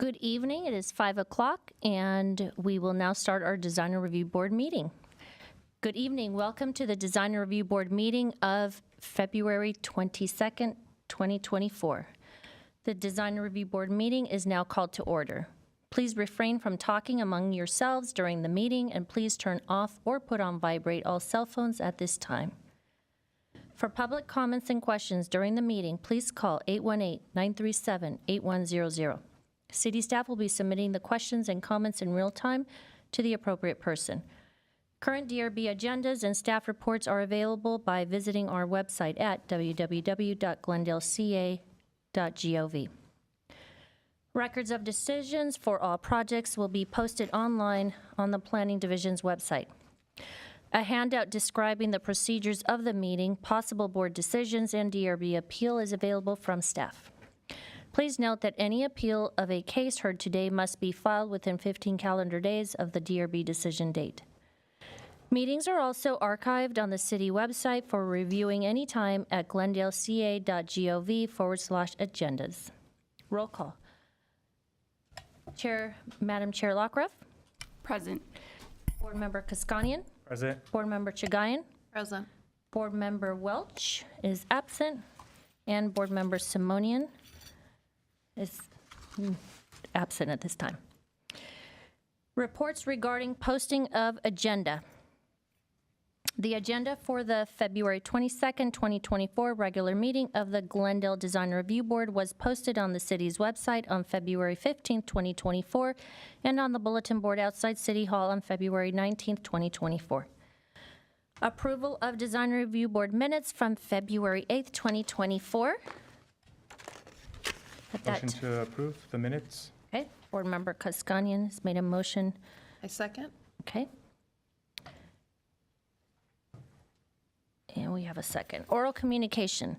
Good evening. It is 5 o'clock, and we will now start our Designer Review Board meeting. Good evening. Welcome to the Designer Review Board meeting of February 22nd, 2024. The Designer Review Board meeting is now called to order. Please refrain from talking among yourselves during the meeting, and please turn off or put on vibrate all cell phones at this time. For public comments and questions during the meeting, please call 818-937-8100. City staff will be submitting the questions and comments in real time to the appropriate person. Current DRB agendas and staff reports are available by visiting our website at www.glendaleca.gov. Records of decisions for all projects will be posted online on the Planning Division's website. A handout describing the procedures of the meeting, possible board decisions, and DRB appeal is available from staff. Please note that any appeal of a case heard today must be filed within 15 calendar days of the DRB decision date. Meetings are also archived on the city website for reviewing anytime at glendaleca.gov/agendas. Roll call. Madam Chair Lockruff. Present. Board Member Kaskanian. Present. Board Member Chagayan. Present. Board Member Welch is absent. And Board Member Simonian is absent at this time. Reports regarding posting of agenda. The agenda for the February 22nd, 2024 regular meeting of the Glendale Design Review Board was posted on the city's website on February 15th, 2024, and on the bulletin board outside City Hall on February 19th, 2024. Approval of Design Review Board minutes from February 8th, 2024. Motion to approve the minutes. Okay, Board Member Kaskanian has made a motion. I second. Okay. And we have a second. Oral communication.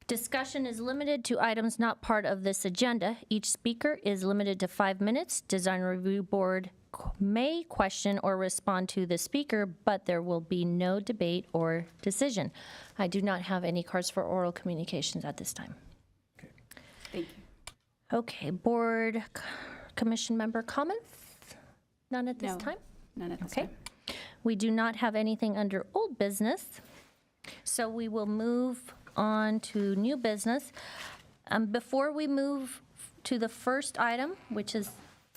Discussion is limited to items not part of this agenda. Each speaker is limited to 5 minutes. Design Review Board may question or respond to the speaker, but there will be no debate or decision. I do not have any cards for oral communications at this time. Thank you. Okay, Board Commission member comments? None at this time? None at this Okay. time. We do not have anything under old business, so we will move on to new business. Before we move to the first item, which is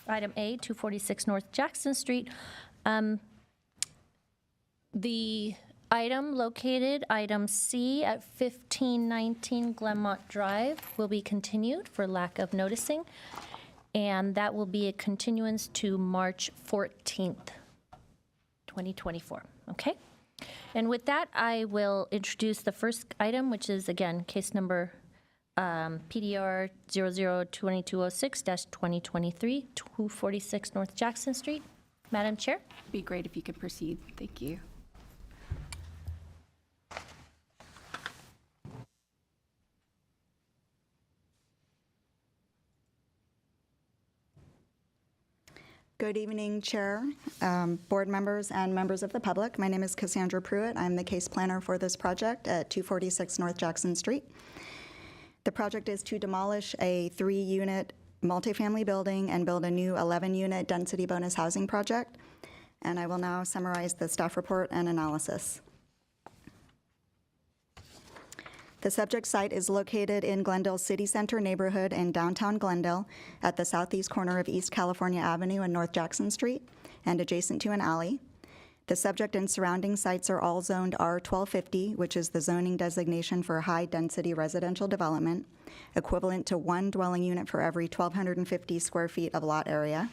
item A, 246 North Jackson Street, the item located, item C at 1519 Glenmont Drive, will be continued for lack of noticing, and that will be a continuance to March 14th. 2024, okay? And with that, I will introduce the first item, which is, again, case number PDR 002206-2023, 246 North Jackson Street. Madam Chair? It'd be great if you could proceed. Thank you. Good evening, Chair, board members, and members of the public. My name is Cassandra Pruitt. I'm the case planner for this project at 246 North Jackson Street. The project is to demolish a 3-unit multifamily building and build a new 11-unit density bonus housing project. And I will now summarize the staff report and analysis. The subject site is located in Glendale City Center neighborhood in downtown Glendale at the southeast corner of East California Avenue and North Jackson Street and adjacent to an alley. The subject and surrounding sites are all zoned R1250, which is the zoning designation for high-density residential development, equivalent to 1 dwelling unit for every 1,250 square feet of lot area.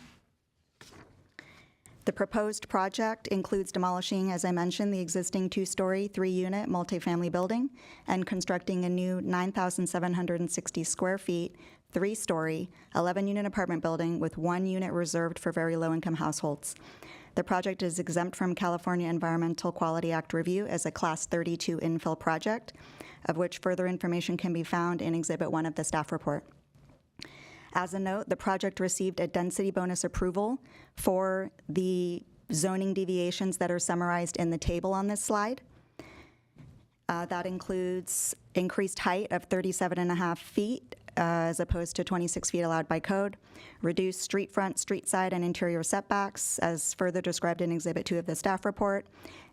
The proposed project includes demolishing, as I mentioned, the existing 2-story, 3-unit multifamily building and constructing a new 9,760 square feet, 3-story, 11-unit apartment building with 1 unit reserved for very low-income households. The project is exempt from California Environmental Quality Act review as a Class 32 infill project, of which further information can be found in Exhibit 1 of the staff report. As a note, the project received a density bonus approval for the zoning deviations that are summarized in the table on this slide. That includes increased height of 37.5 feet as opposed to 26 feet allowed by code, reduce street front, street side, and interior setbacks as further described in Exhibit 2 of the staff report,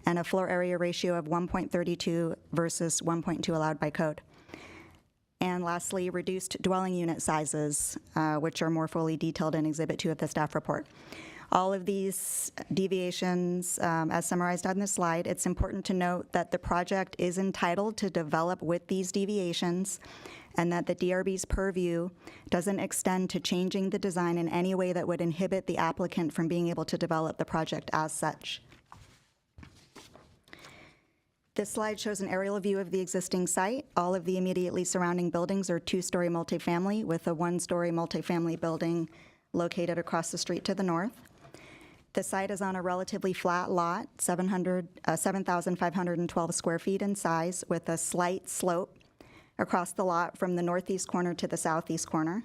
and a floor area ratio of 1.32 versus 1.2 allowed by code. And lastly, reduced dwelling unit sizes, which are more fully detailed in Exhibit 2 of the staff report. All of these deviations, as summarized on this slide, it's important to note that the project is entitled to develop with these deviations, and that the DRB's purview doesn't extend to changing the design in any way that would inhibit the applicant from being able to develop the project as such. This slide shows an aerial view of the existing site. All of the immediately surrounding buildings are two-story multifamily, with a one-story multifamily building located across the street to the north. The site is on a relatively flat lot, 7,512 square feet in size, with a slight slope across the lot from the northeast corner to the southeast corner.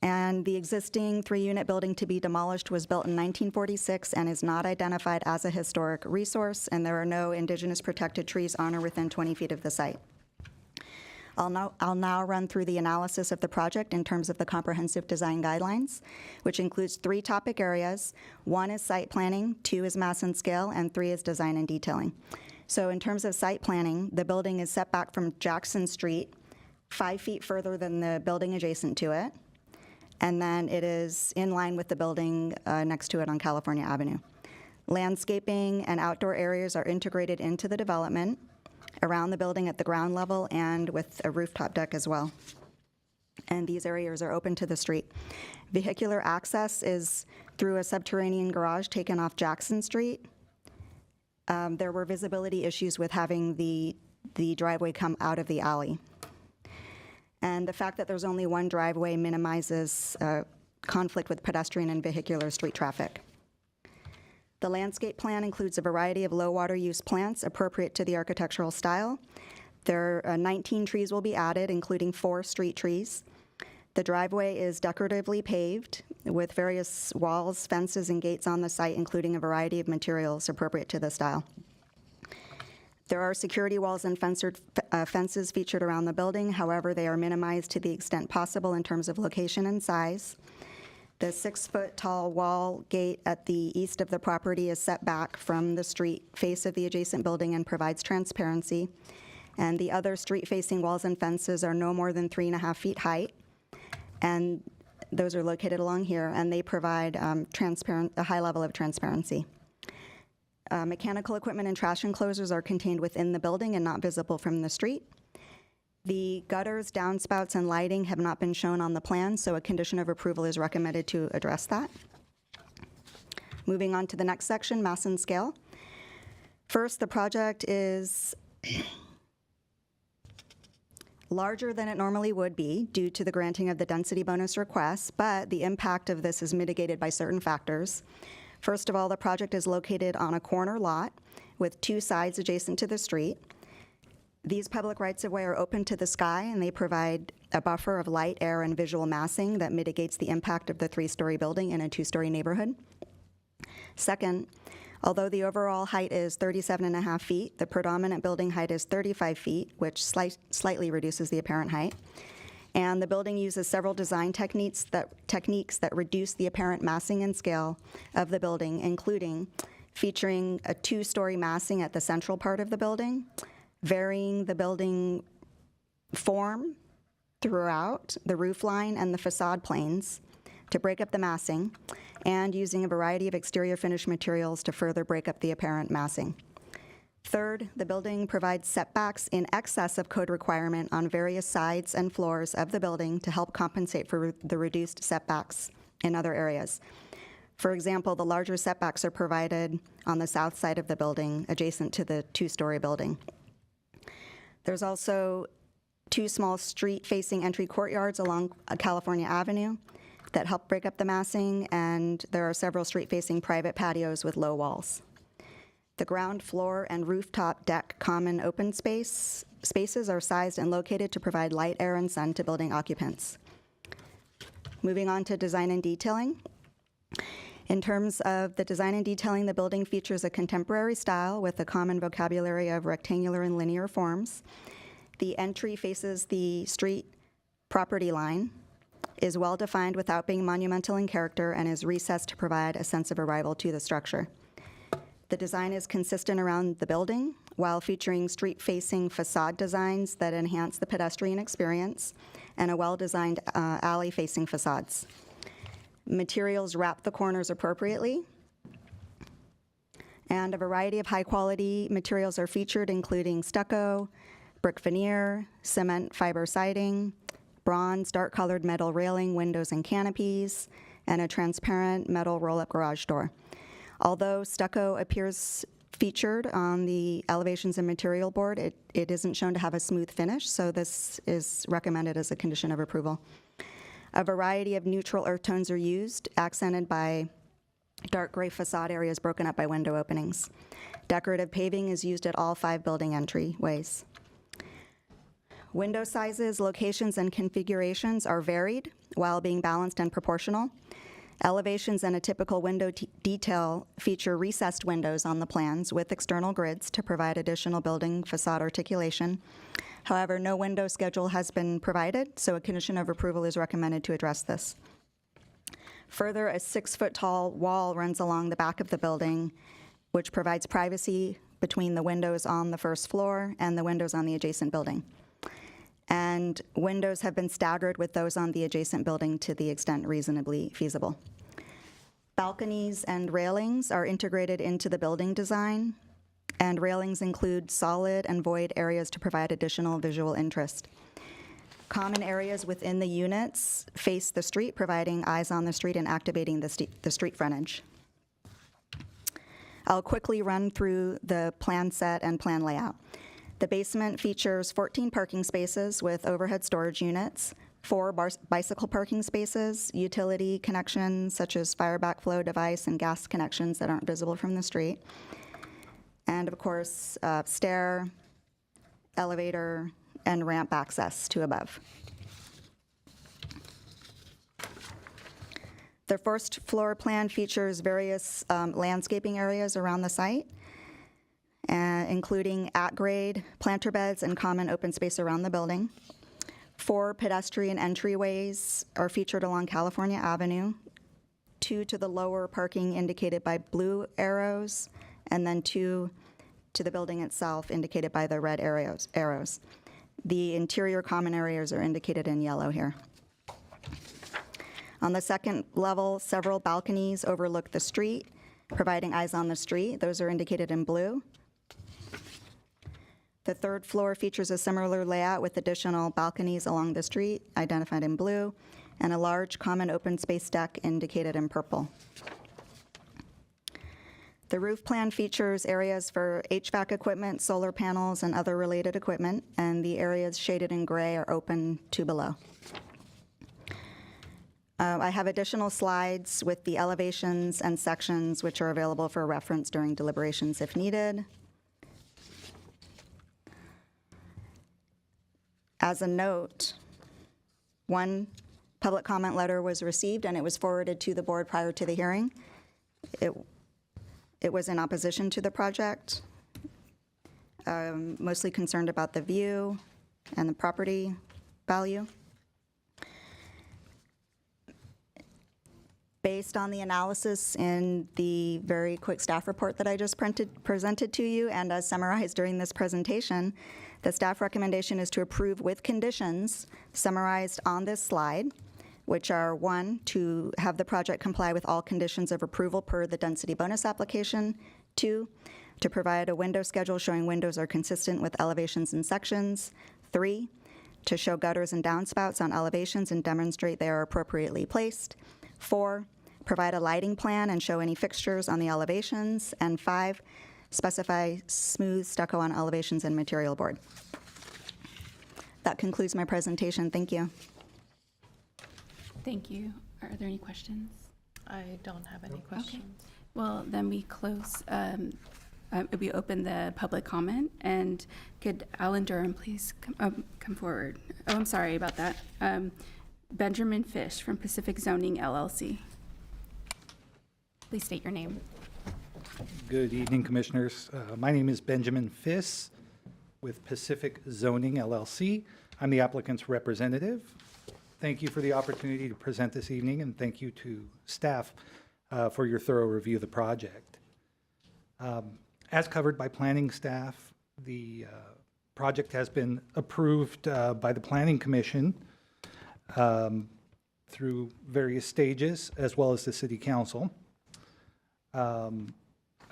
And the existing three-unit building to be demolished was built in 1946 and is not identified as a historic resource, and there are no indigenous protected trees on or within 20 feet of the site. I'll now run through the analysis of the project in terms of the comprehensive design guidelines, which includes 3 topic areas. 1 is site planning, 2 is mass and scale, and 3 is design and detailing. So in terms of site planning, the building is set back from Jackson Street 5 feet further than the building adjacent to it, and then it is in line with the building next to it on California Avenue. Landscaping and outdoor areas are integrated into the development around the building at the ground level and with a rooftop deck as well. And these areas are open to the street. Vehicular access is through a subterranean garage taken off Jackson Street. There were visibility issues with having the driveway come out of the alley. And the fact that there's only one driveway minimizes conflict with pedestrian and vehicular street traffic. The landscape plan includes a variety of low water use plants appropriate to the architectural style. There are 19 trees will be added, including 4 street trees. The driveway is decoratively paved with various walls, fences, and gates on the site, including a variety of materials appropriate to the style. There are security walls and fences featured around the building. However, they are minimized to the extent possible in terms of location and size. The 6-foot-tall wall gate at the east of the property is set back from the street face of the adjacent building and provides transparency. And the other street-facing walls and fences are no more than 3.5 feet height, and those are located along here, and they provide a high level of transparency. Mechanical equipment and trash enclosures are contained within the building and not visible from the street. The gutters, downspouts, and lighting have not been shown on the plan, so a condition of approval is recommended to address that. Moving on to the next section, mass and scale. First, the project is larger than it normally would be due to the granting of the density bonus request, but the impact of this is mitigated by certain factors. First of all, the project is located on a corner lot with 2 sides adjacent to the street. These public rights-of-way are open to the sky, and they provide a buffer of light, air, and visual massing that mitigates the impact of the 3-story building in a 2-story neighborhood. Second, although the overall height is 37.5 feet, the predominant building height is 35 feet, which slightly reduces the apparent height. And the building uses several design techniques that reduce the apparent massing and scale of the building, including featuring a 2-story massing at the central part of the building, varying the building form throughout the roof line and the facade planes to break up the massing, and using a variety of exterior finish materials to further break up the apparent massing. Third, the building provides setbacks in excess of code requirement on various sides and floors of the building to help compensate for the reduced setbacks in other areas. For example, the larger setbacks are provided on the south side of the building, adjacent to the 2-story building. There's also 2 small street-facing entry courtyards along California Avenue that help break up the massing, and there are several street-facing private patios with low walls. The ground floor and rooftop deck common open spaces are sized and located to provide light, air, and sun to building occupants. Moving on to design and detailing. In terms of the design and detailing, the building features a contemporary style with a common vocabulary of rectangular and linear forms. The entry faces the street property line, is well-defined without being monumental in character, and is recessed to provide a sense of arrival to the structure. The design is consistent around the building, while featuring street-facing facade designs that enhance the pedestrian experience, and a well-designed alley-facing facades. Materials wrap the corners appropriately, and a variety of high-quality materials are featured, including stucco, brick veneer, cement fiber siding, bronze, dark-colored metal railing, windows and canopies, and a transparent metal roll-up garage door. Although stucco appears featured on the elevations and material board, it isn't shown to have a smooth finish, so this is recommended as a condition of approval. A variety of neutral earth tones are used, accented by dark gray facade areas broken up by window openings. Decorative paving is used at all 5 building entryways. Window sizes, locations, and configurations are varied while being balanced and proportional. Elevations and a typical window detail feature recessed windows on the plans with external grids to provide additional building facade articulation. However, no window schedule has been provided, so a condition of approval is recommended to address this. Further, a 6-foot-tall wall runs along the back of the building, which provides privacy between the windows on the first floor and the windows on the adjacent building. And windows have been staggered with those on the adjacent building to the extent reasonably feasible. Balconies and railings are integrated into the building design, and railings include solid and void areas to provide additional visual interest. Common areas within the units face the street, providing eyes on the street and activating the street frontage. I'll quickly run through the plan set and plan layout. The basement features 14 parking spaces with overhead storage units, 4 bicycle parking spaces, utility connections such as fire backflow device and gas connections that aren't visible from the street, and of course, stair, elevator, and ramp access to above. The first floor plan features various landscaping areas around the site, including at-grade planter beds and common open space around the building. 4 pedestrian entryways are featured along California Avenue, 2 to the lower parking indicated by blue arrows, and then 2 to the building itself indicated by the red arrows. The interior common areas are indicated in yellow here. On the second level, several balconies overlook the street, providing eyes on the street. Those are indicated in blue. The third floor features a similar layout with additional balconies along the street, identified in blue, and a large common open space deck indicated in purple. The roof plan features areas for HVAC equipment, solar panels, and other related equipment, and the areas shaded in gray are open to below. I have additional slides with the elevations and sections which are available for reference during deliberations if needed. As a note, 1 public comment letter was received and it was forwarded to the board prior to the hearing. It was in opposition to the project, mostly concerned about the view and the property value. Based on the analysis in the very quick staff report that I just presented to you and as summarized during this presentation, the staff recommendation is to approve with conditions summarized on this slide, which are 1, to have the project comply with all conditions of approval per the density bonus application, 2, to provide a window schedule showing windows are consistent with elevations and sections, 3, to show gutters and downspouts on elevations and demonstrate they are appropriately placed, 4, provide a lighting plan and show any fixtures on the elevations, and 5, specify smooth stucco on elevations and material board. That concludes my presentation. Thank you. Thank you. Are there any questions? I don't have any questions. Well, then we close, we open the public comment, and could Alan Durham please come forward? Oh, I'm sorry about that. Benjamin Fish from Pacific Zoning LLC. Please state your name. Good evening, Commissioners. My name is Benjamin Fiss. with Pacific Zoning LLC. I'm the applicant's representative. Thank you for the opportunity to present this evening, and thank you to staff for your thorough review of the project. As covered by planning staff, the project has been approved by the Planning Commission through various stages, as well as the City Council. I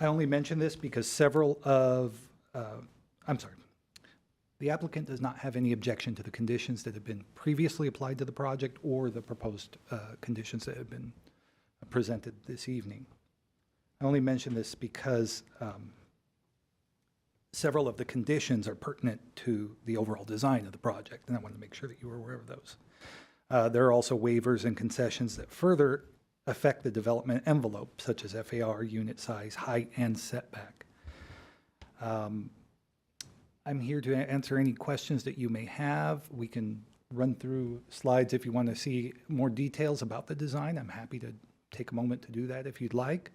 only mention this because the applicant does not have any objection to the conditions that have been previously applied to the project or the proposed conditions that have been presented this evening. I only mention this because several of the conditions are pertinent to the overall design of the project, and I wanted to make sure that you were aware of those. There are also waivers and concessions that further affect the development envelope, such as FAR, unit size, height, and setback. I'm here to answer any questions that you may have. We can run through slides if you want to see more details about the design. I'm happy to take a moment to do that if you'd like.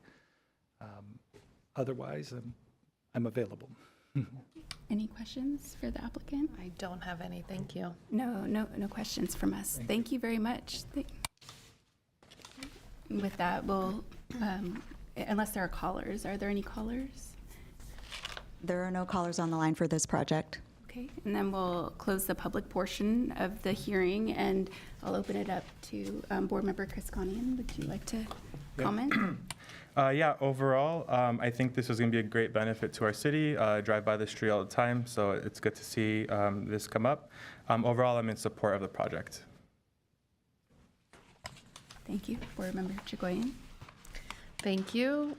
Otherwise, I'm available. Any questions for the applicant? I don't have any, thank you. No questions from us. Thank you very much. With that, we'll, unless there are callers, are there any callers? There are no callers on the line for this project. Okay, and then we'll close the public portion of the hearing, and I'll open it up to Board Member Chris Connian. Would you like to comment? Yeah, overall, I think this is going to be a great benefit to our city. I drive by this street all the time, so it's good to see this come up. Overall, I'm in support of the project. Thank you. Board Member Chagoyan. Thank you,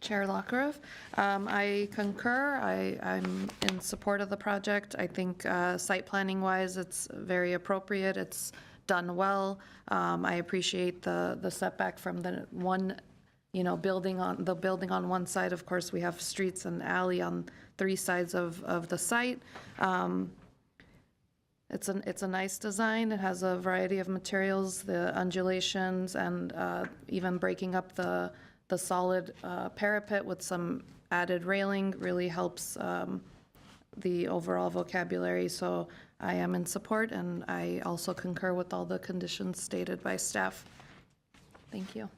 Chair Lockeroff. I concur. I'm in support of the project. I think site planning wise, it's very appropriate. It's done well. I appreciate the setback from the one, building on one side. Of course, we have streets and alley on 3 sides of the site. It's a nice design. It has a variety of materials, the undulations, and even breaking up the solid parapet with some added railing really helps the overall vocabulary. So I am in support, and I also concur with all the conditions stated by staff. Thank you.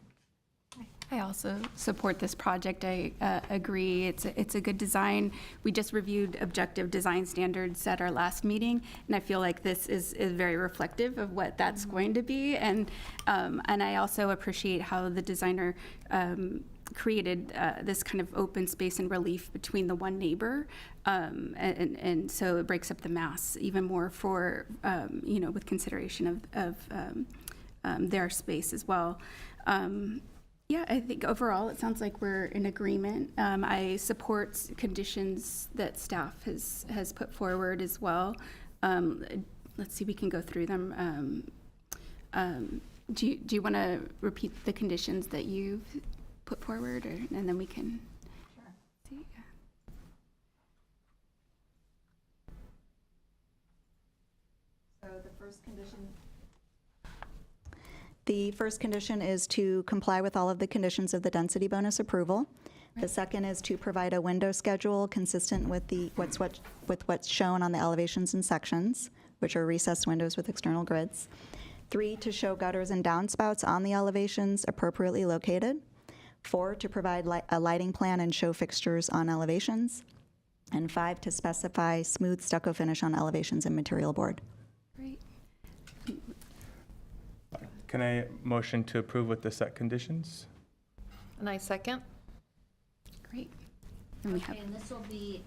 I also support this project. I agree. It's a good design. We just reviewed objective design standards at our last meeting, and I feel like this is very reflective of what that's going to be. And I also appreciate how the designer created this kind of open space and relief between the one neighbor, and so it breaks up the mass even more for with consideration of their space as well. Yeah, I think overall it sounds like we're in agreement. I support conditions that staff has put forward as well. Let's see, we can go through them. Do you want to repeat the conditions that you've put forward, and then we can see? Yeah. So the first condition is to comply with all of the conditions of the density bonus approval. The second is to provide a window schedule consistent with what's shown on the elevations and sections, which are recessed windows with external grids. 3, to show gutters and downspouts on the elevations appropriately located. 4, to provide a lighting plan and show fixtures on elevations. And 5, to specify smooth stucco finish on elevations and material board. Great. Can I motion to approve with the set conditions? And I second. Great. And we have And this will be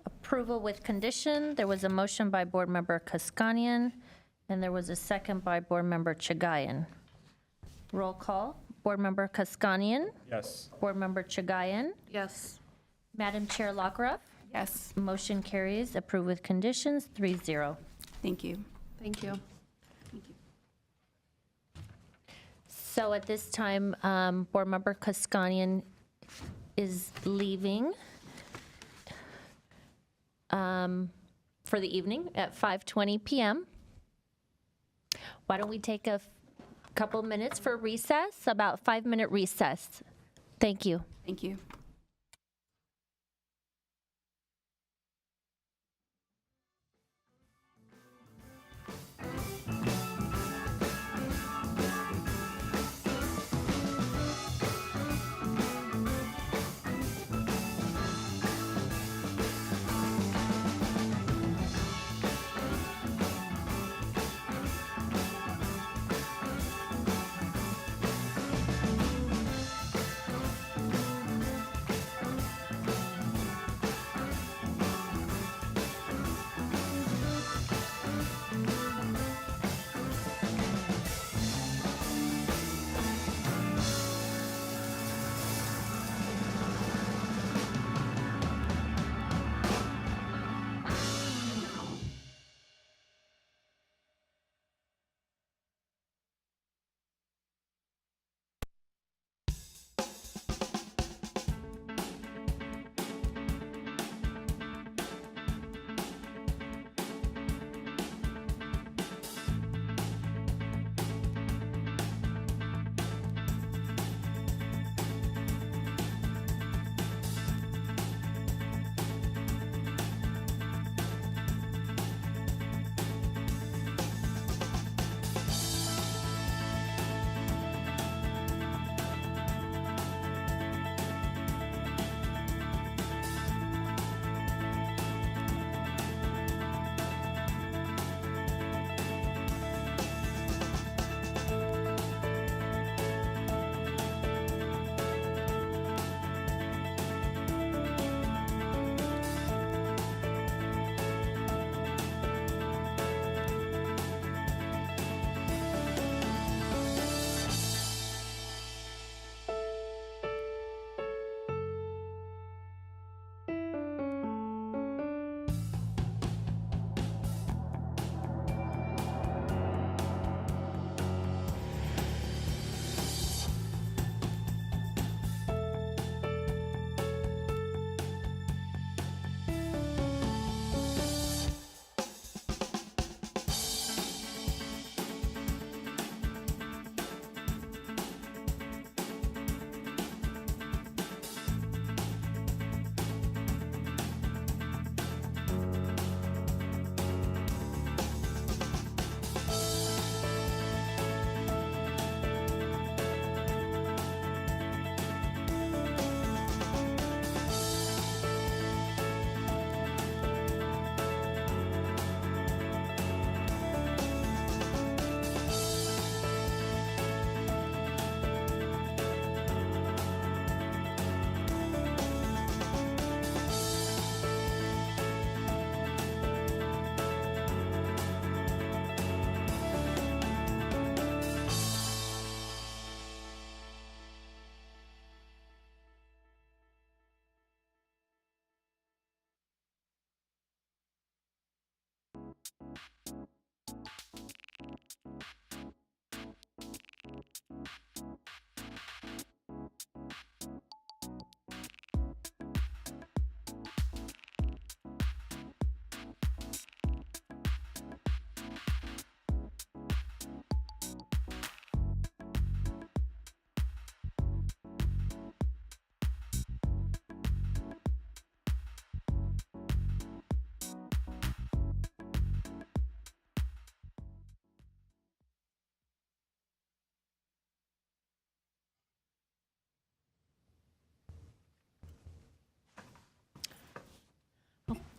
approval with condition. There was a motion by Board Member Kaskanian, and there was a second by Board Member Chagayan. Roll call. Board Member Kaskanian. Yes. Board Member Chagayan. Yes. Madam Chair Lockeroff. yes. Motion carries. Approve with conditions, 3-0. Thank you. Thank you. So at this time, Board Member Kaskanian is leaving for the evening at 5:20 p.m. Why don't we take a couple minutes for recess, about 5-minute recess? Thank you. Thank you.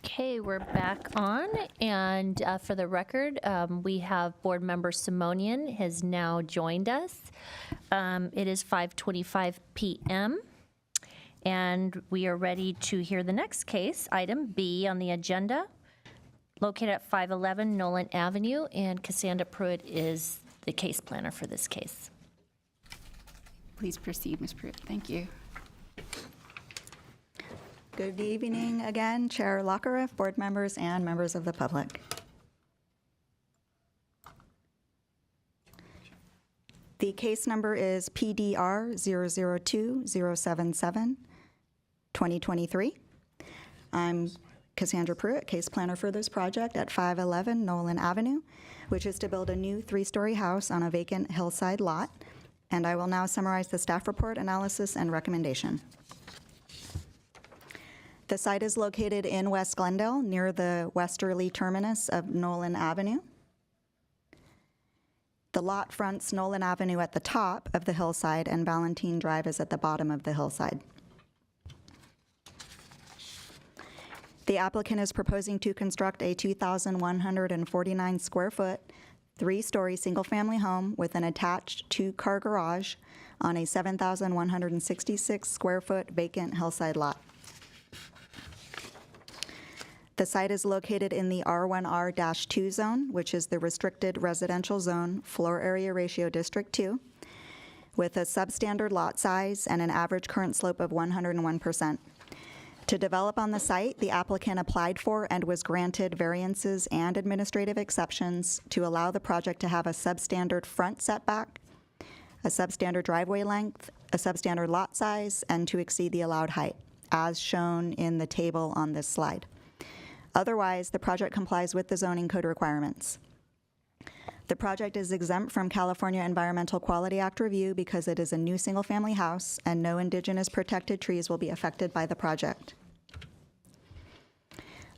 Okay, we're back on, and for the record, we have Board Member Simonian has now joined us. It is 5:25 PM, and we are ready to hear the next case, item B on the agenda, located at 511 Nolan Avenue, and Cassandra Pruitt is the case planner for this case. Please proceed, Ms. Pruitt. Thank you. Good evening again, Chair Lockeroff, board members, and members of the public. The case number is PDR 002077, 2023. I'm Cassandra Pruitt, case planner for this project at 511 Nolan Avenue, which is to build a new 3-story house on a vacant hillside lot. And I will now summarize the staff report, analysis, and recommendation. The site is located in West Glendale, near the westerly terminus of Nolan Avenue. The lot fronts Nolan Avenue at the top of the hillside, and Valentine Drive is at the bottom of the hillside. The applicant is proposing to construct a 2,149 square foot, 3-story single-family home with an attached 2-car garage on a 7,166 square foot vacant hillside lot. The site is located in the R1R-2 zone, which is the restricted residential zone, floor area ratio District 2, with a substandard lot size and an average current slope of 101%. To develop on the site, the applicant applied for and was granted variances and administrative exceptions to allow the project to have a substandard front setback, a substandard driveway length, a substandard lot size, and to exceed the allowed height, as shown in the table on this slide. Otherwise, the project complies with the zoning code requirements. The project is exempt from California Environmental Quality Act review because it is a new single-family house and no indigenous protected trees will be affected by the project.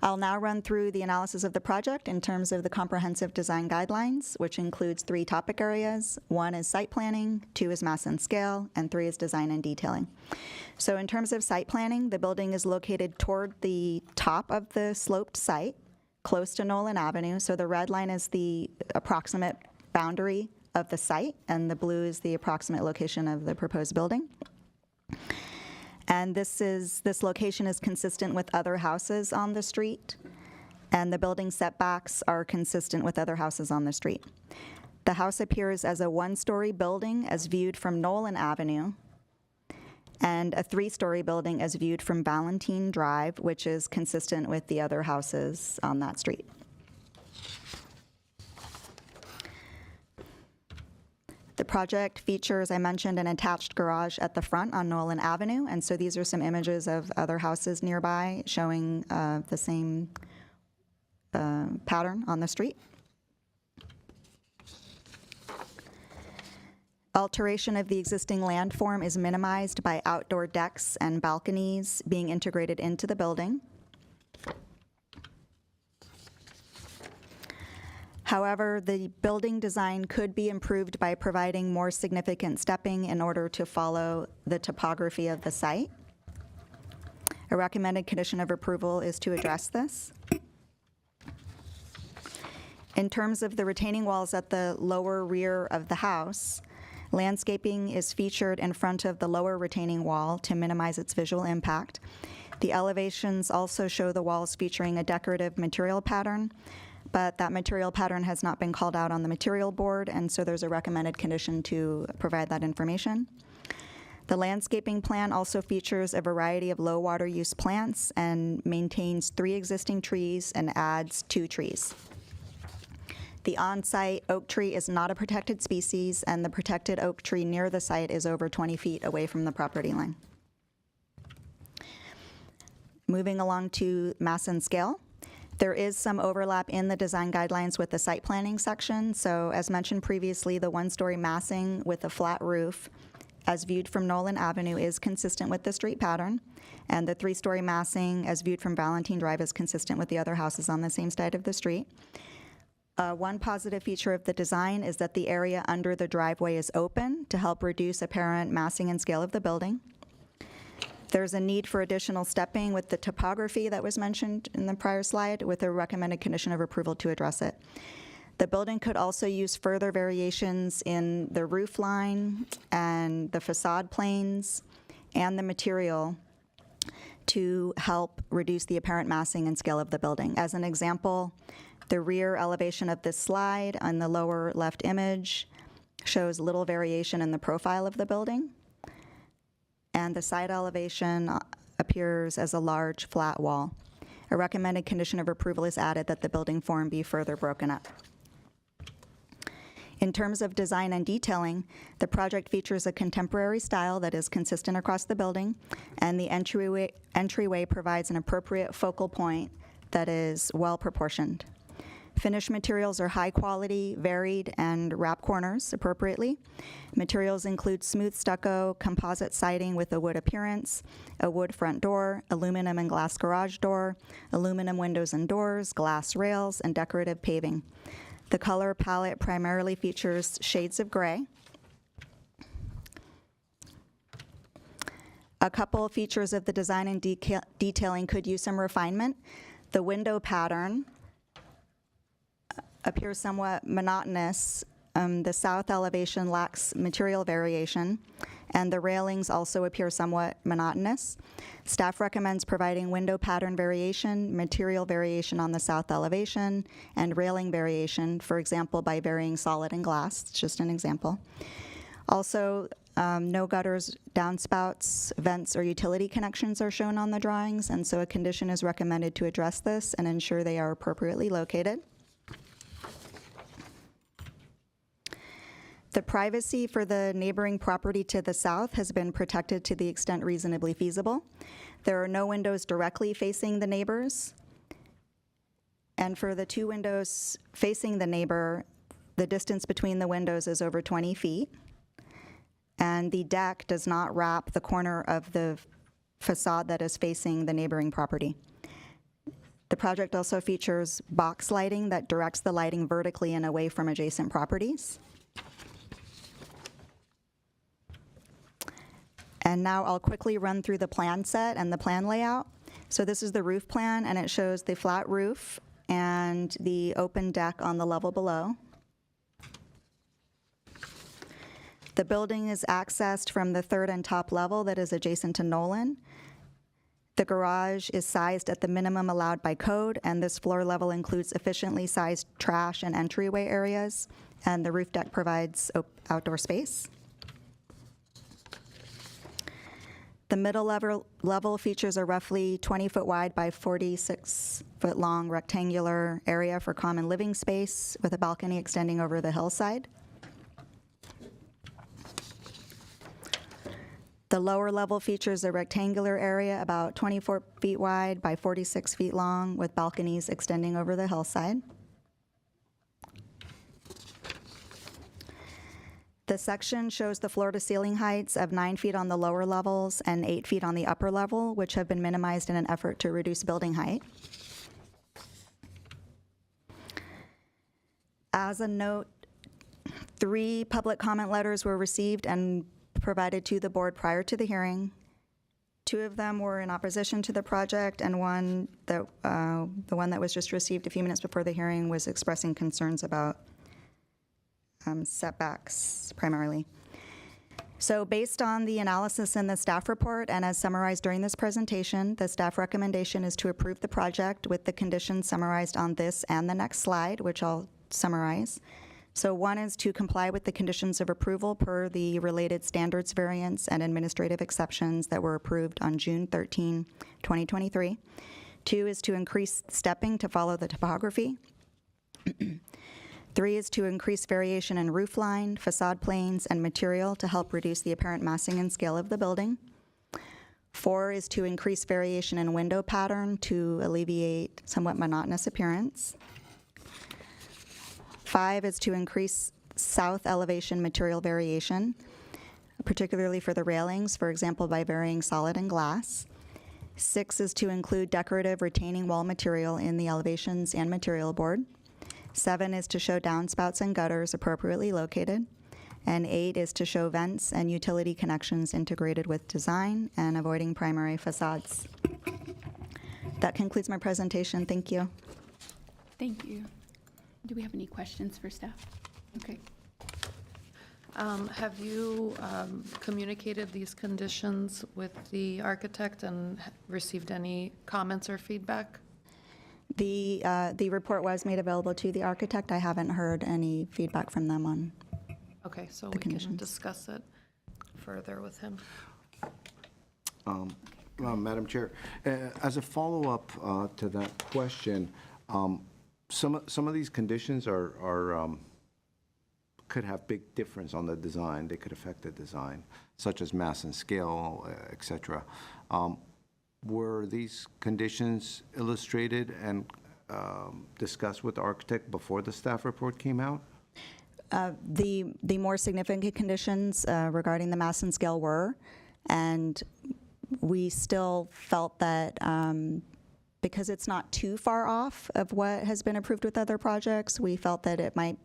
I'll now run through the analysis of the project in terms of the comprehensive design guidelines, which includes 3 topic areas. 1 is site planning, 2 is mass and scale, and 3 is design and detailing. So in terms of site planning, the building is located toward the top of the sloped site, close to Nolan Avenue. So the red line is the approximate boundary of the site, and the blue is the approximate location of the proposed building. And this location is consistent with other houses on the street, and the building setbacks are consistent with other houses on the street. The house appears as a 1-story building as viewed from Nolan Avenue, and a 3-story building as viewed from Valentine Drive, which is consistent with the other houses on that street. The project features, I mentioned, an attached garage at the front on Nolan Avenue, and so these are some images of other houses nearby showing the same pattern on the street. Alteration of the existing landform is minimized by outdoor decks and balconies being integrated into the building. However, the building design could be improved by providing more significant stepping in order to follow the topography of the site. A recommended condition of approval is to address this. In terms of the retaining walls at the lower rear of the house, landscaping is featured in front of the lower retaining wall to minimize its visual impact. The elevations also show the walls featuring a decorative material pattern, but that material pattern has not been called out on the material board, and so there's a recommended condition to provide that information. The landscaping plan also features a variety of low water use plants and maintains 3 existing trees and adds 2 trees. The on-site oak tree is not a protected species, and the protected oak tree near the site is over 20 feet away from the property line. Moving along to mass and scale. There is some overlap in the design guidelines with the site planning section. So as mentioned previously, the one-story massing with a flat roof as viewed from Nolan Avenue is consistent with the street pattern. And the three-story massing as viewed from Valentine Drive is consistent with the other houses on the same side of the street. One positive feature of the design is that the area under the driveway is open to help reduce apparent massing and scale of the building. There's a need for additional stepping with the topography that was mentioned in the prior slide, with a recommended condition of approval to address it. The building could also use further variations in the roof line and the facade planes and the material to help reduce the apparent massing and scale of the building. As an example, the rear elevation of this slide on the lower left image shows little variation in the profile of the building. And the side elevation appears as a large flat wall. A recommended condition of approval is added that the building form be further broken up. In terms of design and detailing, the project features a contemporary style that is consistent across the building, and the entryway provides an appropriate focal point that is well proportioned. Finished materials are high quality, varied, and wrap corners appropriately. Materials include smooth stucco, composite siding with a wood appearance, a wood front door, aluminum and glass garage door, aluminum windows and doors, glass rails, and decorative paving. The color palette primarily features shades of gray. A couple of features of the design and detailing could use some refinement. The window pattern appears somewhat monotonous. The south elevation lacks material variation, and the railings also appear somewhat monotonous. Staff recommends providing window pattern variation, material variation on the south elevation, and railing variation, for example, by varying solid and glass. It's just an example. Also, no gutters, downspouts, vents, or utility connections are shown on the drawings, and so a condition is recommended to address this and ensure they are appropriately located. The privacy for the neighboring property to the south has been protected to the extent reasonably feasible. There are no windows directly facing the neighbors. And for the two windows facing the neighbor, the distance between the windows is over 20 feet. And the deck does not wrap the corner of the facade that is facing the neighboring property. The project also features box lighting that directs the lighting vertically and away from adjacent properties. And now I'll quickly run through the plan set and the plan layout. So this is the roof plan, and it shows the flat roof and the open deck on the level below. The building is accessed from the third and top level that is adjacent to Nolan. The garage is sized at the minimum allowed by code, and this floor level includes efficiently sized trash and entryway areas, and the roof deck provides outdoor space. The middle level features a roughly 20-foot wide by 46-foot long rectangular area for common living space with a balcony extending over the hillside. The lower level features a rectangular area about 24 feet wide by 46 feet long with balconies extending over the hillside. The section shows the floor-to-ceiling heights of 9 feet on the lower levels and 8 feet on the upper level, which have been minimized in an effort to reduce building height. As a note, 3 public comment letters were received and provided to the board prior to the hearing. 2 of them were in opposition to the project, and the one that was just received a few minutes before the hearing was expressing concerns about setbacks primarily. So based on the analysis in the staff report and as summarized during this presentation, the staff recommendation is to approve the project with the conditions summarized on this and the next slide, which I'll summarize. So one is to comply with the conditions of approval per the related standards variance and administrative exceptions that were approved on June 13, 2023. 2 is to increase stepping to follow the topography. 3 is to increase variation in roof line, facade planes, and material to help reduce the apparent massing and scale of the building. 4 is to increase variation in window pattern to alleviate somewhat monotonous appearance. 5 is to increase south elevation material variation, particularly for the railings, for example, by varying solid and glass. 6 is to include decorative retaining wall material in the elevations and material board. 7 is to show downspouts and gutters appropriately located. And 8 is to show vents and utility connections integrated with design and avoiding primary facades. That concludes my presentation. Thank you. Thank you. Do we have any questions for staff? Okay. Have you communicated these conditions with the architect and received any comments or feedback? The report was made available to the architect. I haven't heard any feedback from them on. Okay, so The we can conditions. discuss it further with him. Madam Chair, as a follow-up to that question, some of these conditions could have big difference on the design. They could affect the design, such as mass and scale, et cetera. Were these conditions illustrated and discussed with the architect before the staff report came out? The more significant conditions regarding the mass and scale were, and we still felt that because it's not too far off of what has been approved with other projects, we felt that it might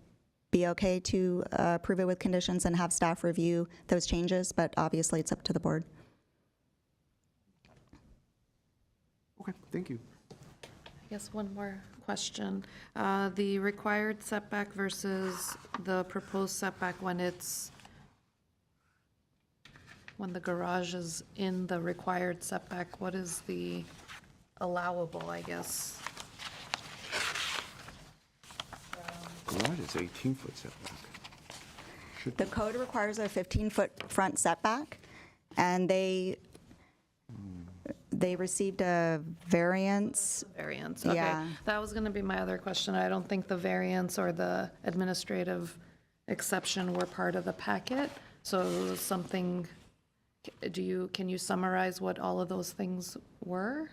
be okay to approve it with conditions and have staff review those changes, but obviously it's up to the board. Okay, thank you. I guess one more question. The required setback versus the proposed setback when the garage is in the required setback, what is the allowable, I guess? Garage is 18-foot setback. The code requires a 15-foot front setback, and they received a variance. Variance, okay. Yeah. That was going to be my other question. I don't think the variance or the administrative exception were part of the packet. So something, can you summarize what all of those things were?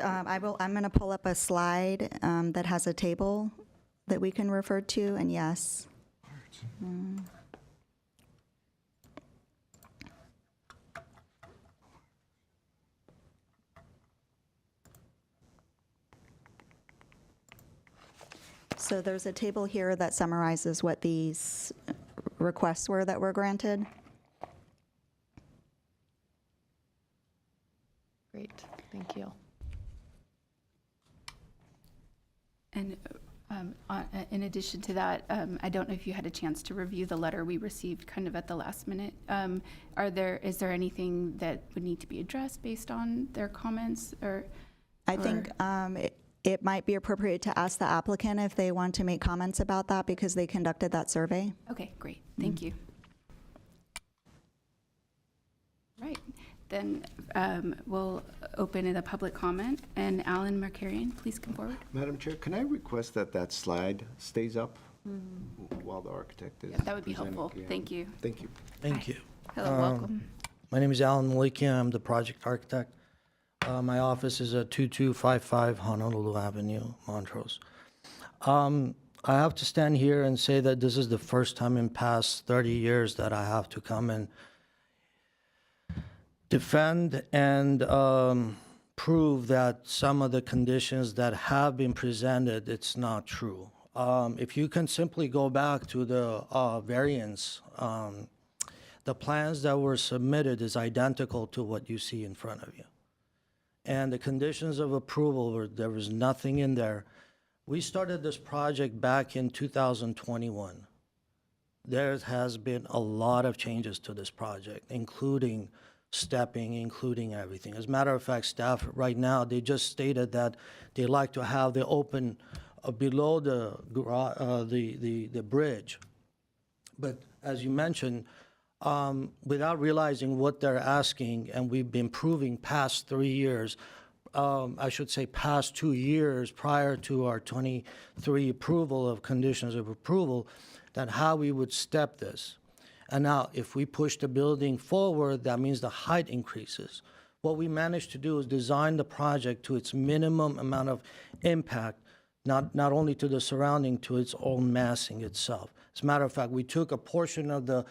I'm going to pull up a slide that has a table that we can refer to, and yes. So there's a table here that summarizes what these requests were that were granted. Great, thank you. And in addition to that, I don't know if you had a chance to review the letter we received kind of at the last minute. Is there anything that would need to be addressed based on their comments or? I think it might be appropriate to ask the applicant if they want to make comments about that because they conducted that survey. Okay, great, thank you. Right, then we'll open it a public comment. And Alan Markarian, please come forward. Madam Chair, can I request that slide stays up while the architect is That would be presenting? helpful, Yeah. thank you. Thank you. Thank you. Hello, welcome. My name is Alan Malikian. I'm the project architect. My office is at 2255 Honolulu Avenue, Montrose. I have to stand here and say that this is the first time in past 30 years that I have to come and defend and prove that some of the conditions that have been presented, it's not true. If you can simply go back to the variance, the plans that were submitted is identical to what you see in front of you. And the conditions of approval, there was nothing in there. We started this project back in 2021. There has been a lot of changes to this project, including stepping, including everything. As a matter of fact, staff right now, they just stated that they like to have the open below the bridge. But as you mentioned, without realizing what they're asking, and we've been proving past 3 years, I should say, past 2 years prior to our 23 approval of conditions of approval, that how we would step this. And now, if we push the building forward, that means the height increases. What we managed to do is design the project to its minimum amount of impact, not only to the surrounding, to its own massing itself. As a matter of fact, we took a portion of the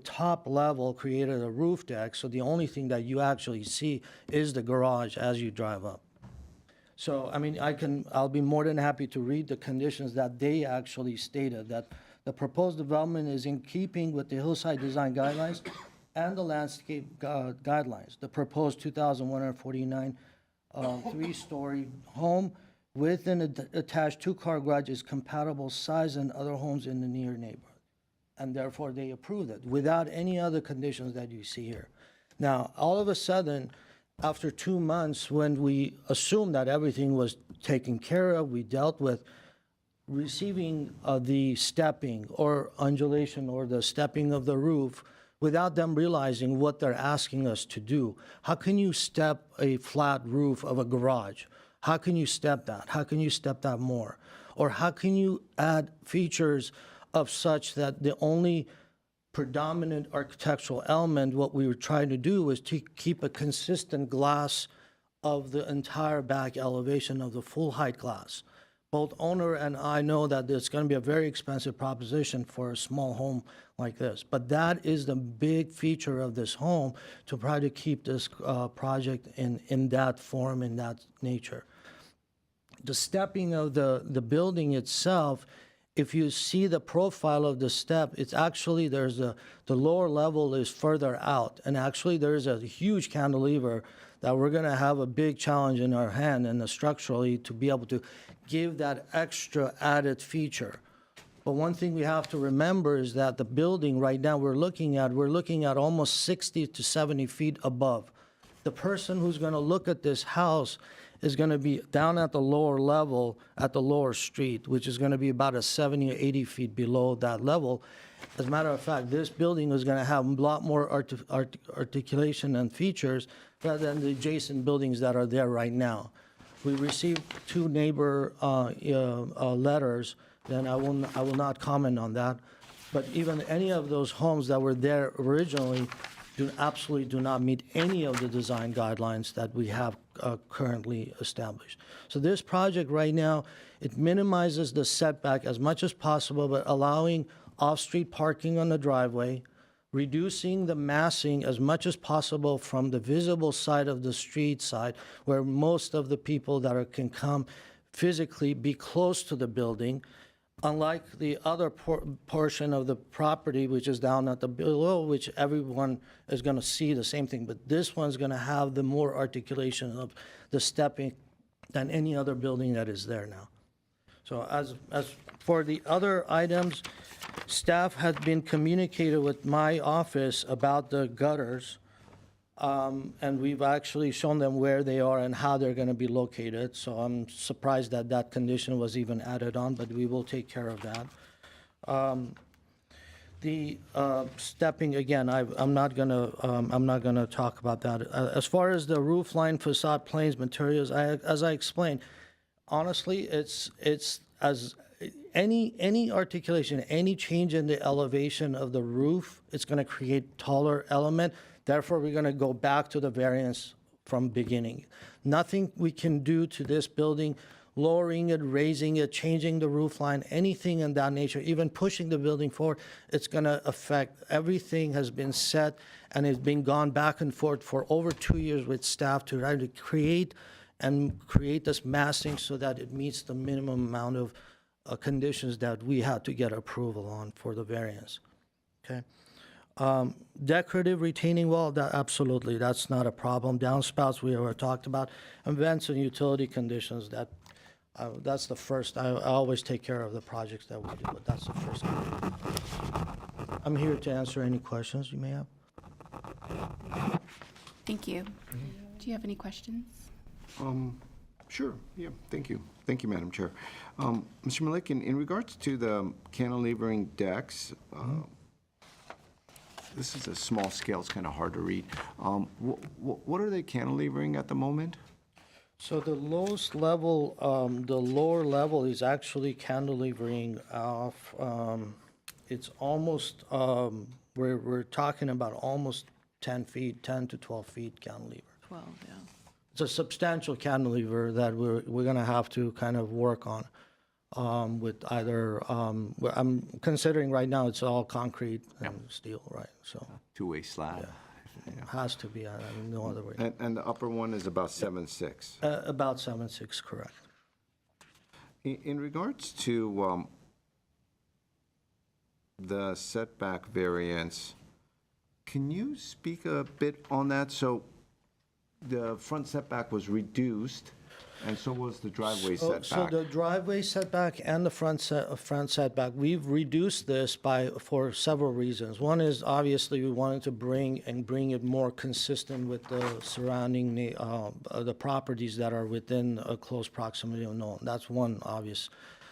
top level, created a roof deck, so the only thing that you actually see is the garage as you drive up. So, I mean, I'll be more than happy to read the conditions that they actually stated, that the proposed development is in keeping with the hillside design guidelines and the landscape guidelines. The proposed 2,149 three-story home with an attached two-car garage is compatible size and other homes in the near neighborhood. And therefore, they approved it without any other conditions that you see here. Now, all of a sudden, after 2 months, when we assumed that everything was taken care of, we dealt with receiving the stepping or undulation or the stepping of the roof without them realizing what they're asking us to do. How can you step a flat roof of a garage? How can you step that? How can you step that more? Or how can you add features of such that the only predominant architectural element, what we were trying to do was to keep a consistent glass of the entire back elevation of the full height glass. Both owner and I know that it's going to be a very expensive proposition for a small home like this. But that is the big feature of this home, to try to keep this project in that form, in that nature. The stepping of the building itself, if you see the profile of the step, it's actually, the lower level is further out. And actually, there's a huge cantilever that we're going to have a big challenge in our hand and structurally to be able to give that extra added feature. But one thing we have to remember is that the building right now we're looking at almost 60 to 70 feet above. The person who's going to look at this house is going to be down at the lower level, at the lower street, which is going to be about 70 or 80 feet below that level. As a matter of fact, this building is going to have a lot more articulation and features rather than the adjacent buildings that are there right now. We received 2 neighbor letters, and I will not comment on that. But even any of those homes that were there originally absolutely do not meet any of the design guidelines that we have currently established. So this project right now, it minimizes the setback as much as possible, but allowing off-street parking on the driveway, reducing the massing as much as possible from the visible side of the street side, where most of the people that can come physically be close to the building, unlike the other portion of the property, which is down at the below, which everyone is going to see the same thing. But this one's going to have the more articulation of the stepping than any other building that is there now. So as for the other items, staff has been communicated with my office about the gutters, and we've actually shown them where they are and how they're going to be located. So I'm surprised that that condition was even added on, but we will take care of that. The stepping, again, I'm not gonna talk about that. As far as the roof line, facade planes, materials, as I explained, honestly, it's as any articulation, any change in the elevation of the roof, it's going to create taller element. Therefore, we're going to go back to the variance from beginning. Nothing we can do to this building, lowering it, raising it, changing the roof line, anything in that nature, even pushing the building forward, it's going to affect. Everything has been set and it's been gone back and forth for over 2 years with staff to try to create this massing so that it meets the minimum amount of conditions that we had to get approval on for the variance. Okay. Decorative retaining wall, absolutely, that's not a problem. Downspouts we already talked about, and vents and utility conditions, that's the first. I always take care of the projects that we do, but that's the first. I'm here to answer any questions you may have. Thank you. Do you have any questions? Sure, yeah, thank you. Thank you, Madam Chair. Mr. Malik, in regards to the cantilevering decks, this is a small scale, it's kind of hard to read. What are they cantilevering at the moment? So the lowest level, the lower level is actually cantilevering off, it's almost, we're talking about almost 10 feet, 10 to 12 feet cantilever. 12, yeah. It's a substantial cantilever that we're gonna have to kind of work on, with either, I'm considering right now it's all concrete and steel, right? So Two-way slab. it has to be, I mean, no other way. And the upper one is about 7'6". About 7'6", correct. In regards to the setback variance, can you speak a bit on that? So the front setback was reduced, and so was the driveway So setback. the driveway setback and the front setback, we've reduced this for several reasons. One is obviously we wanted to bring it more consistent with the surrounding, the properties that are within a close proximity of Nolan. That's one obvious.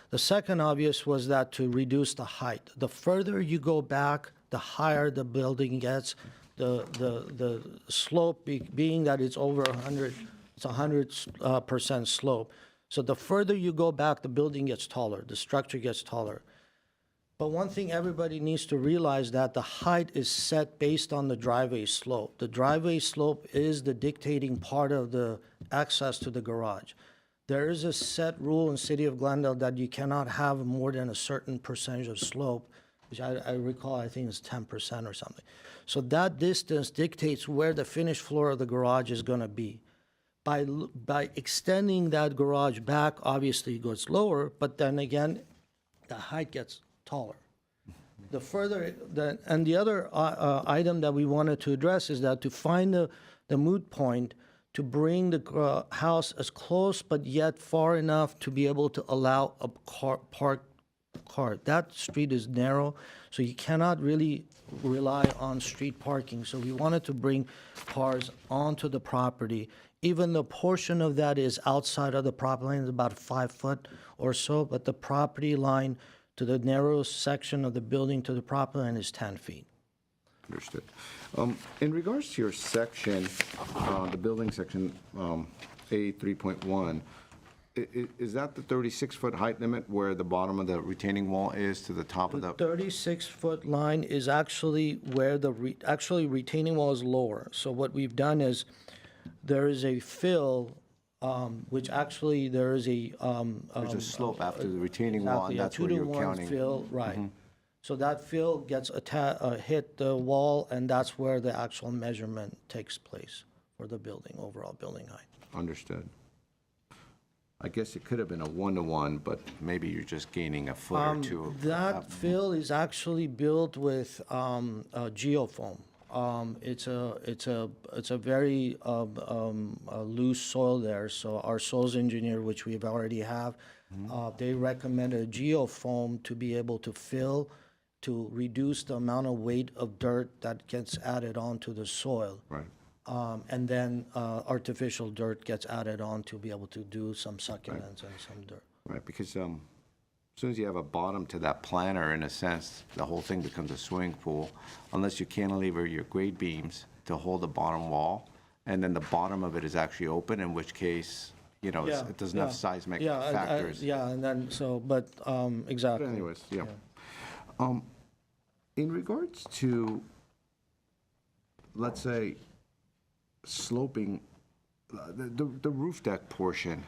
The second obvious was that to reduce the height. The further you go back, the higher the building gets. The slope being that it's over 100, it's 100% slope. So the further you go back, the building gets taller, the structure gets taller. But one thing everybody needs to realize that the height is set based on the driveway slope. The driveway slope is the dictating part of the access to the garage. There is a set rule in City of Glendale that you cannot have more than a certain percentage of slope, which I recall, I think it's 10% or something. So that distance dictates where the finished floor of the garage is gonna be. By extending that garage back, obviously it goes lower, but then again, the height gets taller. The further, and the other item that we wanted to address is that to find the moot point, to bring the house as close but yet far enough to be able to allow a parked car. That street is narrow, so you cannot really rely on street parking. So we wanted to bring cars onto the property. Even the portion of that is outside of the property line, is about 5 foot or so, but the property line to the narrowest section of the building to the property line is 10 feet. Understood. In regards to your section, the building section, A 3.1, is that the 36-foot height limit where the bottom of the retaining wall is to the top of the? 36-foot line is actually where the, actually retaining wall is lower. So what we've done is, there is a fill, which actually there is a. There's a slope after the retaining wall, and Exactly, a that's where you're 2-to-1 counting. fill, right. So that fill gets hit the wall, and that's where the actual measurement takes place for the building, overall building height. Understood. I guess it could have been a 1-to-1, but maybe you're just gaining a foot or two. That fill is actually built with geofoam. It's a very loose soil there, so our soils engineer, which we already have, they recommended geofoam to be able to fill, to reduce the amount of weight of dirt that gets added onto the soil. Right. And then artificial dirt gets added on to be able to do some succulents and some dirt. Right, because as soon as you have a bottom to that planter, in a sense, the whole thing becomes a swimming pool, unless you cantilever your grade beams to hold the bottom wall, and then the bottom of it is actually open, in which case, you know, Yeah, it doesn't have yeah. seismic Yeah, factors. yeah, and then, so, but, exactly. But anyways, yeah. In regards to, let's say, sloping, the roof deck portion,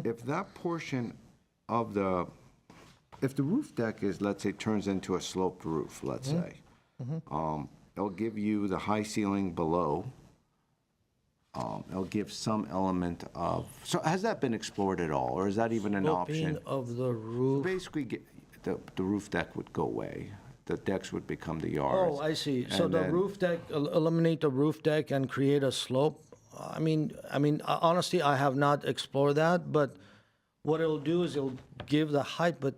if that portion of if the roof deck is, let's say, turns into a sloped roof, let's say, it'll give you the high ceiling below. It'll give some element of, so has that been explored at all, or is that even an option? Sloping of the roof. Basically, the roof deck would go away. The decks would become the yards. Oh, I see. So And the then- roof deck, eliminate the roof deck and create a slope? I mean, honestly, I have not explored that, but what it'll do is it'll give the height, but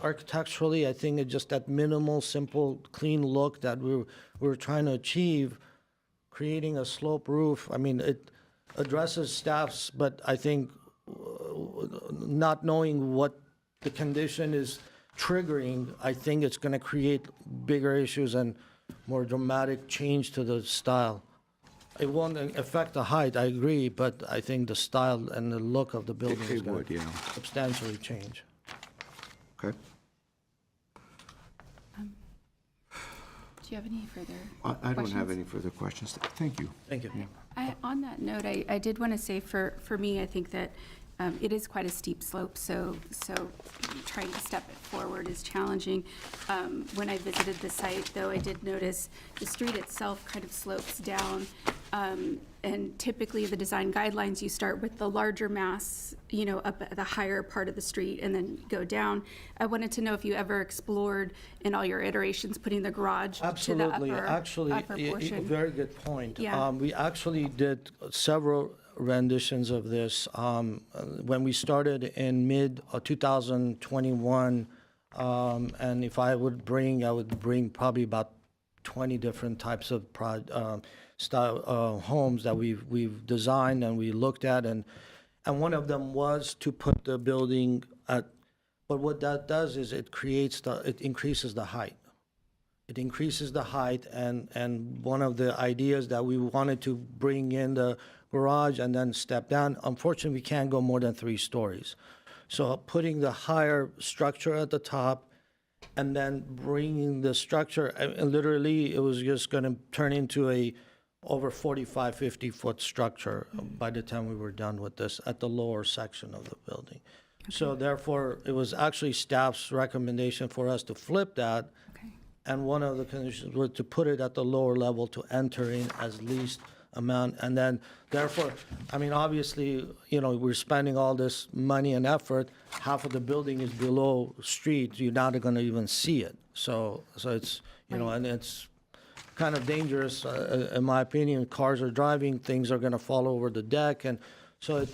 architecturally, I think it's just that minimal, simple, clean look that we're trying to achieve, creating a slope roof. I mean, it addresses staffs, but I think not knowing what the condition is triggering, I think it's going to create bigger issues and more dramatic change to the style. it won't affect the height, I agree, but I think the style and the look of the building is It going would, to yeah. substantially change. Okay. Do you have any further I don't have questions? any further questions. Thank you. Thank you. On that note, I did want to say for me, I think that it is quite a steep slope, so trying to step it forward is challenging. When I visited the site, though, I did notice the street itself kind of slopes down. And typically, the design guidelines, you start with the larger mass, up at the higher part of the street and then go down. I wanted to know if you ever explored in all your iterations, putting the garage to the Absolutely. Actually, upper portion. very good point. Yeah. We actually did several renditions of this. When we started in mid 2021, and if I would bring probably about 20 different types of style homes that we've designed and we looked at, and one of them was to put the building at. But what that does is it increases the height. It increases the height, and one of the ideas that we wanted to bring in the garage and then step down. Unfortunately, we can't go more than 3 stories. So putting the higher structure at the top and then bringing the structure, literally, it was just going to turn into a over 45, 50-foot structure by the time we were done with this at the lower section of the building. So therefore, it was actually staff's recommendation for us to flip that. Okay. And one of the conditions was to put it at the lower level to enter in as least amount. And then therefore, I mean, obviously, we're spending all this money and effort. Half of the building is below street. You're not going to even see it. So it's, and it's kind of dangerous, in my opinion. Cars are driving, things are going to fall over the deck. And so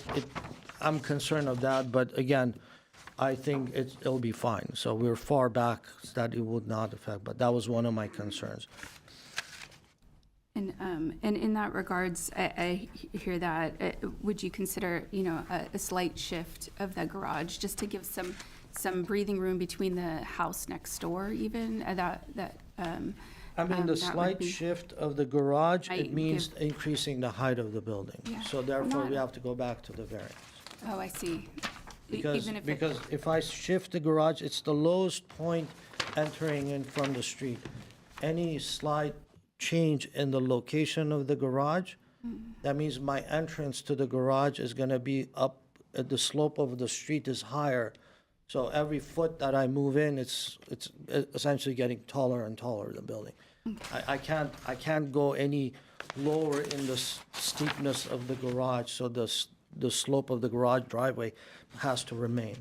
I'm concerned of that. But again, I think it'll be fine. So we're far back that it would not affect, but that was one of my concerns. And in that regards, I hear that. Would you consider, a slight shift of the garage just to give some breathing room between the house next door, even I mean, the that would slight be- shift of the garage, I it means give- increasing the height of the building. Yeah. So therefore, we Not- have to go back to the variance. Oh, I see. Because Even if it- if I shift the garage, it's the lowest point entering in from the street. Any slight change in the location of the garage, that means my entrance to the garage is gonna be up, the slope of the street is higher. So every foot that I move in, it's essentially getting taller and taller, the building. I can't go any lower in the steepness of the garage, so the slope of the garage driveway has to remain.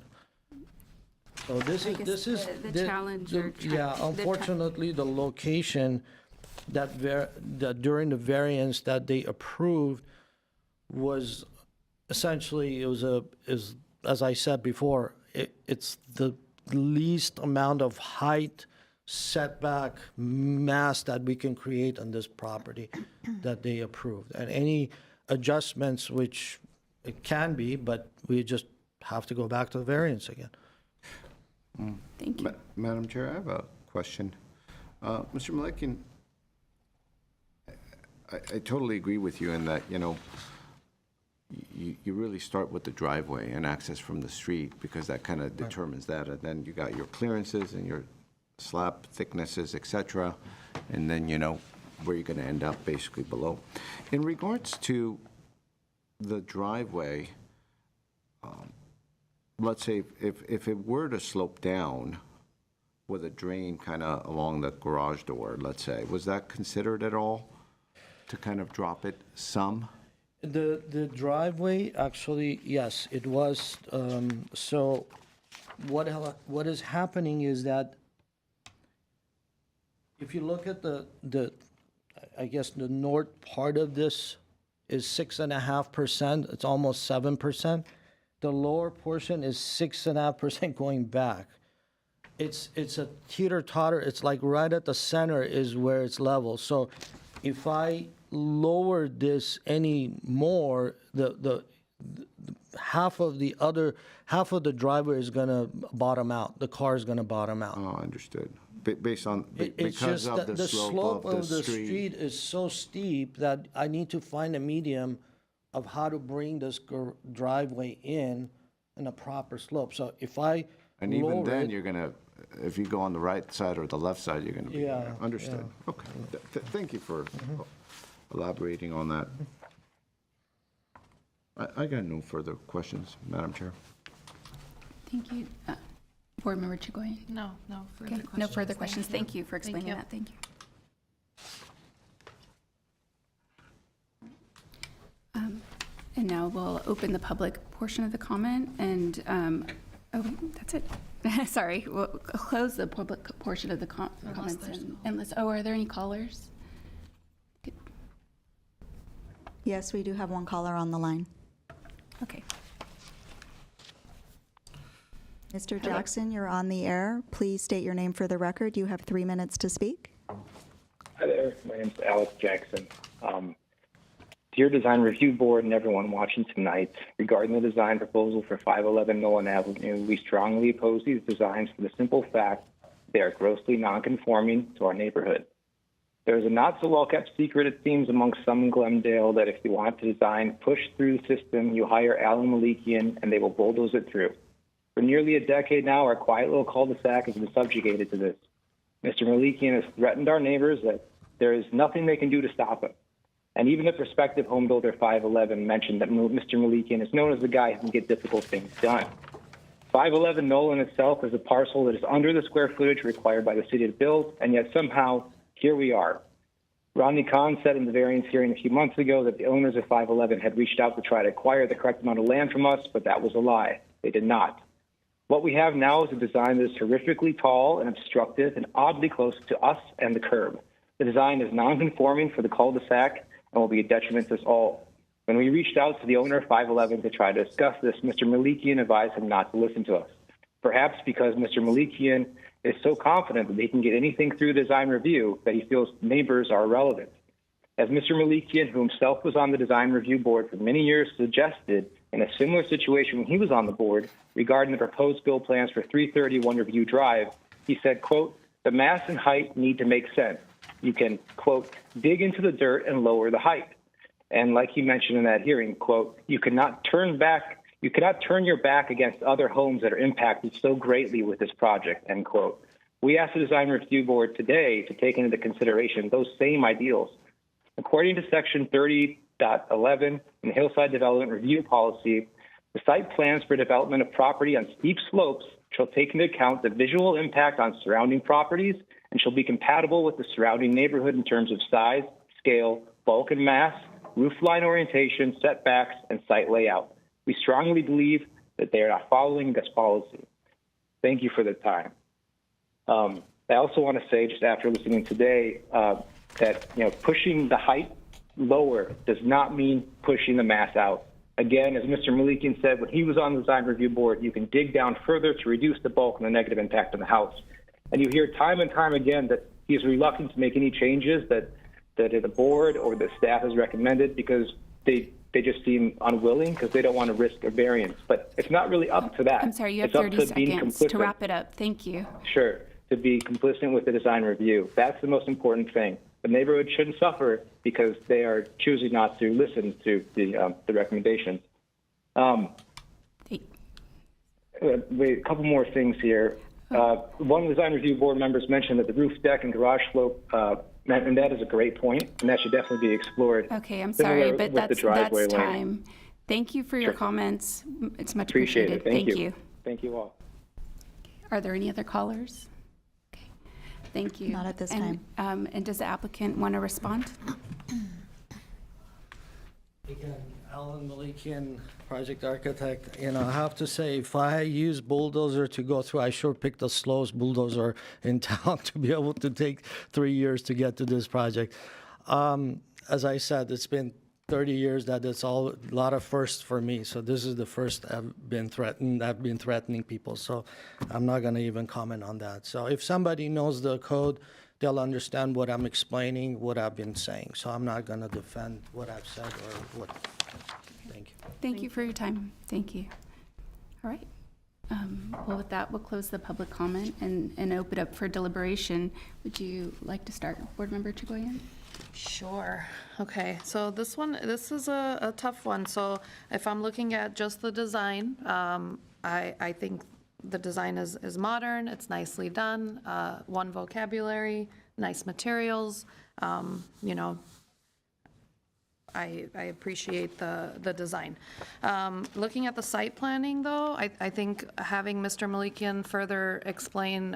So this I guess is, the challenge or yeah, unfortunately, the location that during the variance that they approved was essentially, as I said before, it's the least amount of height setback mass that we can create on this property that they approved. And any adjustments, which it can be, but we just have to go back to the variance again. Thank you. Madam Chair, I have a question. Mr. Malikian, I totally agree with you in that, you really start with the driveway and access from the street, because that kind of determines that. And then you got your clearances and your slab thicknesses, et cetera, and then you know where you're going to end up basically below. In regards to the driveway, let's say if it were to slope down with a drain kind of along the garage door, let's say, was that considered at all to kind of drop it some? The driveway, actually, yes, it was. So what is happening is that if you look at I guess the north part of this is 6.5%, it's almost 7%. The lower portion is 6.5% going back. It's a teeter-totter, it's like right at the center is where it's level. So if I lower this any more, the half of the driveway is gonna bottom out, the car is gonna bottom out. Oh, understood. Based on, It's because just of that the slope of the street? street is so steep that I need to find a medium of how to bring this driveway in a proper slope. So if I And even lower then, it- you're gonna, if you go on the right side or the left side, you're gonna be, Yeah, understood. Okay, thank you for elaborating on that. I got no further questions, Madam Chair. Thank you. Board Member Chigoyan? No, no further Okay, questions. no further questions. Thank you for Thank explaining you. that. Thank you. And now we'll open the public portion of the comment, and, oh, that's it. Sorry, we'll close the public portion of the comments. Unless, oh, are there any callers? Yes, we do have one caller on the line. Okay. Mr. Jackson, you're on the air. Please state your name for the record. You have 3 minutes to speak. Hi there, my name's Alex Jackson. Dear Design Review Board and everyone watching tonight, regarding the design proposal for 511 Nolan Avenue, we strongly oppose these designs for the simple fact they are grossly nonconforming to our neighborhood. There is a not-so-well-kept secret, it seems, amongst some in Glendale that if you want to design push through the system, you hire Alan Malikian and they will bulldoze it through. For nearly a decade now, our quiet little cul-de-sac has been subjugated to this. Mr. Malikian has threatened our neighbors that there is nothing they can do to stop him. And even the prospective home builder 511 mentioned that Mr. Malikian is known as the guy who can get difficult things done. 511 Nolan itself is a parcel that is under the square footage required by the city to build, and yet somehow here we are. Rodney Kahn said in the variance hearing a few months ago that the owners of 511 had reached out to try to acquire the correct amount of land from us, but that was a lie. They did not. What we have now is a design that is horrifically tall and obstructive and oddly close to us and the curb. The design is non-conforming for the cul-de-sac and will be a detriment to us all. When we reached out to the owner of 511 to try to discuss this, Mr. Malikian advised him not to listen to us. Perhaps because Mr. Malikian is so confident that they can get anything through design review that he feels neighbors are irrelevant. As Mr. Malikian, who himself was on the design review board for many years, suggested in a similar situation when he was on the board regarding the proposed build plans for 330 Wonderview Drive, he said, quote, the mass and height need to make sense. You can, quote, dig into the dirt and lower the height. And like he mentioned in that hearing, quote, you cannot turn your back against other homes that are impacted so greatly with this project, end quote. We asked the design review board today to take into consideration those same ideals. According to section 30.11 in the Hillside Development Review Policy, the site plans for development of property on steep slopes shall take into account the visual impact on surrounding properties and shall be compatible with the surrounding neighborhood in terms of size, scale, bulk and mass, roof line orientation, setbacks, and site layout. We strongly believe that they are not following this policy. Thank you for the time. I also want to say, just after listening today, that pushing the height lower does not mean pushing the mass out. Again, as Mr. Malikian said, when he was on the design review board, you can dig down further to reduce the bulk and the negative impact on the house. And you hear time and time again that he is reluctant to make any changes that the board or the staff has recommended because they just seem unwilling because they don't want to risk a variance. But it's not really up to that. I'm sorry, you have It's up 30 to being seconds to complicit. wrap it up. Thank you. Sure, to be complicit with the design review. That's the most important thing. The neighborhood shouldn't suffer because they are choosing not to listen to the recommendations. Wait, a couple more things here. One of the design review board members mentioned that the roof deck and garage slope, and that is a great point, and that should definitely be explored. Okay, I'm Similar sorry, but with the that's driveway lane. time. Thank you for your Sure. comments. It's much Appreciate appreciated. it. Thank Thank you. you. Thank you all. Are there any other callers? Okay, thank you. Not at this And, and does the applicant want to respond? Again, Alan Malikian, project architect, I have to say, if I use bulldozer to go through, I sure picked the slowest bulldozer in town to be able to take 3 years to get to this project. As I said, it's been 30 years that it's all a lot of firsts for me. So this is the first I've been threatening people. So I'm not going to even comment on that. So if somebody knows the code, they'll understand what I'm explaining, what I've been saying. So I'm not going to defend what I've said or what. Thank you. Thank you for your time. Thank you. All right. Well, with that, we'll close the public comment and open up for deliberation. Would you like to start, Board Member Chagoyan? Sure. Okay, so this is a tough one. So if I'm looking at just the design, I think the design is modern, it's nicely done, one vocabulary, nice materials, you know, I appreciate the design. Looking at the site planning, though, I think having Mr. Malikian further explain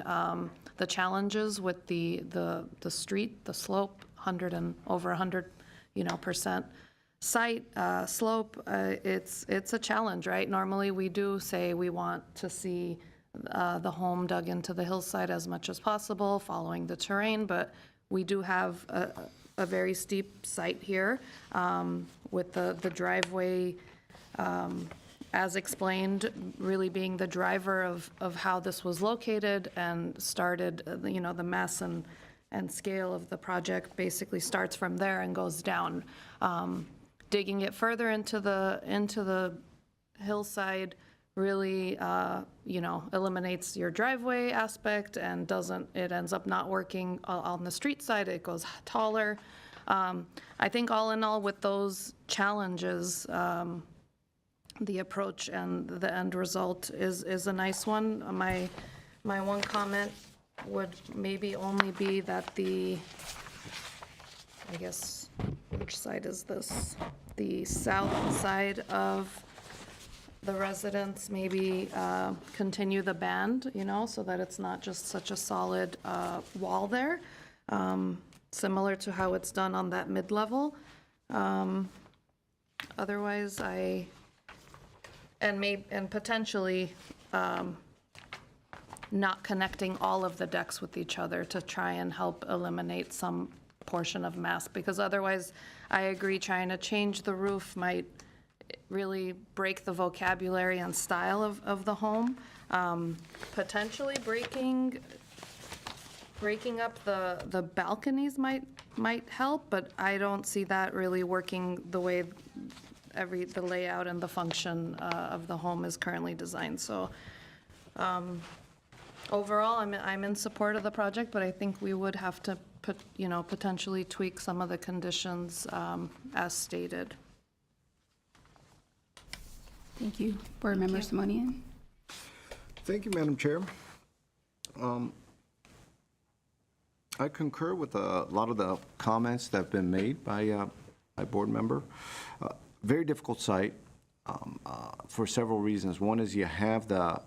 the challenges with the street, the slope, 100 and over 100, percent site slope, it's a challenge, right? Normally, we do say we want to see the home dug into the hillside as much as possible, following the terrain, but we do have a very steep site here with the driveway, as explained, really being the driver of how this was located and started, the mass and scale of the project basically starts from there and goes down. Digging it further into the hillside really, eliminates your driveway aspect and it ends up not working on the street side. It goes taller. I think all in all, with those challenges, the approach and the end result is a nice one. My one comment would maybe only be that I guess, which side is this? The south side of the residents maybe continue the band, so that it's not just such a solid wall there, similar to how it's done on that mid-level. Otherwise, and potentially not connecting all of the decks with each other to try and help eliminate some portion of mass, because otherwise, I agree, trying to change the roof might really break the vocabulary and style of the home. Potentially breaking up the balconies might help, but I don't see that really working the way the layout and the function of the home is currently designed. So overall, I'm in support of the project, but I think we would have to potentially tweak some of the conditions as stated. Thank you. Board Member Simonian? Thank you, Madam Chair. I concur with a lot of the comments that have been made by board member. Very difficult site for several reasons. One is you have the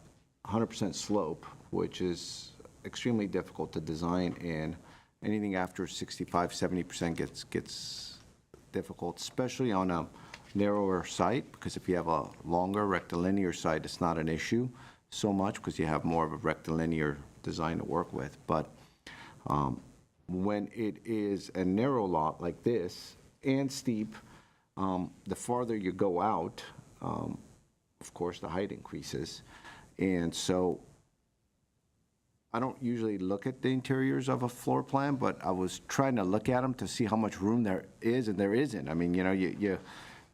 100% slope, which is extremely difficult to design in. Anything after 65, 70% gets difficult, especially on a narrower site, because if you have a longer rectilinear site, it's not an issue so much because you have more of a rectilinear design to work with. But when it is a narrow lot like this and steep, the farther you go out, of course, the height increases. And so I don't usually look at the interiors of a floor plan, but I was trying to look at them to see how much room there is, and there isn't. I mean, you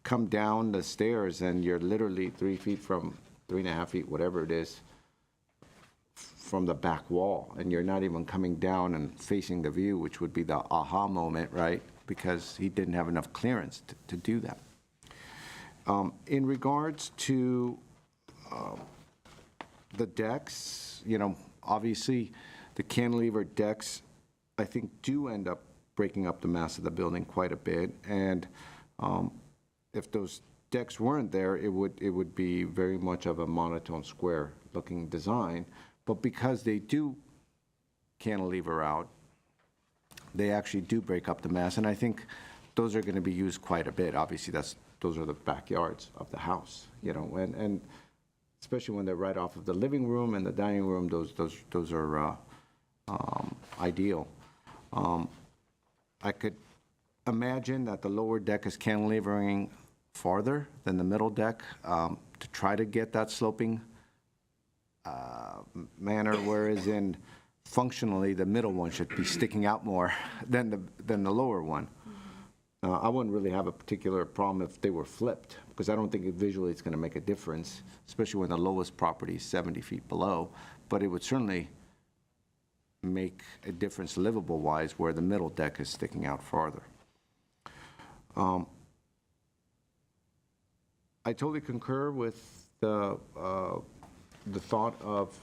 come down the stairs and you're literally 3 feet from 3.5 feet, whatever it is, from the back wall, and you're not even coming down and facing the view, which would be the aha moment, right? Because he didn't have enough clearance to do that. In regards to the decks, obviously the cantilever decks, I think, do end up breaking up the mass of the building quite a bit. And if those decks weren't there, it would be very much of a monotone square looking design. But because they do cantilever out, they actually do break up the mass. And I think those are going to be used quite a bit. Obviously, those are the backyards of the house, and especially when they're right off of the living room and the dining room, those are ideal. I could imagine that the lower deck is cantilevering farther than the middle deck to try to get that sloping manner, whereas functionally, the middle one should be sticking out more than the lower one. I wouldn't really have a particular problem if they were flipped, because I don't think visually it's going to make a difference, especially when the lowest property is 70 feet below. But it would certainly make a difference livable-wise where the middle deck is sticking out farther. I totally concur with the thought of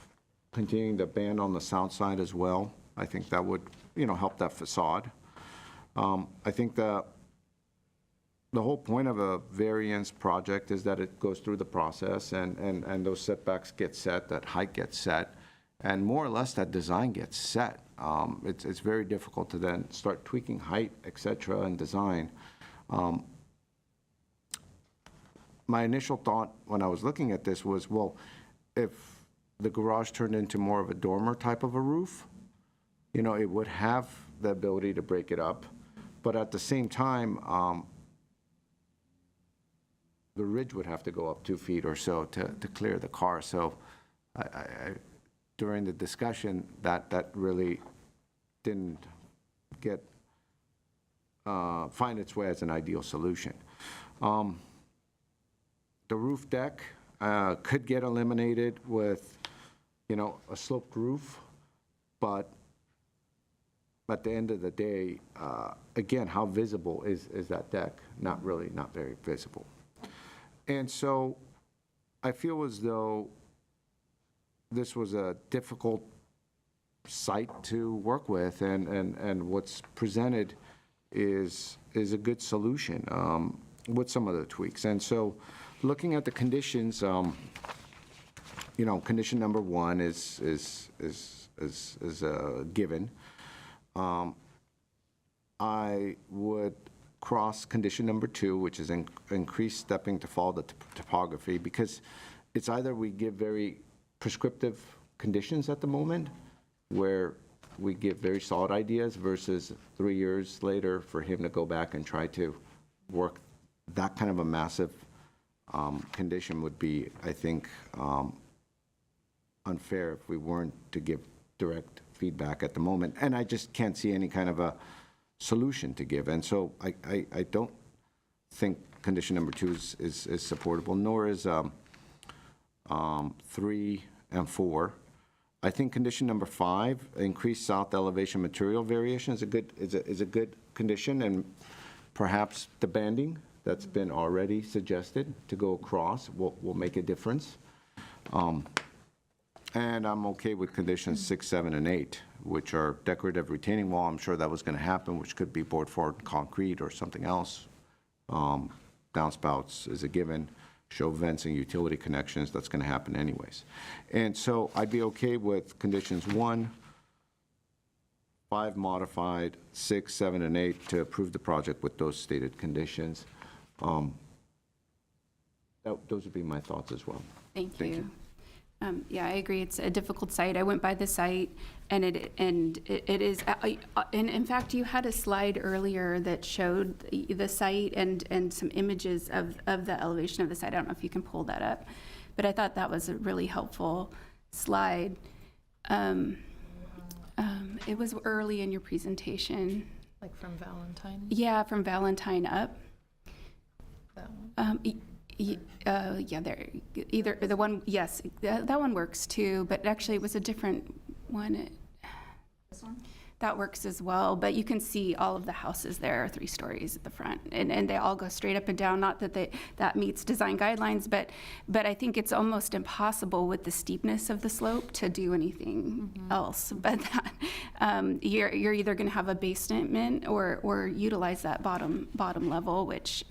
continuing the band on the south side as well. I think that would, help that facade. I think that the whole point of a variance project is that it goes through the process and those setbacks get set, that height gets set, and more or less that design gets set. It's very difficult to then start tweaking height, et cetera, and design. My initial thought when I was looking at this was, well, if the garage turned into more of a dormer type of a roof, it would have the ability to break it up. But at the same time, the ridge would have to go up 2 feet or so to clear the car. So during the discussion, that really didn't find its way as an ideal solution. The roof deck could get eliminated with, a sloped roof, but at the end of the day, again, how visible is that deck? Not very visible. And so I feel as though this was a difficult site to work with, and what's presented is a good solution with some of the tweaks. And so looking at the conditions, condition number 1 is a given. I would cross condition number 2, which is increased stepping to follow the topography, because it's either we give very prescriptive conditions at the moment, where we give very solid ideas, versus 3 years later for him to go back and try to work that kind of a massive condition would be, I think, unfair if we weren't to give direct feedback at the moment. And I just can't see any kind of a solution to give. And so I don't think condition number 2 is supportable, nor is 3 and 4. I think condition number 5, increased south elevation material variation, is a good condition, and perhaps the banding that's been already suggested to go across will make a difference. And I'm okay with conditions 6, 7, and 8, which are decorative retaining wall. I'm sure that was going to happen, which could be board forward concrete or something else. Downspouts is a given. Show vents and utility connections, that's going to happen anyways. And so I'd be okay with conditions 1, 5 modified, 6, 7, and 8 to approve the project with those stated conditions. Those would be my thoughts as well. Thank you. Yeah, I agree. It's a difficult site. I went by the site, and it is. And in fact, you had a slide earlier that showed the site and some images of the elevation of the site. I don't know if you can pull that up, but I thought that was a really helpful slide. It was early in your presentation. Like from Valentine? Yeah, from Valentine up. That one? Yeah, there, either the one, yes, that one works too, but actually it was a different one. This one? That works as well, but you can see all of the houses there are 3 stories at the front, and they all go straight up and down. Not that that meets design guidelines, but I think it's almost impossible with the steepness of the slope to do anything else. But that, you're either going to have a basement or utilize that bottom level, which.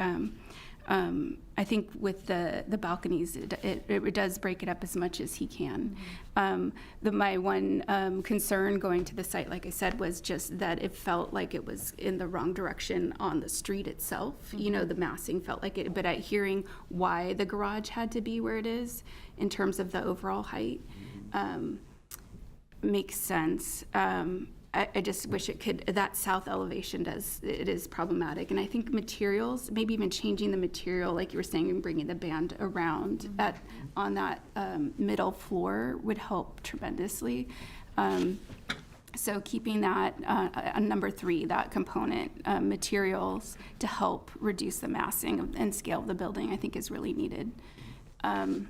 I think with the balconies, it does break it up as much as he can. My one concern going to the site, like I said, was just that it felt like it was in the wrong direction on the street itself. You know, the massing felt like it, but hearing why the garage had to be where it is in terms of the overall height makes sense. I just wish it could, that south elevation it is problematic. And I think materials, maybe even changing the material, like you were saying, and bringing the band around on that middle floor would help tremendously. So keeping that, number 3, that component, materials to help reduce the massing and scale of the building, I think is really needed. I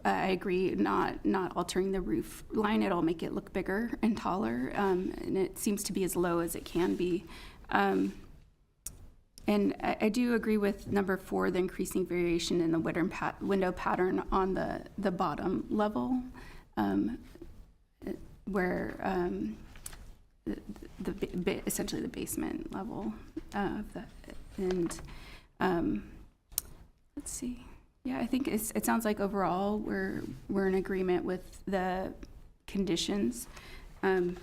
agree, not altering the roof line. It'll make it look bigger and taller, and it seems to be as low as it can be. And I do agree with number 4, the increasing variation in the window pattern on the bottom level, where essentially the basement level of the, and let's see. Yeah, I think it sounds like overall we're in agreement with the conditions. And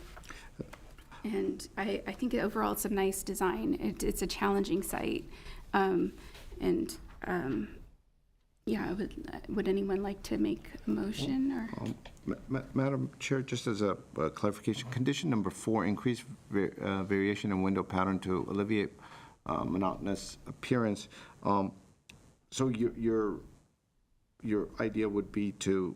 I think overall it's a nice design. It's a challenging site. Yeah, would anyone like to make a motion or? Madam Chair, just as a clarification, condition number 4, increase variation in window pattern to alleviate monotonous appearance. So your idea would be to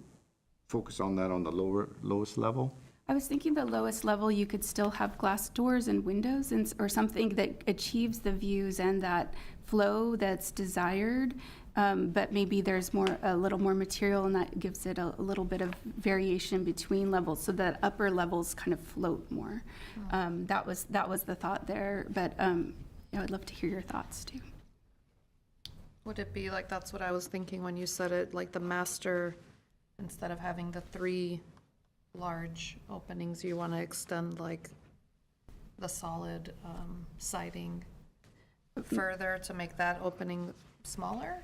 focus on that on the lowest level? I was thinking the lowest level, you could still have glass doors and windows or something that achieves the views and that flow that's desired. But maybe there's a little more material, and that gives it a little bit of variation between levels, so that upper levels kind of float more. That was the thought there, but yeah, I'd love to hear your thoughts too. Would it be like, that's what I was thinking when you said it, like the master, instead of having the 3 large openings, you want to extend like the solid siding further to make that opening smaller?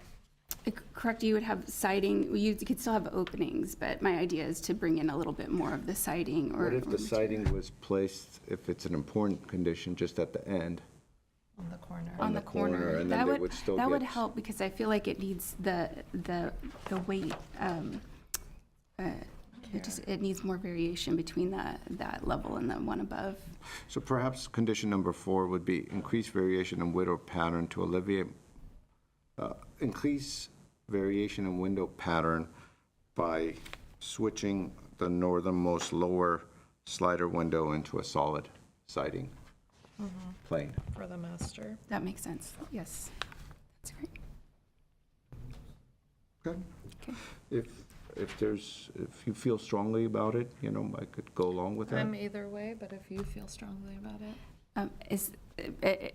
Correct, you would have siding, you could still have openings, but my idea is to bring in a little bit more of the siding or. What if or the siding was placed, if it's an important condition, just at the end? On the corner. On the corner. And then they would still That would get- help, because I feel like it needs the weight. It needs more variation between that level and the one above. So perhaps condition number 4 would be increase variation in window pattern to alleviate, increase variation in window pattern by switching the northernmost lower slider window into a solid siding plane. For the master. That makes sense, yes. That's great. Okay. Okay. If you feel strongly about it, I could go along with that. I'm either way, but if you feel strongly about it.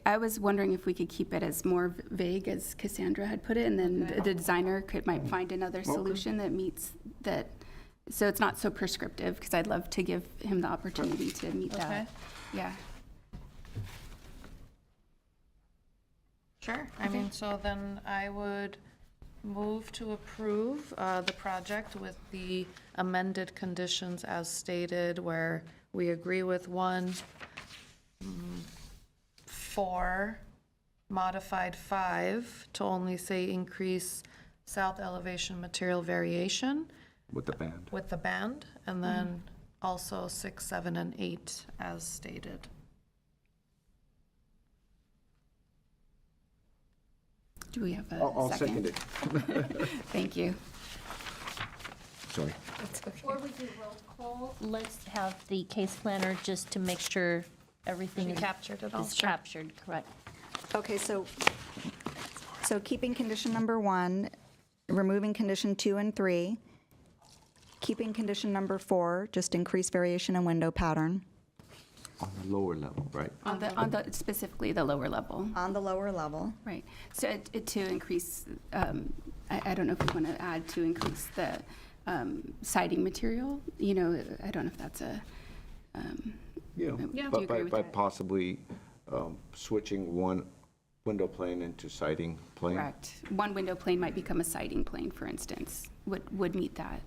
I was wondering if we could keep it as more vague as Cassandra had put it, and then the designer might find another solution that meets that, so it's not so prescriptive, because I'd love to give him the opportunity to meet that. Okay. Yeah. Sure. I mean, so then I would move to approve the project with the amended conditions as stated, where we agree with 1, 4, modified 5 to only say increase south elevation material variation With the band. with the band, and then also 6, 7, and 8 as stated. Do we have a I'll second it. Thank you. Sorry. Before we do roll call, let's have the case planner just to make sure everything You is captured it all. is captured, correct. Okay, so keeping condition number 1, removing condition 2 and 3, keeping condition number 4, just increase variation in window pattern. On the lower level, right? On the specifically the lower level. On the lower level, Right, so to increase, I don't know if we want to add to increase the siding material, I don't know if that's a, Yeah. do you But agree with by that? possibly switching one window plane into siding plane? Correct. One window plane might become a siding plane, for instance, would meet that.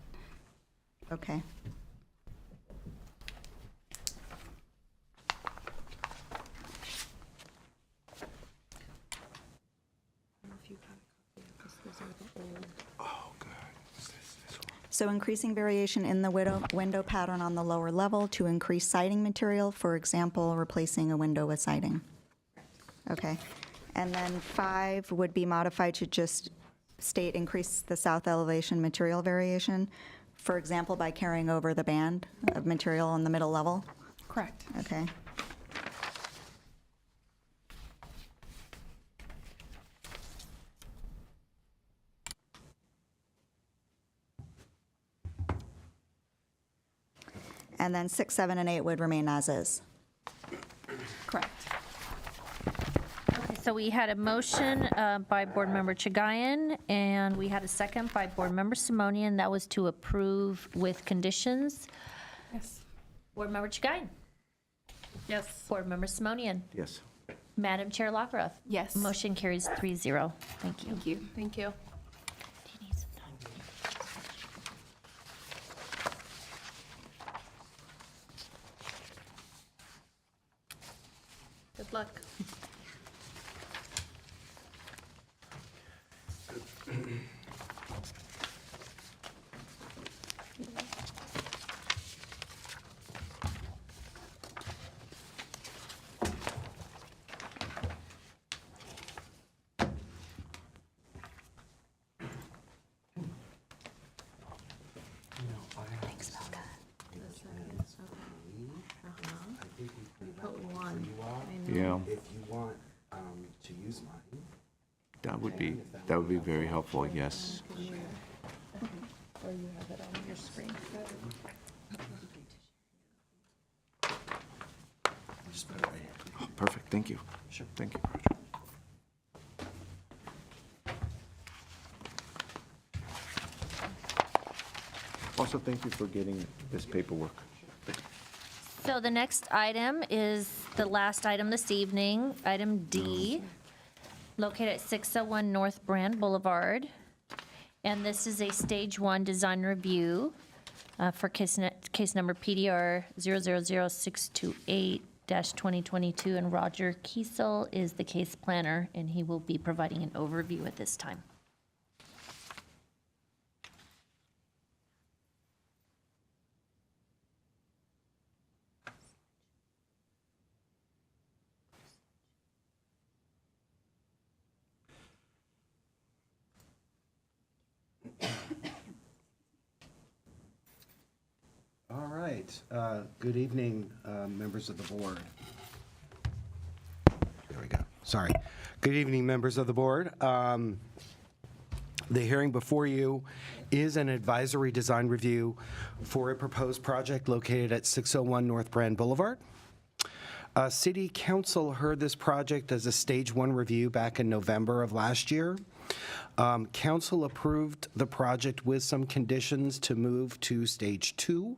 okay. So increasing variation in the window pattern on the lower level to increase siding material, for example, replacing a window with siding. Okay. And then 5 would be modified to just state increase the south elevation material variation For example, by carrying over the band of material on the middle level? Correct. Okay. And then 6, 7, and 8 would remain as is. Correct. Okay, so we had a motion by Board Member Chagayan, and we had a second by Board Member Simonian. That was to approve with conditions. Yes. Board Member Chagayan. Yes. Board Member Simonian. Yes. Madam Chair Lockroff. Yes. Motion carries 3-0. Thank you. Thank you. Thank you. Do you need some time? Good luck. Thanks, Becca. Put one. Yeah, If you want to use mine, that would be very helpful, yes. Or you have it on your screen. just put it right here. Perfect, thank you. Sure. Thank you. Also, thank you for getting this paperwork. So the next item is the last item this evening, item D, located at 601 North Brand Boulevard. And this is a Stage 1 design review for case number PDR 000628-2022. And Roger Kiesel is the case planner, and he will be providing an overview at this time. All right. Good evening, members of the board. There we go. Sorry. Good evening, members of the board. The hearing before you is an advisory design review for a proposed project located at 601 North Brand Boulevard. City Council heard this project as a Stage 1 review back in November of last year. Council approved the project with some conditions to move to Stage 2.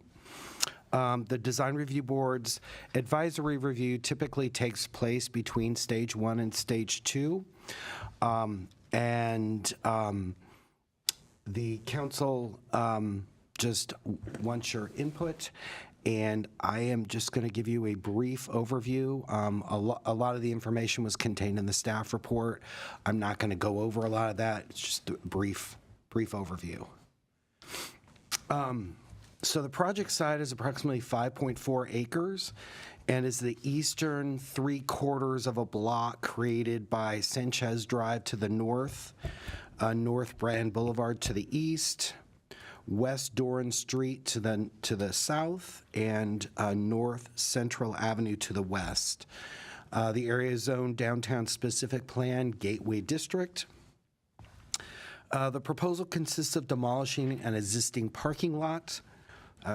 The Design Review Board's advisory review typically takes place between Stage 1 and Stage 2. The council just wants your input, and I am just going to give you a brief overview. A lot of the information was contained in the staff report. I'm not going to go over a lot of that. It's just a brief overview. So the project site is approximately 5.4 acres and is the eastern 3/4 of a block created by Sanchez Drive to the north, North Brand Boulevard to the east, West Doran Street to the south, and North Central Avenue to the west. The area is zoned downtown specific plan Gateway District. The proposal consists of demolishing an existing parking lot,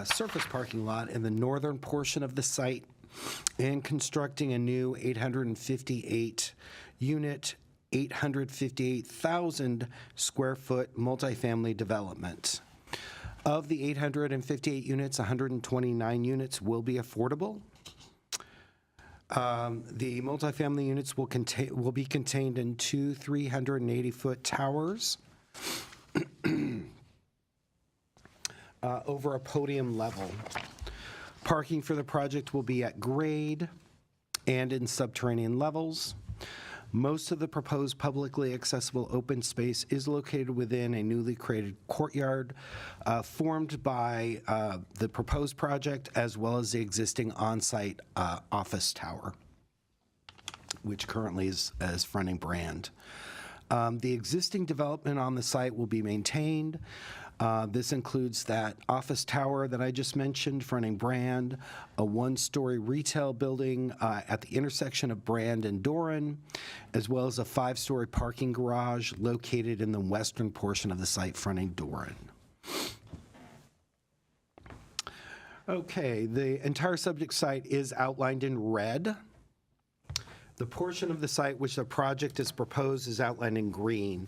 surface parking lot in the northern portion of the site, and constructing a new 858-unit, 858,000 square foot multifamily development. Of the 858 units, 129 units will be affordable. The multifamily units will be contained in two 380-foot towers over a podium level. Parking for the project will be at grade and in subterranean levels. Most of the proposed publicly accessible open space is located within a newly created courtyard formed by the proposed project as well as the existing on-site office tower, which currently is fronting Brand. The existing development on the site will be maintained. This includes that office tower that I just mentioned, fronting Brand, a one-story retail building at the intersection of Brand and Doran, as well as a 5-story parking garage located in the western portion of the site fronting Doran. Okay, the entire subject site is outlined in red. The portion of the site which the project is proposed is outlined in green.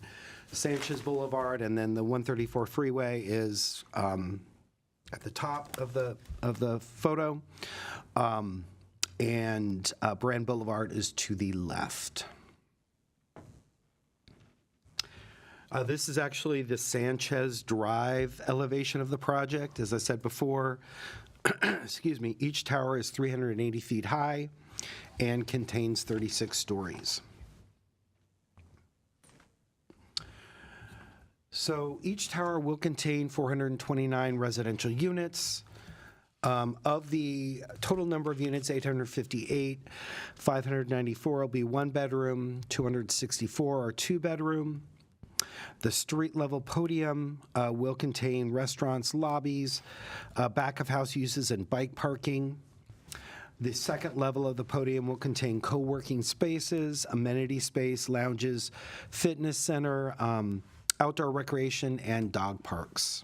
Sanchez Boulevard and then the 134 freeway is at the top of the photo, and Brand Boulevard is to the left. This is actually the Sanchez Drive elevation of the project. As I said before, excuse me, each tower is 380 feet high and contains 36 stories. So each tower will contain 429 residential units. Of the total number of units, 858, 594 will be one bedroom, 264 are two bedroom. The street level podium will contain restaurants, lobbies, back of house uses, and bike parking. The second level of the podium will contain co-working spaces, amenity space, lounges, fitness center, outdoor recreation, and dog parks.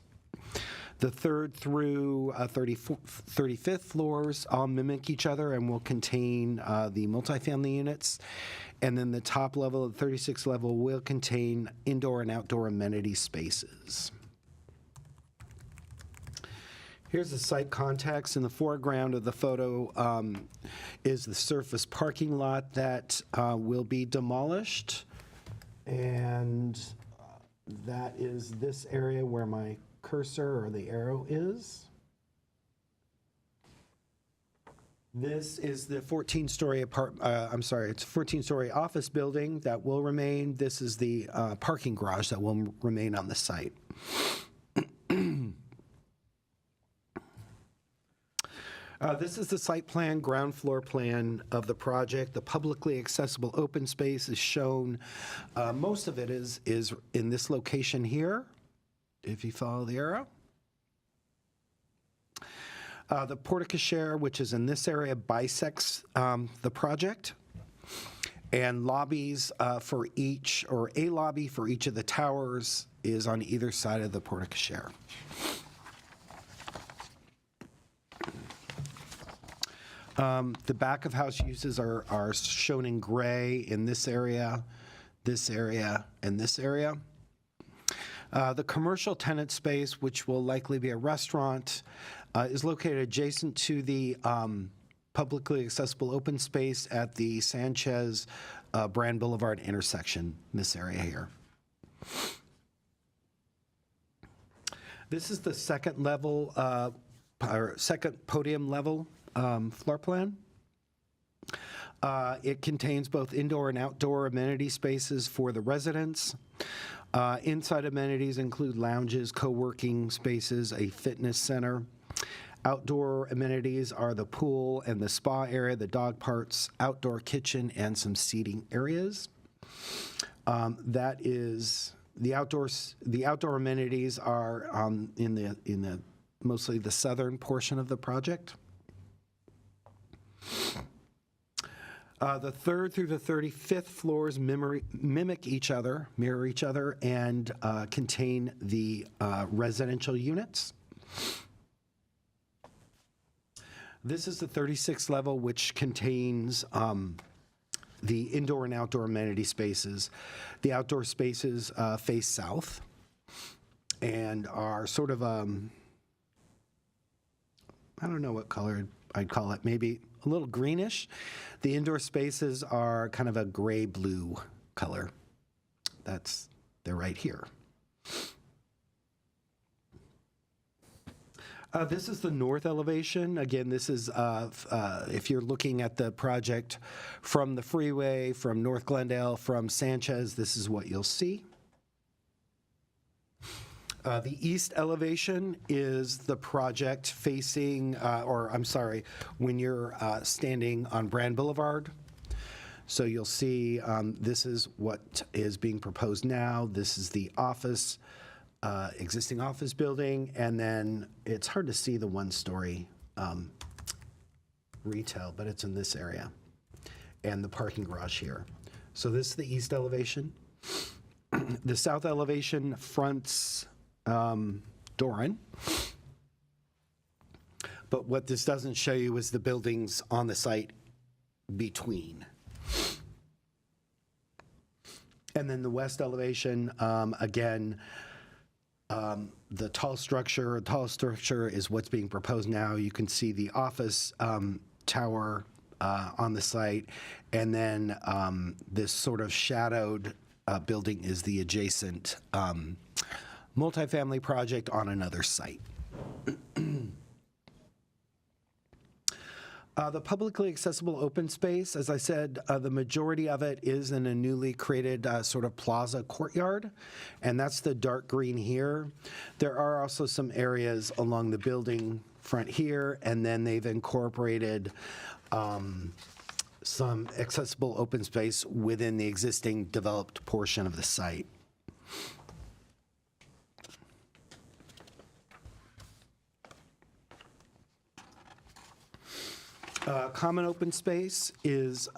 The third through 35th floors all mimic each other and will contain the multifamily units. And then the top level, the 36th level, will contain indoor and outdoor amenity spaces. Here's the site context. In the foreground of the photo is the surface parking lot that will be demolished. And that is this area where my cursor or the arrow is. This is the 14-story it's a 14-story office building that will remain. This is the parking garage that will remain on the site. This is the site plan, ground floor plan of the project. The publicly accessible open space is shown. Most of it is in this location here, if you follow the arrow. The porte-cochere, which is in this area, bisects the project. And lobbies for each, or a lobby for each of the towers is on either side of the porte-cochere. The back of house uses are shown in gray in this area, and this area. The commercial tenant space, which will likely be a restaurant, is located adjacent to the publicly accessible open space at the Sanchez Brand Boulevard intersection, in this area here. This is the second level, or second podium level floor plan. It contains both indoor and outdoor amenity spaces for the residents. Inside amenities include lounges, co-working spaces, a fitness center. Outdoor amenities are the pool and the spa area, the dog parks, outdoor kitchen, and some seating areas. That is the outdoor amenities are in the mostly the southern portion of the project. The third through the 35th floors mimic each other, mirror each other, and contain the residential units. This is the 36th level, which contains the indoor and outdoor amenity spaces. The outdoor spaces face south and are sort of, I don't know what color I'd call it, maybe a little greenish. The indoor spaces are kind of a gray-blue color. They're right here. This is the north elevation. Again, this is, if you're looking at the project from the freeway, from North Glendale, from Sanchez, this is what you'll see. The east elevation is the project facing, when you're standing on Brand Boulevard. So you'll see this is what is being proposed now. This is the office existing office building, and then it's hard to see the one-story retail, but it's in this area, and the parking garage here. So this is the east elevation. The south elevation fronts Doran. But what this doesn't show you is the buildings on the site between. And then the west elevation, again, the tall structure is what's being proposed now. You can see the office tower on the site, and then this sort of shadowed building is the adjacent multifamily project on another site. The publicly accessible open space, as I said, the majority of it is in a newly created sort of plaza courtyard, and that's the dark green here. There are also some areas along the building front here, and then they've incorporated some accessible open space within the existing developed portion of the site. Common open space is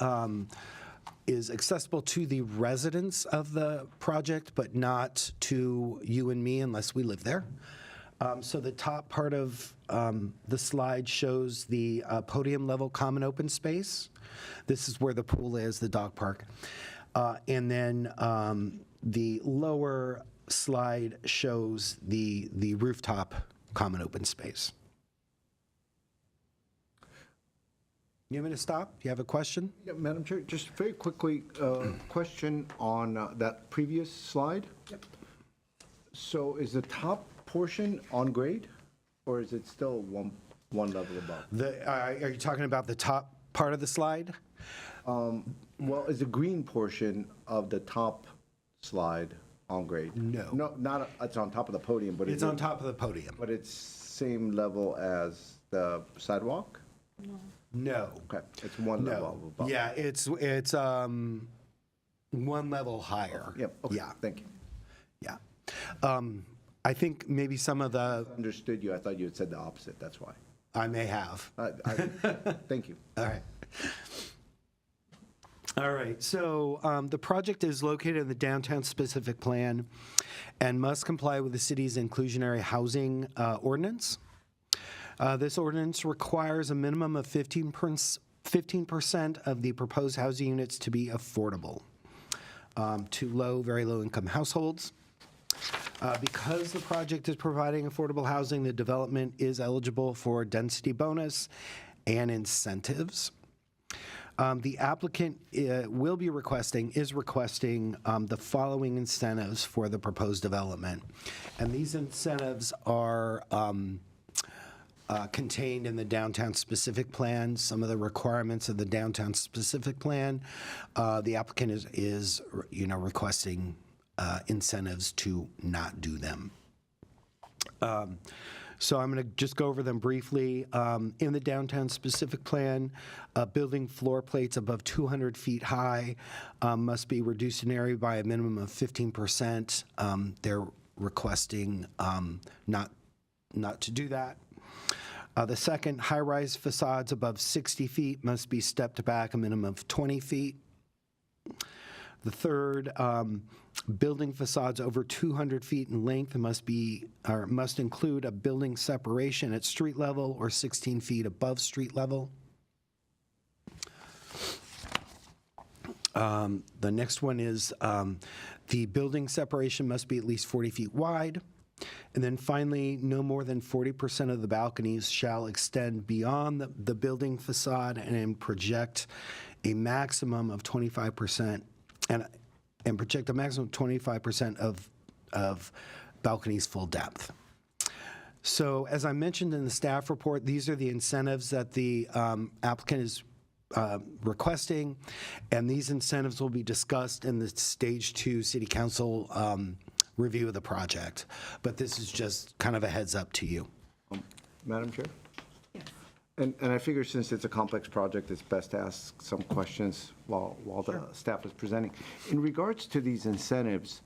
accessible to the residents of the project, but not to you and me unless we live there. So the top part of the slide shows the podium level common open space. This is where the pool is, the dog park. And then the lower slide shows the rooftop common open space. You want me to stop? You have a question? Yeah, Madam Chair, just very quickly, question on that previous slide. Yep. So is the top portion on grade, or is it still one level above? Are you talking about the top part of the slide? Well, is the green portion of the top slide on grade? No. No, not, it's on top of the podium, but It's on top of the podium. But it's same level as the sidewalk? No. Okay, it's one level No. above. Yeah, it's one level higher. Yep, okay, Yeah, thank you. yeah. I think maybe some of the, Understood you, I thought you had said the opposite, that's why. I may have. Thank you. All right. All right, so the project is located in the downtown specific plan and must comply with the city's inclusionary housing ordinance. This ordinance requires a minimum of 15% of the proposed housing units to be affordable to low, very low-income households. Because the project is providing affordable housing, the development is eligible for density bonus and incentives. The applicant is requesting the following incentives for the proposed development. And these incentives are contained in the downtown specific plan, some of the requirements of the downtown specific plan. The applicant is requesting incentives to not do them. So I'm going to just go over them briefly. In the downtown specific plan, building floor plates above 200 feet high must be reduced in area by a minimum of 15%. They're requesting not to do that. The second, high-rise facades above 60 feet must be stepped back a minimum of 20 feet. The third, building facades over 200 feet in length must include a building separation at street level or 16 feet above street level. The next one is the building separation must be at least 40 feet wide. And then finally, no more than 40% of the balconies shall extend beyond the building facade and project a maximum of 25% and project a maximum of 25% of balconies' full depth. So as I mentioned in the staff report, these are the incentives that the applicant is requesting, and these incentives will be discussed in the Stage 2 City Council review of the project. But this is just kind of a heads up to you. Madam Chair? Yes. And I figure since it's a complex project, it's best to ask some questions while the staff is presenting. In regards to these incentives,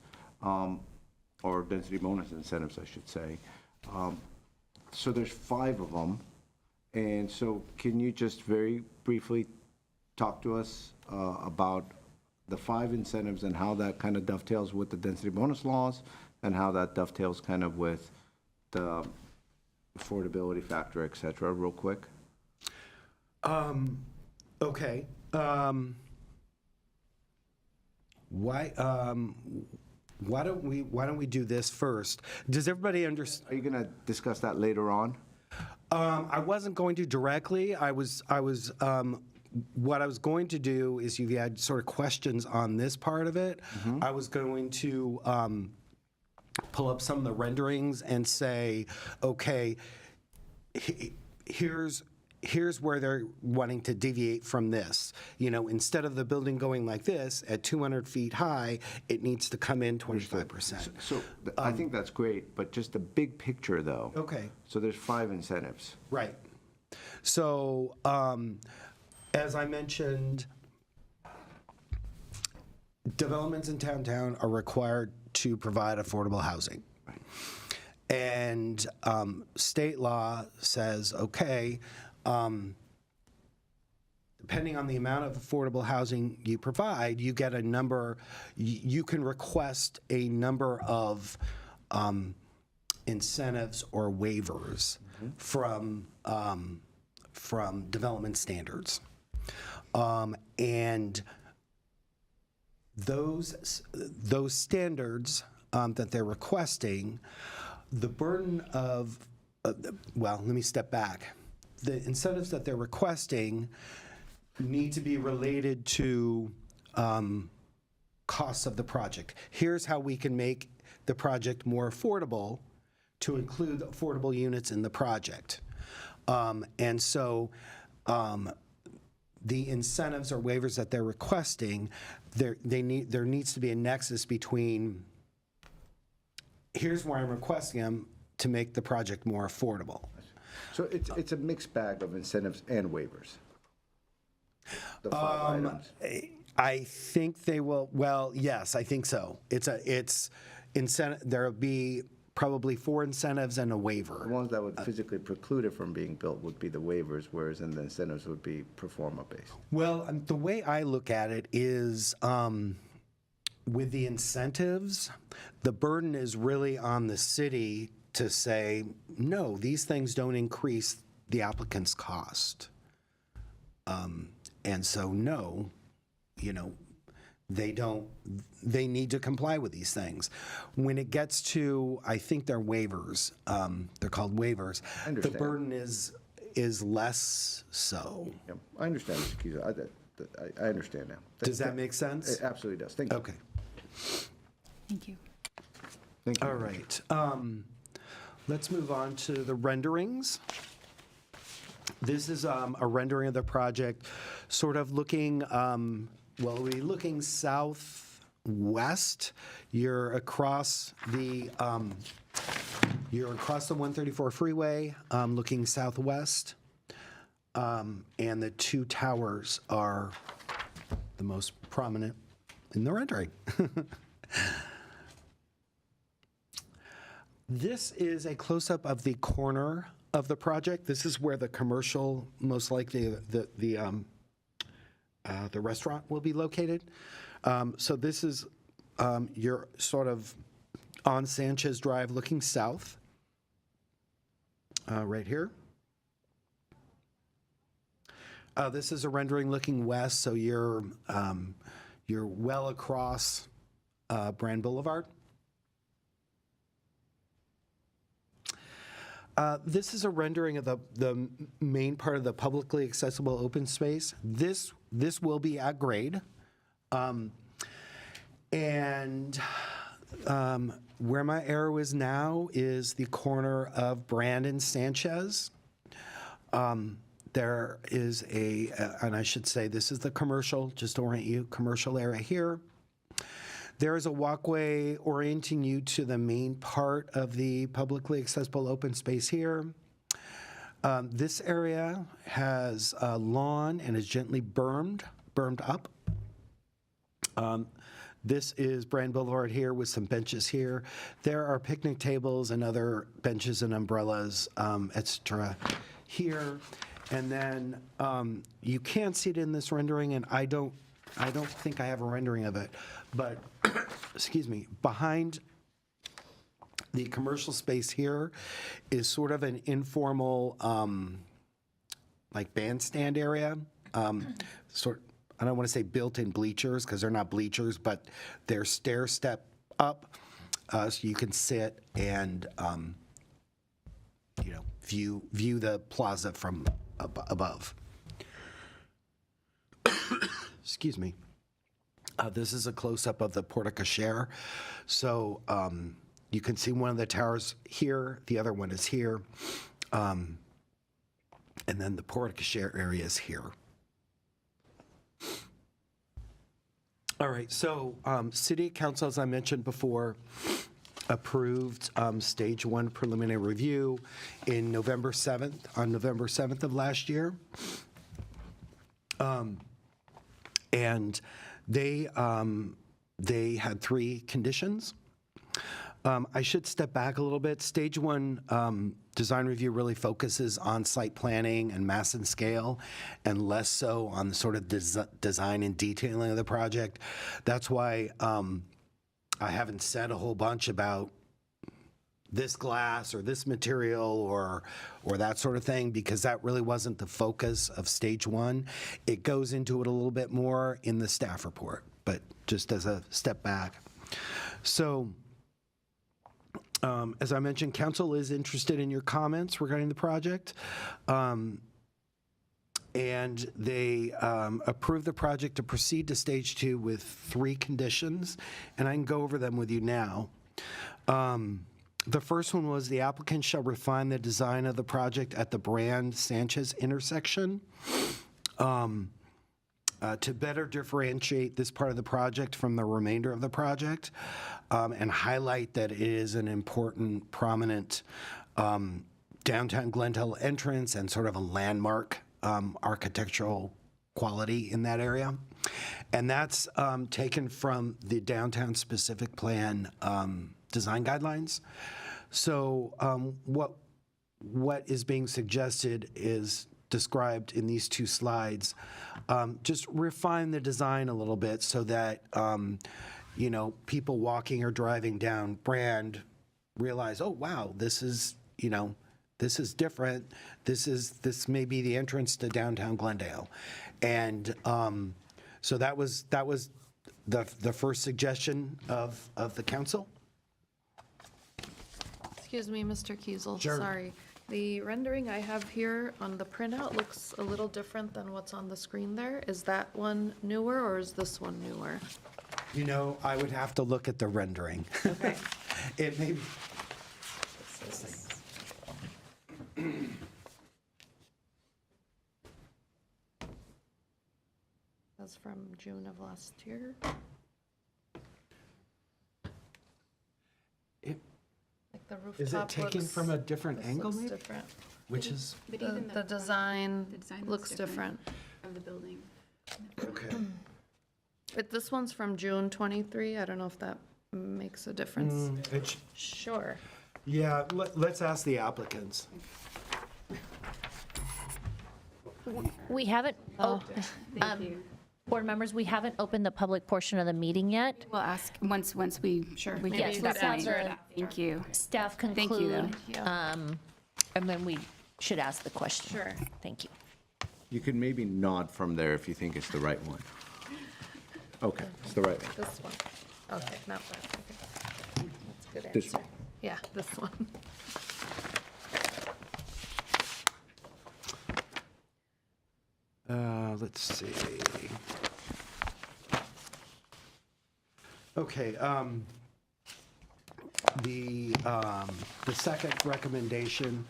or density bonus incentives, I should say. So there's 5 of them. And so can you just very briefly talk to us about the 5 incentives and how that kind of dovetails with the density bonus laws and how that dovetails kind of with the affordability factor, et cetera, real quick? Okay. Why don't we do this first? Does everybody understand? Are you going to discuss that later on? I wasn't going to directly. What I was going to do is, you had sort of questions on this part of it. I was going to pull up some of the renderings and say, okay, here's where they're wanting to deviate from this. You know, instead of the building going like this at 200 feet high, it needs to come in 25%. So I think that's great, but just the big picture, though. Okay. So there's 5 incentives. Right. So, as I mentioned, developments in downtown are required to provide affordable housing. And state law says, okay, depending on the amount of affordable housing you provide, you get a number, you can request a number of incentives or waivers from development standards. And those standards that they're requesting, the burden of, well, let me step back. The incentives that they're requesting need to be related to costs of the project. Here's how we can make the project more affordable to include affordable units in the project. And so the incentives or waivers that they're requesting, there needs to be a nexus between, here's where I'm requesting them to make the project more affordable. So it's a mixed bag of incentives and waivers. The 5 items. I think they will, well, yes, I think so. It's incentive, there'll be probably 4 incentives and a waiver. The ones that would physically preclude it from being built would be the waivers, whereas then the incentives would be performance-based. Well, the way I look at it is, with the incentives, the burden is really on the city to say, no, these things don't increase the applicant's cost. And so, no, you know, they need to comply with these things. When it gets to, I think they're waivers, they're called waivers. I understand. The burden is less so. Yep. I understand, Mr. Kiza. I understand now. Does that make sense? It absolutely does. Thank you. Okay. Thank you. Thank you. All right. Let's move on to the renderings. This is a rendering of the project, sort of looking, well, we'll be looking southwest. You're across the 134 freeway, looking southwest, and the 2 towers are the most prominent in the rendering. This is a close-up of the corner of the project. This is where the commercial, most likely the restaurant will be located. So this is you're sort of on Sanchez Drive looking south, right here. This is a rendering looking west, so you're well across Brand Boulevard. This is a rendering of the main part of the publicly accessible open space. This will be at grade. And where my arrow is now is the corner of Brand and Sanchez. There is and I should say this is the commercial, just to orient you, commercial area here. There is a walkway orienting you to the main part of the publicly accessible open space here. This area has a lawn and is gently bermed up. This is Brand Boulevard here with some benches here. There are picnic tables and other benches and umbrellas, et cetera, here. And then you can't see it in this rendering, and I don't think I have a rendering of it, but, excuse me, behind the commercial space here is sort of an informal, like bandstand area. I don't want to say built-in bleachers because they're not bleachers, but they're stair step up, so you can sit and view the plaza from above. Excuse me. This is a close-up of the porte cochere. So you can see one of the towers here, the other one is here, and then the porte cochere area is here. All right, so City Council, as I mentioned before, approved Stage 1 preliminary review on November 7th of last year. And they had 3 conditions. I should step back a little bit. Stage 1 design review really focuses on site planning and mass and scale, and less so on the sort of design and detailing of the project. That's why I haven't said a whole bunch about this glass or this material or that sort of thing, because that really wasn't the focus of Stage 1. It goes into it a little bit more in the staff report, but just as a step back. So, as I mentioned, council is interested in your comments regarding the project. And they approved the project to proceed to Stage 2 with 3 conditions, and I can go over them with you now. The first one was the applicant shall refine the design of the project at the Brand Sanchez intersection to better differentiate this part of the project from the remainder of the project, and highlight that it is an important, prominent downtown Glendale entrance and sort of a landmark architectural quality in that area. And that's taken from the downtown specific plan design guidelines. So what is being suggested is described in these 2 slides. Just refine the design a little bit so that people walking or driving down Brand realize, oh wow, this is different. This may be the entrance to downtown Glendale, and so that was the first suggestion of the council. Excuse me, Mr. Kiesel, Sure. sorry. The rendering I have here on the printout looks a little different than what's on the screen there. Is that one newer or is this one newer? I would have to look at the rendering. Okay. It may be. That's from June of last year. Like the rooftop Is it taken looks- from a different this angle, looks maybe? different. Which is, But The even the design design looks different. of the building. okay. But this one's from June 23. I don't know if that makes a difference. Sure. Yeah, let's ask the applicants. We haven't, Thank you. board members, we haven't opened the public portion of the meeting yet. We'll ask once we. Sure. We Yes, get to let's that point. answer it Thank you. Staff Thank you, conclude, though. and then we should ask the question. Sure. Thank you. You could maybe nod from there if you think it's the right one. Okay, it's the right one. This one. Okay, not that. Okay. That's a good This answer. one. Yeah, this one. Let's see. Okay, the second recommendation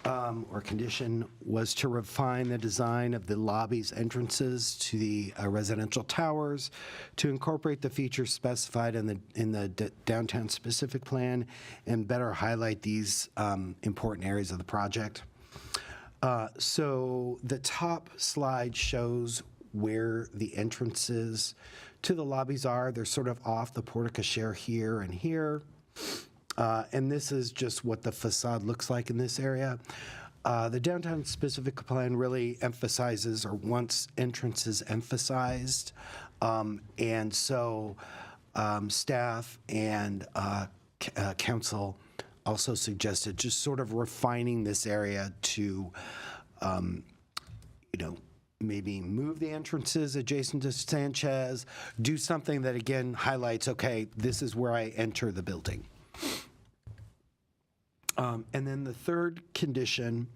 or condition was to refine the design of the lobby's entrances to the residential towers to incorporate the features specified in the downtown specific plan and better highlight these important areas of the project. So the top slide shows where the entrances to the lobbies are. They're sort of off the porte cochere here and here. And this is just what the facade looks like in this area. The downtown specific plan really emphasizes or wants entrances emphasized. And so staff and council also suggested just sort of refining this area to, maybe move the entrances adjacent to Sanchez, do something that again highlights, okay, this is where I enter the building. And then the third condition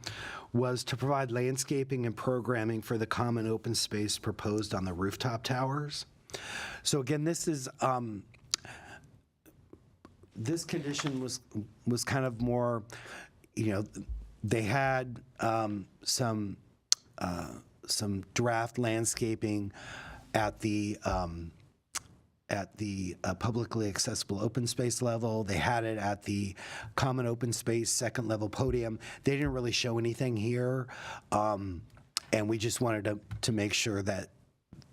was to provide landscaping and programming for the common open space proposed on the rooftop towers. So again, this is, this condition was kind of more, they had some draft landscaping at the publicly accessible open space level. They had it at the common open space second level podium. They didn't really show anything here, and we just wanted to make sure that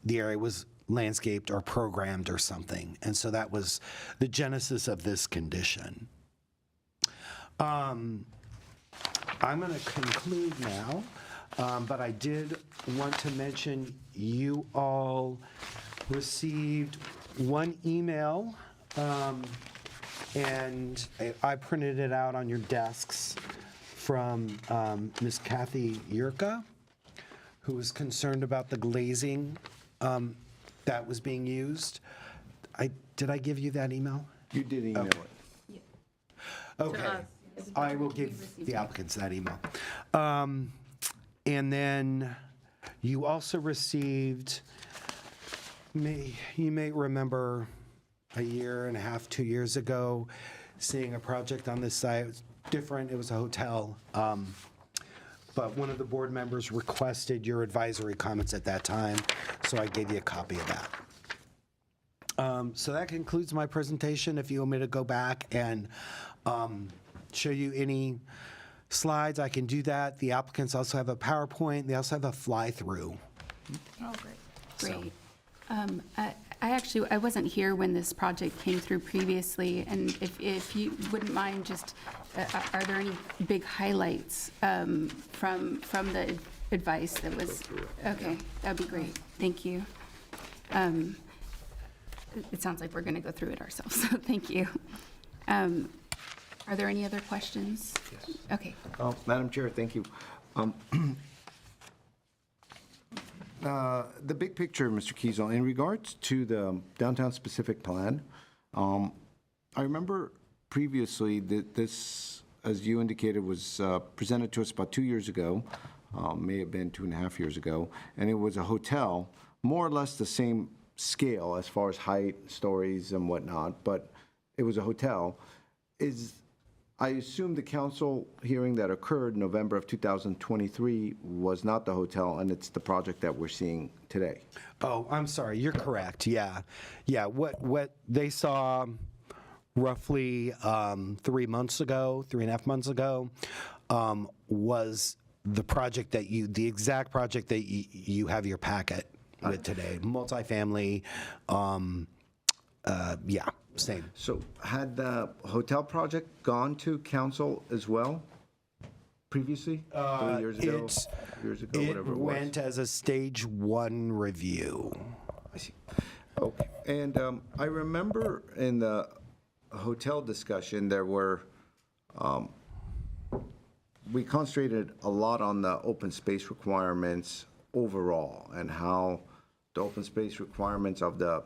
the area was landscaped or programmed or something. And so that was the genesis of this condition. I'm going to conclude now, but I did want to mention you all received one email, and I printed it out on your desks from Ms. Kathy Yurka, who was concerned about the glazing that was being used. Did I give you that email? You did email it. Okay. I will give the applicants that email. And then you also received, you may remember a year and a half, 2 years ago, seeing a project on this site. It was different. It was a hotel. But one of the board members requested your advisory comments at that time, so I gave you a copy of that. So that concludes my presentation. If you want me to go back and show you any slides, I can do that. The applicants also have a PowerPoint. They also have a fly-through. Oh, great. I wasn't here when this project came through previously, and if you wouldn't mind, just, are there any big highlights from the advice that was? Okay, that'd be great. Thank you. It sounds like we're going to go through it ourselves, so thank you. Are there any other questions? Yes. Okay. Madam Chair, thank you. The big picture, Mr. Kiesel, in regards to the downtown specific plan, I remember previously that this, as you indicated, was presented to us about 2 years ago, may have been 2.5 years ago, and it was a hotel, more or less the same scale as far as height, stories, and whatnot, but it was a hotel. I assume the council hearing that occurred November of 2023 was not the hotel, and it's the project that we're seeing today. Oh, I'm sorry. You're correct. Yeah. Yeah. What they saw roughly 3 months ago, 3.5 months ago, was the project that the exact project that you have your packet with today. Multifamily. Yeah. Same. So had the hotel project gone to council as well previously? 3 years ago, whatever it was? It went as a stage 1 review. I see. Okay. And I remember in the hotel discussion, there were, we concentrated a lot on the open space requirements overall and how the open space requirements of the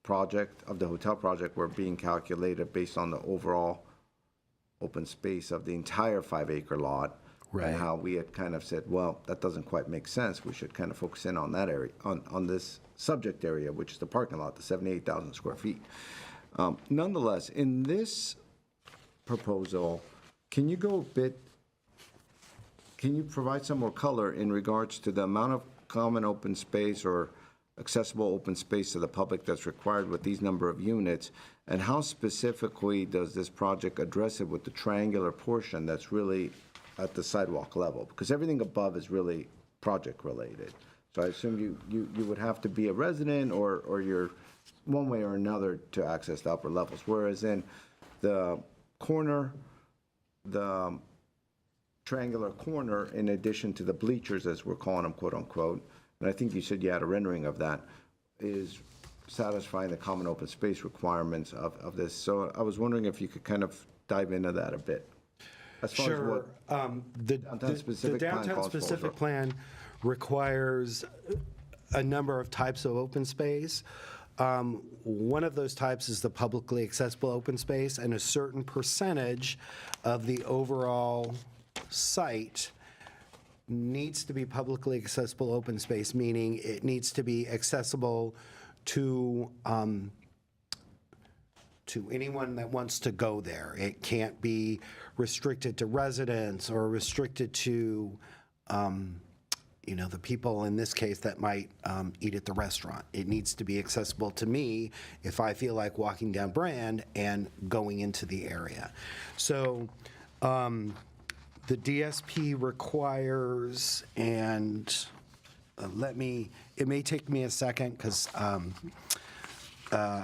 hotel project were being calculated based on the overall open space of the entire 5-acre lot. Right. And how we had kind of said, well, that doesn't quite make sense. We should kind of focus in on that area, on this subject area, which is the parking lot, the 78,000 square feet. Nonetheless, in this proposal, can you provide some more color in regards to the amount of common open space or accessible open space to the public that's required with these number of units, and how specifically does this project address it with the triangular portion that's really at the sidewalk level? Because everything above is really project related. So I assume you would have to be a resident or you're one way or another to access the upper levels. Whereas in the corner, the triangular corner, in addition to the bleachers, as we're calling them, quote unquote, and I think you said you had a rendering of that, is satisfying the common open space requirements of this. So I was wondering if you could kind of dive into that a bit. As far as Sure. what The downtown-specific plan downtown calls for. specific plan requires a number of types of open space. One of those types is the publicly accessible open space, and a certain percentage of the overall site needs to be publicly accessible open space, meaning it needs to be accessible to anyone that wants to go there. It can't be restricted to residents or restricted to, the people in this case that might eat at the restaurant. It needs to be accessible to me if I feel like walking down Brand and going into the area. So the DSP requires, and it may take me a second because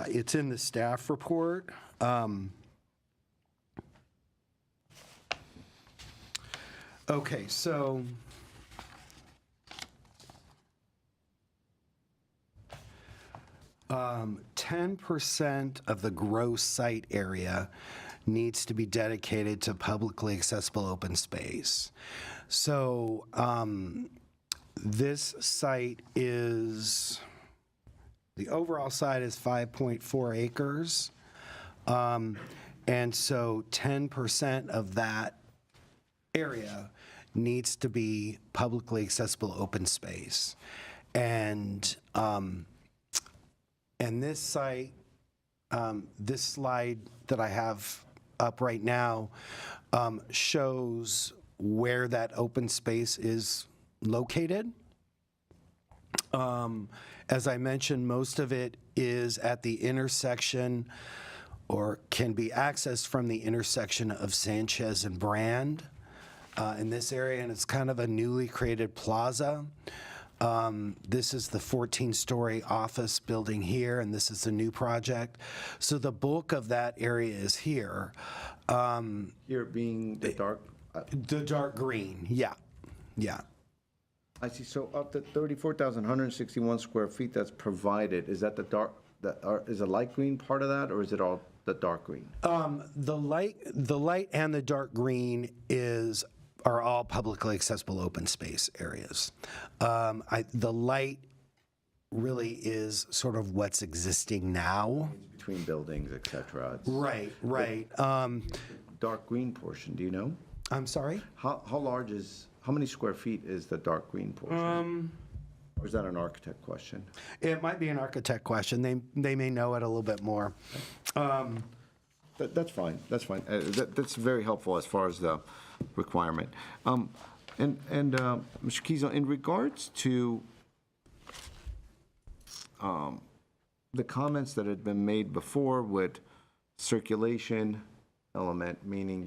it's in the staff report. Okay, so 10% of the gross site area needs to be dedicated to publicly accessible open space. So this site is, the overall site is 5.4 acres. And so 10% of that area needs to be publicly accessible open space. And this site, this slide that I have up right now shows where that open space is located. As I mentioned, most of it is at the intersection or can be accessed from the intersection of Sanchez and Brand in this area, and it's kind of a newly created plaza. This is the 14-story office building here, and this is the new project. So the bulk of that area is here. Here being the dark, The dark green, yeah, yeah. I see, so of the 34,161 square feet that's provided, is that is the light green part of that, or is it all the dark green? The light and the dark green are all publicly accessible open space areas. The light really is sort of what's existing now. Between buildings, et cetera. Right. Dark green portion, do you know? I'm sorry? How many square feet is the dark green portion? Or is that an architect question? It might be an architect question. They may know it a little bit more. That's fine, that's fine. That's very helpful as far as the requirement. Mr. Kiesel, in regards to the comments that had been made before with circulation element, meaning,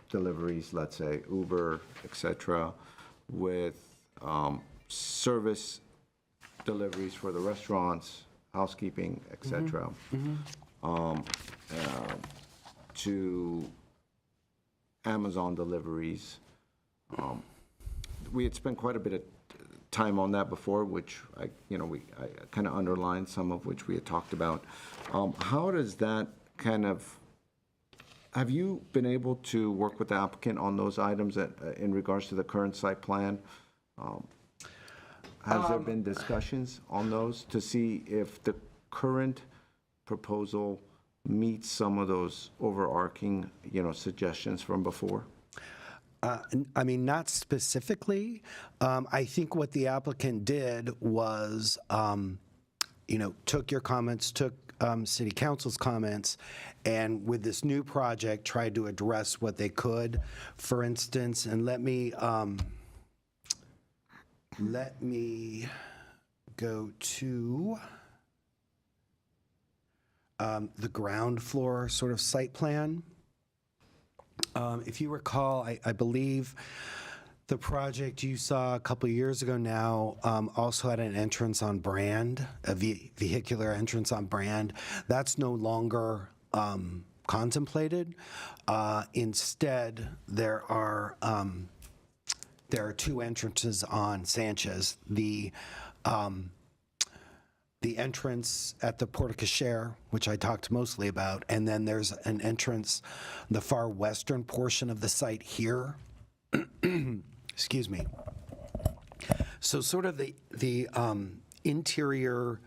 deliveries, let's say Uber, et cetera, with service deliveries for the restaurants, housekeeping, et cetera, to Amazon deliveries. We had spent quite a bit of time on that before, which I kind of underlined, some of which we had talked about. How does that have you been able to work with the applicant on those items in regards to the current site plan? Has there been discussions on those to see if the current proposal meets some of those overarching, suggestions from before? Not specifically. I think what the applicant did was, took your comments, took city council's comments, and with this new project, tried to address what they could. For instance, and let me go to the ground floor sort of site plan. If you recall, I believe The project you saw a couple of years ago now also had an entrance on Brand, a vehicular entrance on Brand. That's no longer contemplated. Instead, there are two entrances on Sanchez. The entrance at the Porte Cochere, which I talked mostly about, and then there's an entrance, the far western portion of the site here. Excuse me. So sort of the interior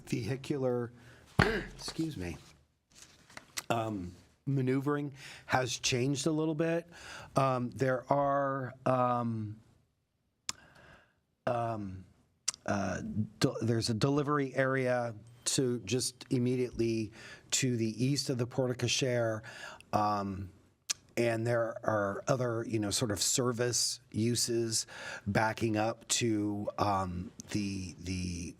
vehicular, excuse me, maneuvering has changed a little bit. There are there's a delivery area to just immediately to the east of the Porte Cochere. And there are other, sort of service uses backing up to the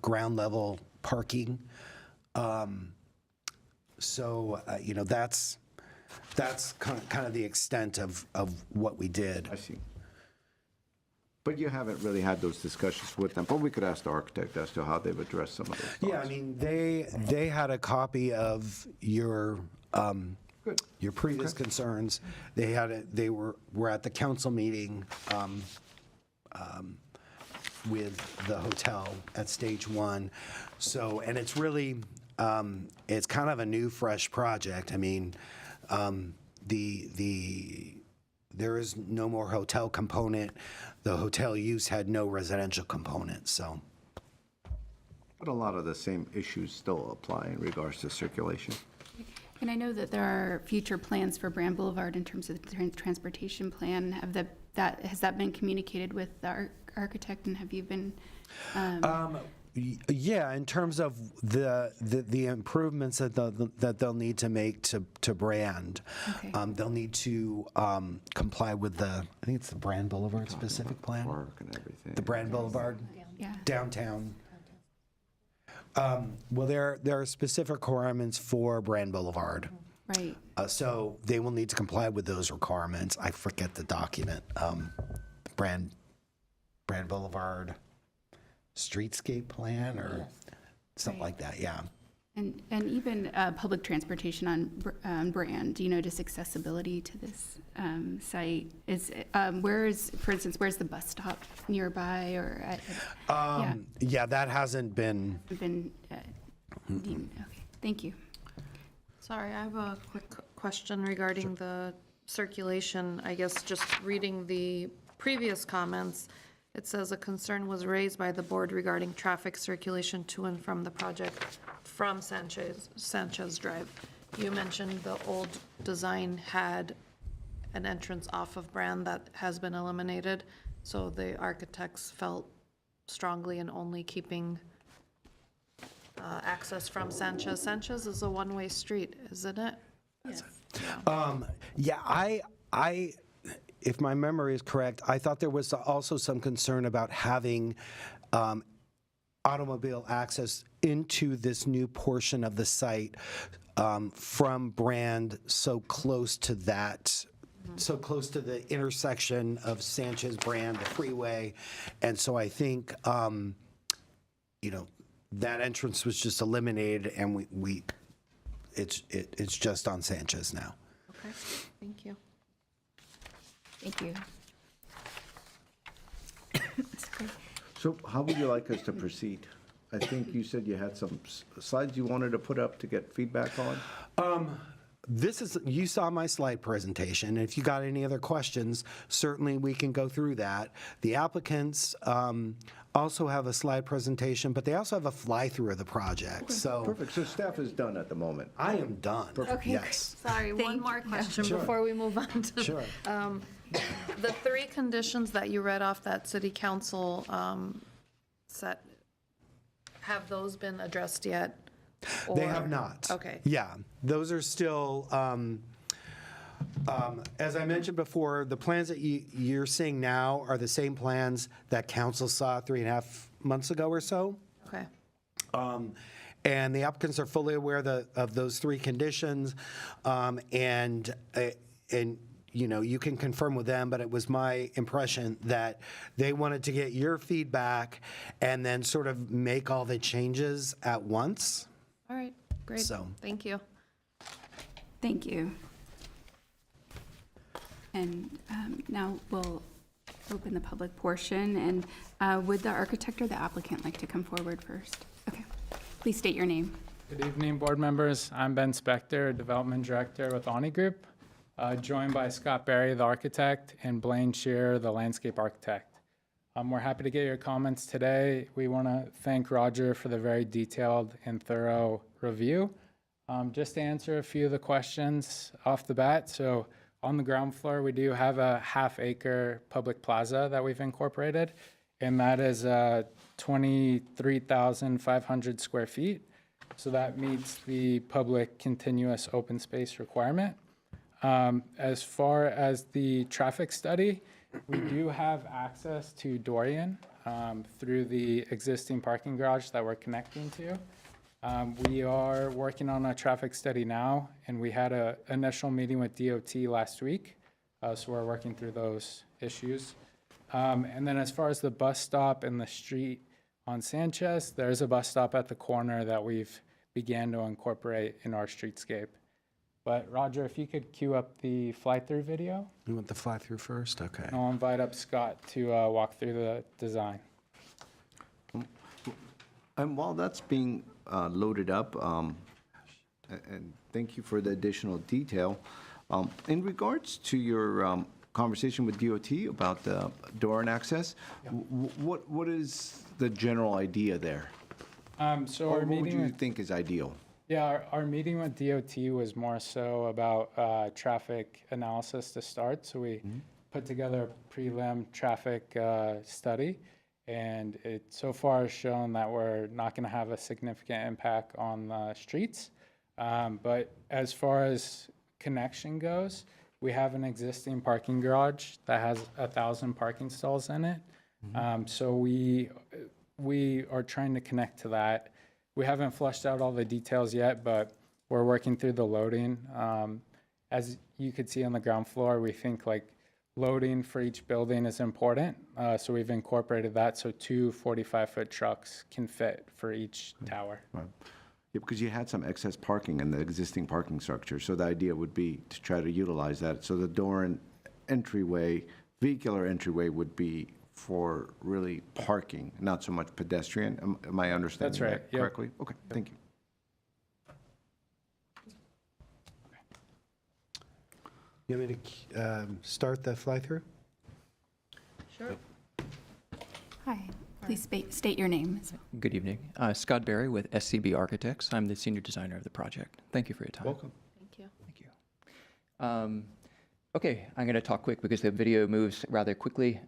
ground level parking. So that's kind of the extent of what we did. I see. But you haven't really had those discussions with them, but we could ask the architect as to how they've addressed some of those thoughts. Yeah, I mean, they had a copy of your previous concerns. They were at the council meeting with the hotel at stage 1. So, and it's really, it's kind of a new, fresh project. I mean, there is no more hotel component. The hotel use had no residential component, so. But a lot of the same issues still apply in regards to circulation. And I know that there are future plans for Brand Boulevard in terms of the transportation plan. Has that been communicated with the architect, and have you been? Yeah, in terms of the improvements that they'll need to make to Brand, Okay. They'll need to comply with I think it's the Brand Boulevard specific plan. Park and everything. The Brand Boulevard Yeah. downtown. Well, there are specific requirements for Brand Boulevard. Right. So they will need to comply with those requirements. I forget the document. Brand Boulevard streetscape plan or something like that, yeah. And even public transportation on Brand, just accessibility to this site is, for instance, where's the bus stop nearby or? Yeah, that hasn't been. Okay, thank you. Sorry, I have a quick question regarding the circulation. I guess just reading the previous comments, it says a concern was raised by the board regarding traffic circulation to and from the project from Sanchez Drive. You mentioned the old design had an entrance off of Brand that has been eliminated, so the architects felt strongly in only keeping access from Sanchez. Sanchez is a one-way street, isn't it? Yes. Yeah, I, if my memory is correct, I thought there was also some concern about having automobile access into this new portion of the site from Brand so close to that, so close to the intersection of Sanchez Brand, the freeway. And so I think, that entrance was just eliminated and it's just on Sanchez now. Okay, thank you. Thank you. So how would you like us to proceed? I think you said you had some slides you wanted to put up to get feedback on? You saw my slide presentation. If you got any other questions, certainly we can go through that. The applicants also have a slide presentation, but they also have a fly-through of the project. So Perfect, so staff is done at the moment. I am done. Okay, Yes. Sorry, one more question before we move on to. Sure. The 3 conditions that you read off that city council set, have those been addressed yet? They Or- have not. Okay. Yeah, those are still, as I mentioned before, the plans that you're seeing now are the same plans that council saw 3.5 months ago or so. Okay. And the applicants are fully aware of those 3 conditions. And you can confirm with them, but it was my impression that they wanted to get your feedback and then sort of make all the changes at once. All right, great. So- Thank you. Thank you. And now we'll open the public portion. And would the architect or the applicant like to come forward first? Okay. Please state your name. Good evening, board members. I'm Ben Spector, Development Director with Ani Group, joined by Scott Berry, the architect, and Blaine Shearer, the landscape architect. We're happy to get your comments today. We want to thank Roger for the very detailed and thorough review. Just to answer a few of the questions off the bat. So on the ground floor, we do have a half-acre public plaza that we've incorporated, and that is 23,500 square feet. So that meets the public continuous open space requirement. As far as the traffic study, we do have access to Dorian through the existing parking garage that we're connecting to. We are working on a traffic study now, and we had an initial meeting with DOT last week. So we're working through those issues. And then as far as the bus stop and the street on Sanchez, there's a bus stop at the corner that we've began to incorporate in our streetscape. But Roger, if you could cue up the fly-through video, You want the fly-through first? Okay. and I'll invite up Scott to walk through the design. And while that's being loaded up, and thank you for the additional detail, in regards to your conversation with DOT about the door and access, what is the general idea there? So Or our what would meeting you with think is ideal? Yeah, our meeting with DOT was more so about traffic analysis to start. So we put together a prelim traffic study, and it so far has shown that we're not going to have a significant impact on the streets. But as far as connection goes, we have an existing parking garage that has 1,000 parking stalls in it. So we are trying to connect to that. We haven't fleshed out all the details yet, but we're working through the loading. As you could see on the ground floor, we think like loading for each building is important. So we've incorporated that so 2 45-foot trucks can fit for each tower. Right. Yeah, because you had some excess parking in the existing parking structure, so the idea would be to try to utilize that. So the door and entryway, vehicular entryway would be for really parking, not so much pedestrian. Am I understanding That's right, that yep. correctly? Okay, thank you. You want me to start the fly-through? Sure. Hi. Please state your name. Good evening. Scott Berry with SCB Architects. I'm the senior designer of the project. Thank you for your time. Welcome. Thank you. Thank you. Okay, I'm going to talk quick because the video moves rather quickly.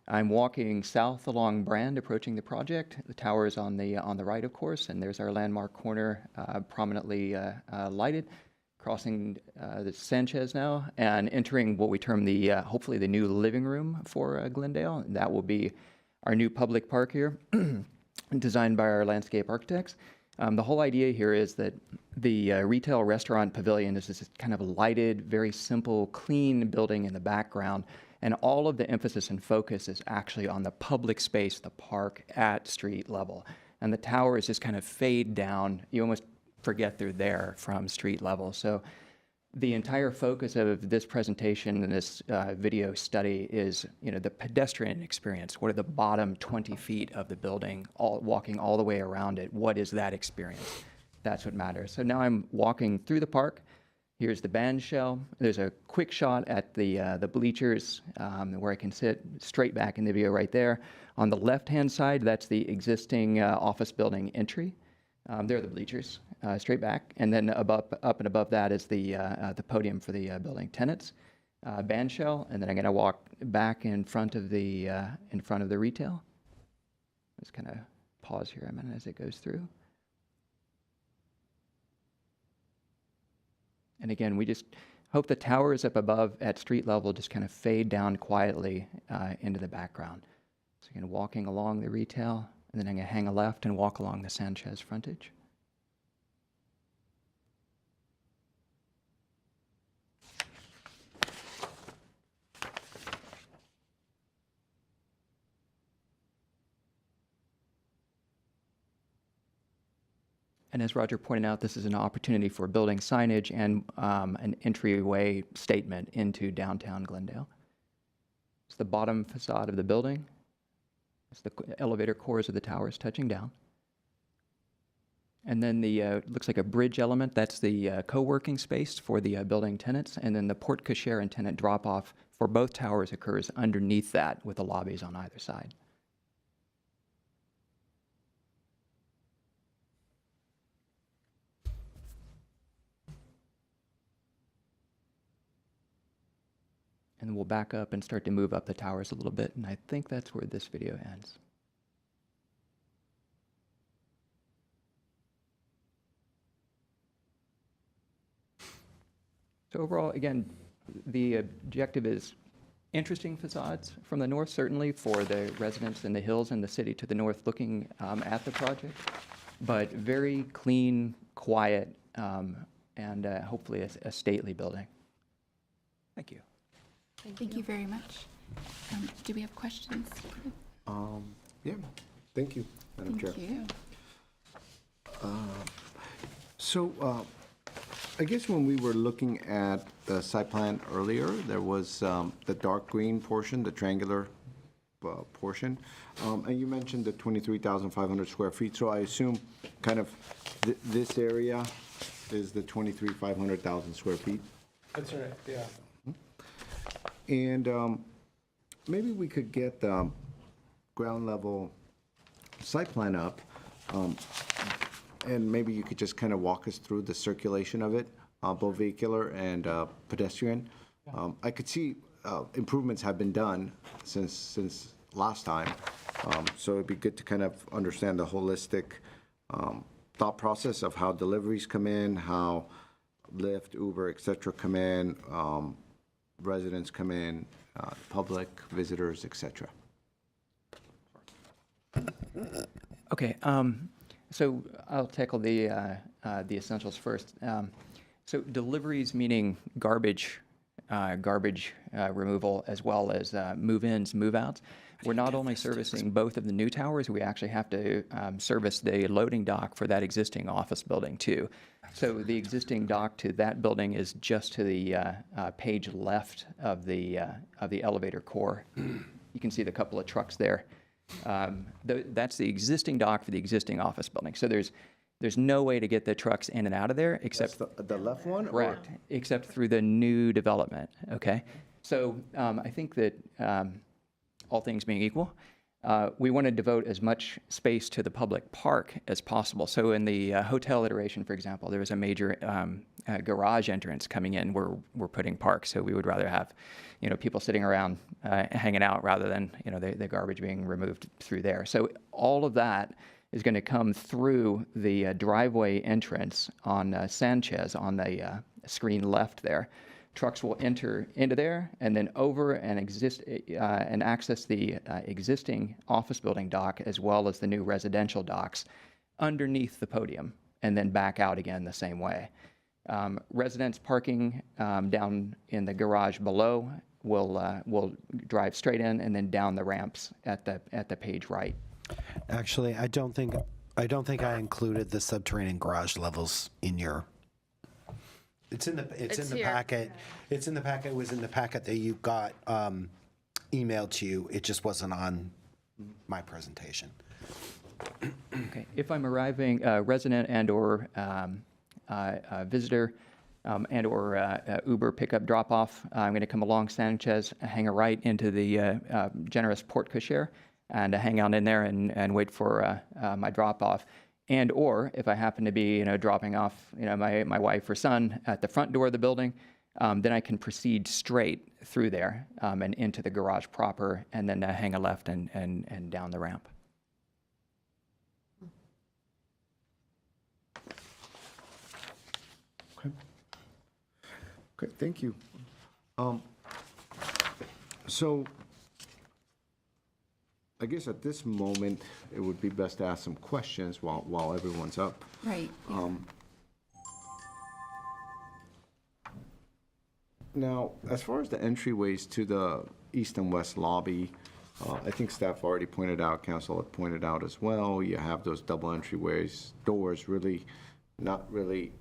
I'm walking south along Brand, approaching the project. The tower is on the right, of course, and there's our landmark corner, prominently lighted, crossing the Sanchez now, and entering what we term the hopefully the new living room for Glendale. That will be our new public park here, designed by our landscape architects. The whole idea here is that the retail restaurant pavilion is this kind of lighted, very simple, clean building in the background, and all of the emphasis and focus is actually on the public space, the park at street level. And the towers just kind of fade down. You almost forget they're there from street level. So the entire focus of this presentation and this video study is, the pedestrian experience. What are the bottom 20 feet of the building, walking all the way around it? What is that experience? That's what matters. So now I'm walking through the park. Here's the band shell. There's a quick shot at the bleachers where I can sit straight back in the view right there. On the left-hand side, that's the existing office building entry. There are the bleachers, straight back, and then up and above that is the podium for the building tenants, band shell, and then I'm going to walk back in front of the retail. Let's kind of pause here a minute as it goes through. And again, we just hope the towers up above at street level just kind of fade down quietly into the background. So again, walking along the retail. And then I'm going to hang a left and walk along the Sanchez frontage. And as Roger pointed out, this is an opportunity for building signage and an entryway statement into downtown Glendale. It's the bottom facade of the building. It's the elevator cores of the towers touching down. And then the, looks like a bridge element, that's the co-working space for the building tenants. And then the porte cochere and tenant drop-off for both towers occurs underneath that with the lobbies on either side. And then we'll back up and start to move up the towers a little bit. And I think that's where this video ends. So overall, again, the objective is interesting facades from the north, certainly for the residents in the hills and the city to the north looking at the project, but very clean, quiet, and hopefully a stately building. Thank you. Thank you very much. Do we have questions? Yeah, thank you, Madam Chair. Thank you. So, I guess when we were looking at the site plan earlier, there was the dark green portion, the triangular portion, and you mentioned the 23,500 square feet, so I assume kind of this area is the 500,000 square feet? That's right, yeah. And maybe we could get the ground level site plan up, and maybe you could just kind of walk us through the circulation of it, both vehicular and pedestrian. I could see improvements have been done since last time, so it'd be good to kind of understand the holistic thought process of how deliveries come in, how Lyft, Uber, et cetera, come in, residents come in, public, visitors, et cetera. Okay, so I'll tackle the essentials first. So deliveries meaning garbage removal as well as move-ins, move-outs. We're not only servicing both of the new towers, we actually have to service the loading dock for that existing office building too. So the existing dock to that building is just to the page left of the elevator core. You can see the couple of trucks there. That's the existing dock for the existing office building. So there's no way to get the trucks in and out of there except The left one? correct, except through the new development. Okay, so I think that all things being equal, we want to devote as much space to the public park as possible. So in the hotel iteration, for example, there was a major garage entrance coming in where we're putting parks. So we would rather have, people sitting around hanging out rather than, the garbage being removed through there. So all of that is going to come through the driveway entrance on Sanchez on the screen left there. Trucks will enter into there and then over and access the existing office building dock as well as the new residential docks underneath the podium and then back out again the same way. Residents parking down in the garage below will drive straight in and then down the ramps at the page right. Actually, I don't think I included the subterranean garage levels in your. It's in the here. packet. It's in the packet. It was in the packet that you got emailed to you. It just wasn't on my presentation. Okay, if I'm arriving resident and or visitor and or Uber pickup drop off, I'm going to come along Sanchez, hang a right into the generous porte cochere and hang out in there and wait for my drop off. And or if I happen to be, dropping off, my wife or son at the front door of the building, then I can proceed straight through there and into the garage proper, and then hang a left and down the ramp. Okay, thank you. So I guess at this moment, it would be best to ask some questions while everyone's up. Right. Now, as far as the entryways to the east and west lobby, I think staff already pointed out, council had pointed out as well, you have those double entryways, doors really, not really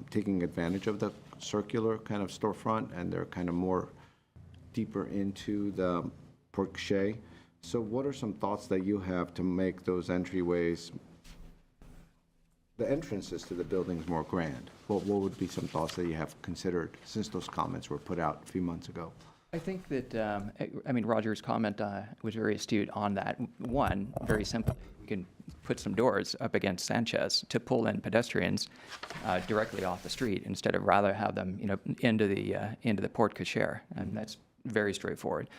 taking advantage of the circular kind of storefront, and they're kind of more deeper into the porte-cochere. So what are some thoughts that you have to make those entryways, the entrances to the buildings, more grand? What would be some thoughts that you have considered since those comments were put out a few months ago? I think that, I mean, Roger's comment was very astute on that. One, very simply, we can put some doors up against Sanchez to pull in pedestrians directly off the street instead of rather have them, you know, into the porte-cochere, and that's very straightforward.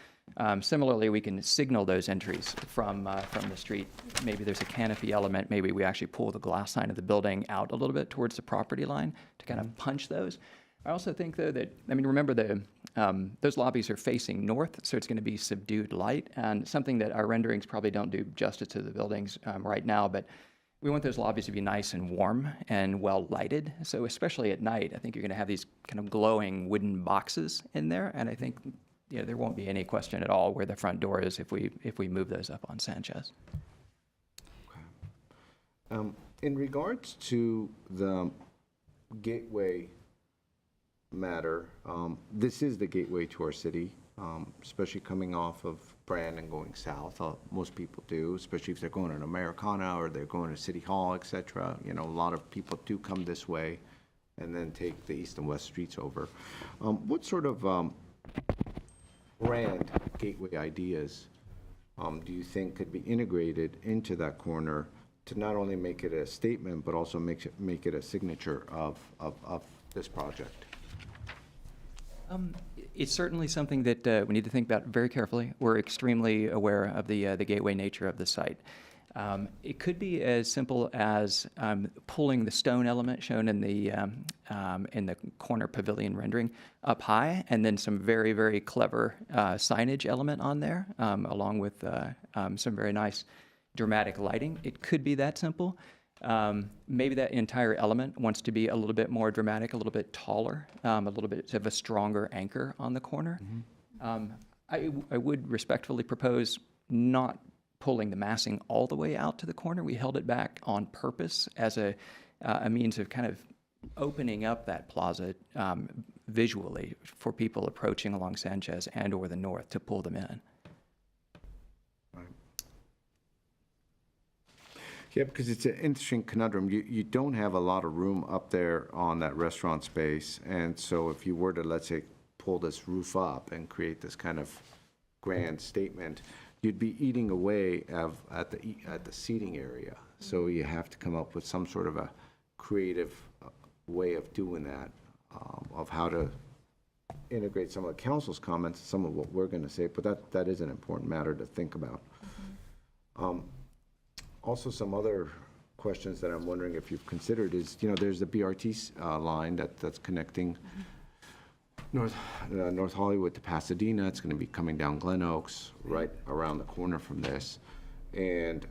Similarly, we can signal those entries from the street. Maybe there's a canopy element. Maybe we actually pull the glass sign of the building out a little bit towards the property line to kind of punch those. I also think, though, that, I mean, remember those lobbies are facing north, so it's going to be subdued light, and something that our renderings probably don't do justice to the buildings right now, but we want those lobbies to be nice and warm and well lighted. So especially at night, I think you're going to have these kind of glowing wooden boxes in there, and I think, you know, there won't be any question at all where the front door is if we move those up on Sanchez. In regards to the gateway matter, this is the gateway to our city, especially coming off of Brand and going south. Most people do, especially if they're going to Americana or they're going to City Hall, et cetera. You know, a lot of people do come this way and then take the east and west streets over. What sort of brand gateway ideas do you think could be integrated into that corner to not only make it a statement, but also make it a signature of this project? It's certainly something that we need to think about very carefully. We're extremely aware of the gateway nature of the site. It could be as simple as pulling the stone element shown in the corner pavilion rendering up high, and then some very, very clever signage element on there, along with some very nice dramatic lighting. It could be that simple. Maybe that entire element wants to be a little bit more dramatic, a little bit taller, a little bit of a stronger anchor on the corner. I would respectfully propose not pulling the massing all the way out to the corner. We held it back on purpose as a means of kind of opening up that plaza visually for people approaching along Sanchez and or the north to pull them in. Yeah, because it's an interesting conundrum. You don't have a lot of room up there on that restaurant space, and so if you were to, let's say, pull this roof up and create this kind of grand statement, you'd be eating away at the seating area. So you have to come up with some sort of a creative way of doing that, of how to integrate some of the council's comments, some of what we're going to say. But that is an important matter to think about. Also, some other questions that I'm wondering if you've considered is, you know, there's the BRT line that's connecting North Hollywood to Pasadena. It's going to be coming down Glen Oaks, right around the corner from this. And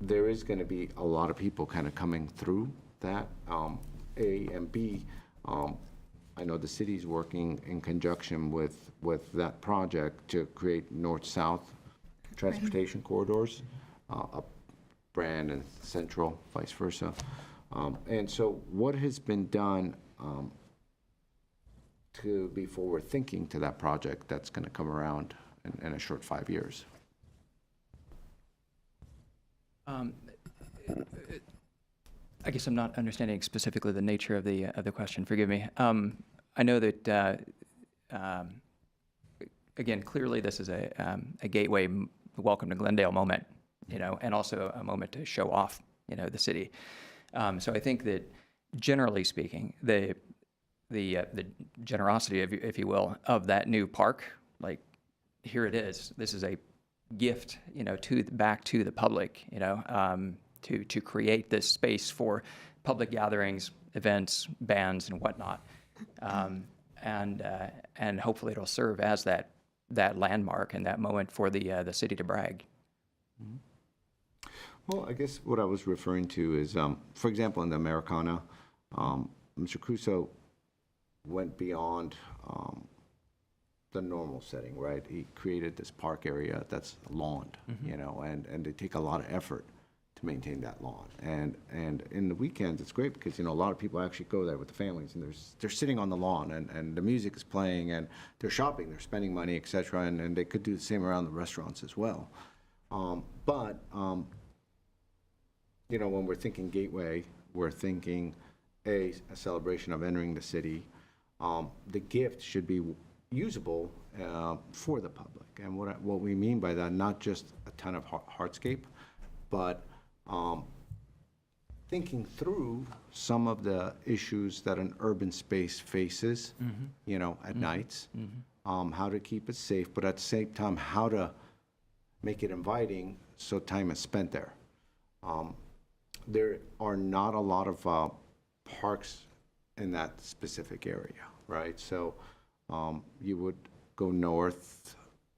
there is going to be a lot of people kind of coming through that, A, and B, I know the city's working in conjunction with that project to create north-south transportation corridors, up Brand and Central, vice versa. And so what has been done to be forward-thinking to that project that's going to come around in a short 5 years? I guess I'm not understanding specifically the nature of the question. Forgive me. I know that again, clearly this is a gateway welcome to Glendale moment, you know, and also a moment to show off, you know, the city. So I think that generally speaking, the generosity, if you will, of that new park, like, here it is. This is a gift, you know, back to the public, you know, to create this space for public gatherings, events, bands, and whatnot, and hopefully it'll serve as that landmark and that moment for the city to brag. Mm-hmm. Well, I guess what I was referring to is, for example, in the Americana, Mr. Crusoe went beyond the normal setting, right? He created this park area that's lawned, you know, and they take a lot of effort to maintain that lawn. And in the weekends, it's great because, you know, a lot of people actually go there with the families and they're sitting on the lawn and the music is playing and they're shopping, they're spending money, et cetera, and they could do the same around the restaurants as well. You know, when we're thinking Gateway, we're thinking a celebration of entering the city. The gift should be usable for the public. And what we mean by that, not just a ton of hardscape, but thinking through some of the issues that an urban space faces, you know, at nights, how to keep it safe, but at the same time, how to make it inviting so time is spent there. There are not a lot of parks in that specific area, right? So you would go north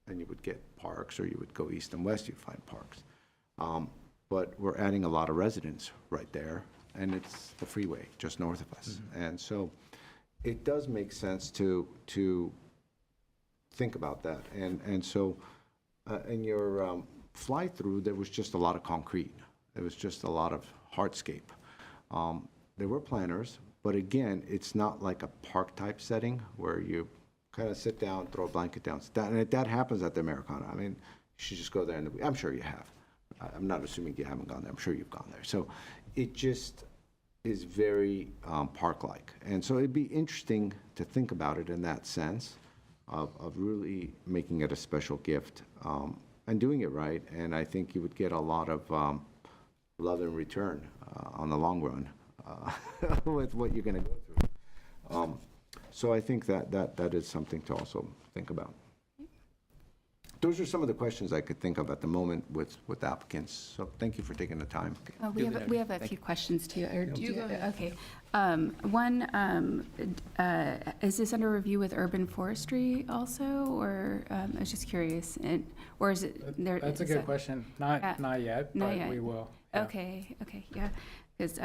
and you would get parks, or you would go east and west, you'd find parks. But we're adding a lot of residents right there, and it's the freeway just north of us. And so it does make sense to think about that. And so in your fly-through, there was just a lot of concrete. There was just a lot of hardscape. There were planners, but again, it's not like a park-type setting where you kind of sit down, throw a blanket down, sit down. And that happens at the Americana. I mean, you should just go there, and I'm sure you have. I'm not assuming you haven't gone there. I'm sure you've gone there. So it just is very park-like. And so it'd be interesting to think about it in that sense of really making it a special gift and doing it right. And I think you would get a lot of love in return on the long run with what you're going to go through. So I think that is something to also think about. Those are some of the questions I could think of at the moment with applicants. So thank you for taking the time. We have a few questions too. Or do You go ahead. Okay. One, is this under review with urban forestry also, or I was just curious, or is it there? That's a is good that- question. Yeah. Not yet, Not but yet. we will. Yeah. Okay, yeah. Because,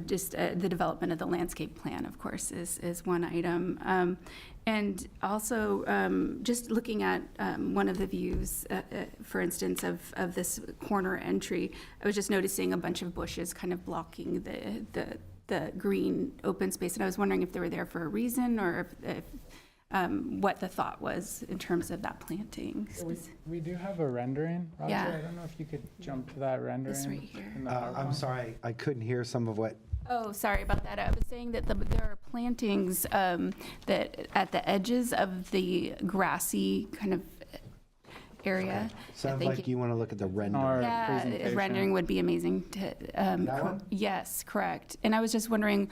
just the development of the landscape plan, of course, is one item. And also, just looking at one of the views, for instance, of this corner entry, I was just noticing a bunch of bushes kind of blocking the green open space. And I was wondering if they were there for a reason, or if what the thought was in terms of that planting. We do have a rendering, Roger. Yeah. I don't know if you could jump to that rendering. This right here. in the I'm PowerPoint. sorry, I couldn't hear some of what. Oh, sorry about that. I was saying that there are plantings that at the edges of the grassy kind of area. Sounds think like you want to look at the rendering. Or Yeah, presentation. rendering would be amazing to. That one? Yes, correct. And I was just wondering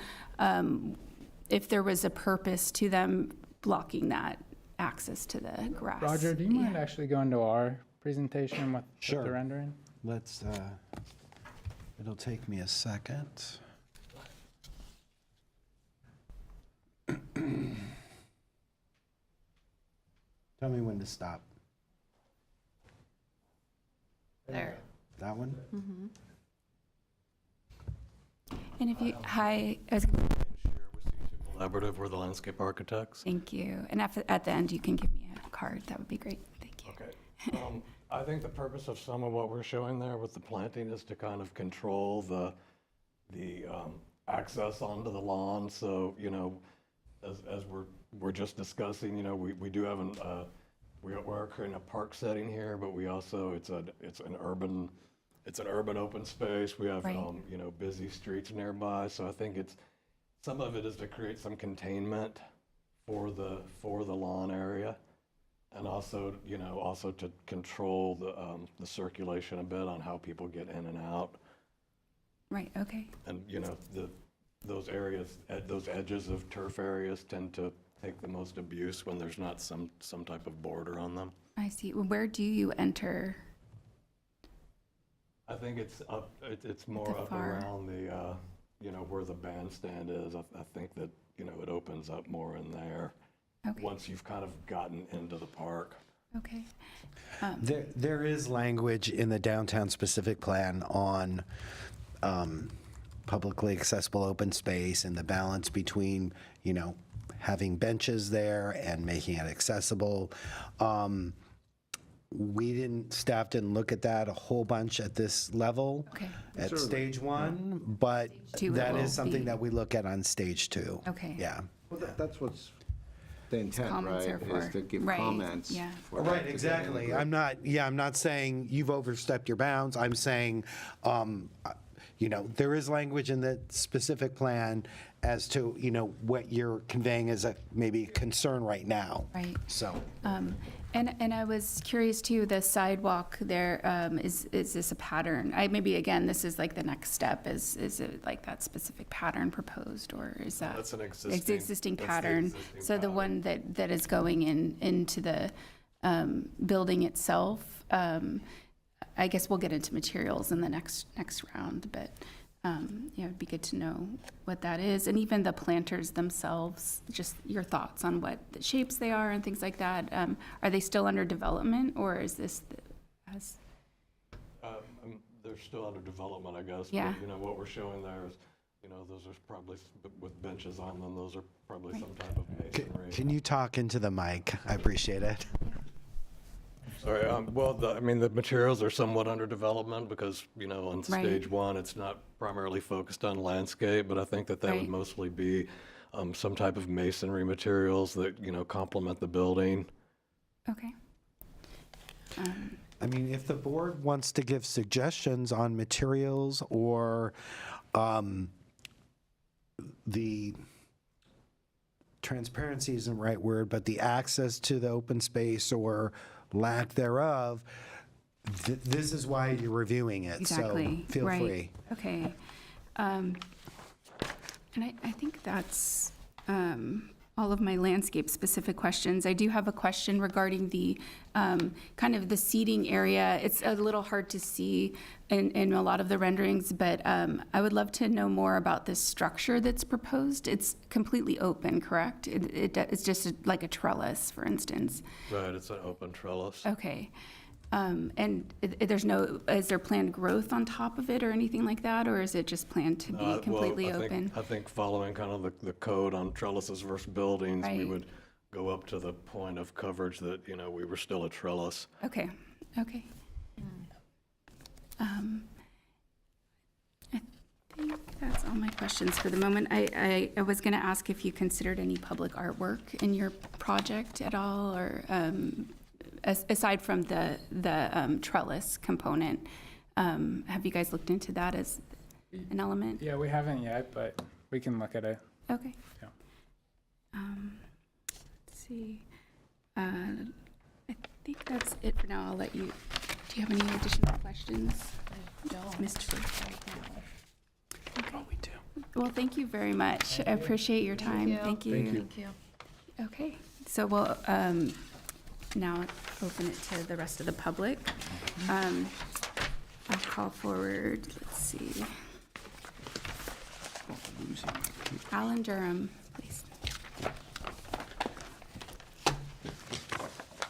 if there was a purpose to them blocking that access to the grass. Roger, do you mind actually going to our presentation with Sure. the rendering? Let's, it'll take me a second. Tell me when to stop. There. That one? And if you, hi, Collaborative, we're the landscape architects. thank you. And at the end, you can give me a card. That would be great. Thank you. Okay. I think the purpose of some of what we're showing there with the planting is to kind of control the access onto the lawn. So, you know, as we're just discussing, you know, we do have we're creating a park setting here, but we also, it's an urban open space. We have, Right. you know, busy streets nearby. So I think some of it is to create some containment for the lawn area. And also, you know, also to control the circulation a bit on how people get in and out. Right, okay. And, you know, those areas, those edges of turf areas tend to take the most abuse when there's not some type of border on them. I see. Where do you enter? I think it's more the up far- around the, you know, where the bandstand is. I think that, you know, it opens up more in there. Okay. Once you've kind of gotten into the park. Okay. There is language in the downtown specific plan on publicly accessible open space and the balance between, you know, having benches there and making it accessible. Staff didn't look at that a whole bunch at this level. Okay. At stage one, but two that will is something be- that we look at on stage two. Okay. Yeah. Well, that's what's the intent, comments right? are for. Is to give Right, comments. yeah. for that Right, to get exactly. input. I'm not saying you've overstepped your bounds. I'm saying, there is language in the specific plan as to, what you're conveying as maybe a concern right now. Right. So, And I was curious too, the sidewalk there, is this a pattern? Maybe again, this is like the next step, is it like that specific pattern proposed, or is that? That's an It's existing. the existing that's the pattern. existing So the pattern. one that is going into the building itself, I guess we'll get into materials in the next round, but it'd be good to know what that is. And even the planters themselves, just your thoughts on what the shapes they are and things like that. Are they still under development, or is this as? They're still under development, I guess. Yeah. But, what we're showing there is, those are probably, with benches on them, those are probably some type of masonry. can you talk into the mic? I appreciate it. Sorry, well, the materials are somewhat under development because, on Right. stage one, it's not primarily focused on landscape, but I think that Right. would mostly be some type of masonry materials that, complement the building. Okay. If the board wants to give suggestions on materials or the transparency isn't the right word, but the access to the open space or lack thereof, this is why you're reviewing it. Exactly. So feel Right. free. Okay. And I think that's all of my landscape-specific questions. I do have a question regarding the kind of the seating area. It's a little hard to see in a lot of the renderings, but I would love to know more about this structure that's proposed. It's completely open, correct? It's just like a trellis, for instance. Right, it's an open trellis. Okay. And is there planned growth on top of it or anything like that, or is it just planned to be completely open? I think following kind of the code on trellises versus buildings, we Right. would go up to the point of coverage that, we were still a trellis. Okay, okay. I think that's all my questions for the moment. I was going to ask if you considered any public artwork in your project at all, or aside from the trellis component. Have you guys looked into that as an element? Yeah, we haven't yet, but we can look at it. Okay. Yeah. Let's see. I think that's it for now. I'll let you. Do you have any additional questions? No. Mr. Okay. We do. Well, thank you very much. I appreciate your time. Thank you. Thank you. Okay. So we'll now open it to the rest of the public. I'll call forward. Let's see. Alan Durham, please.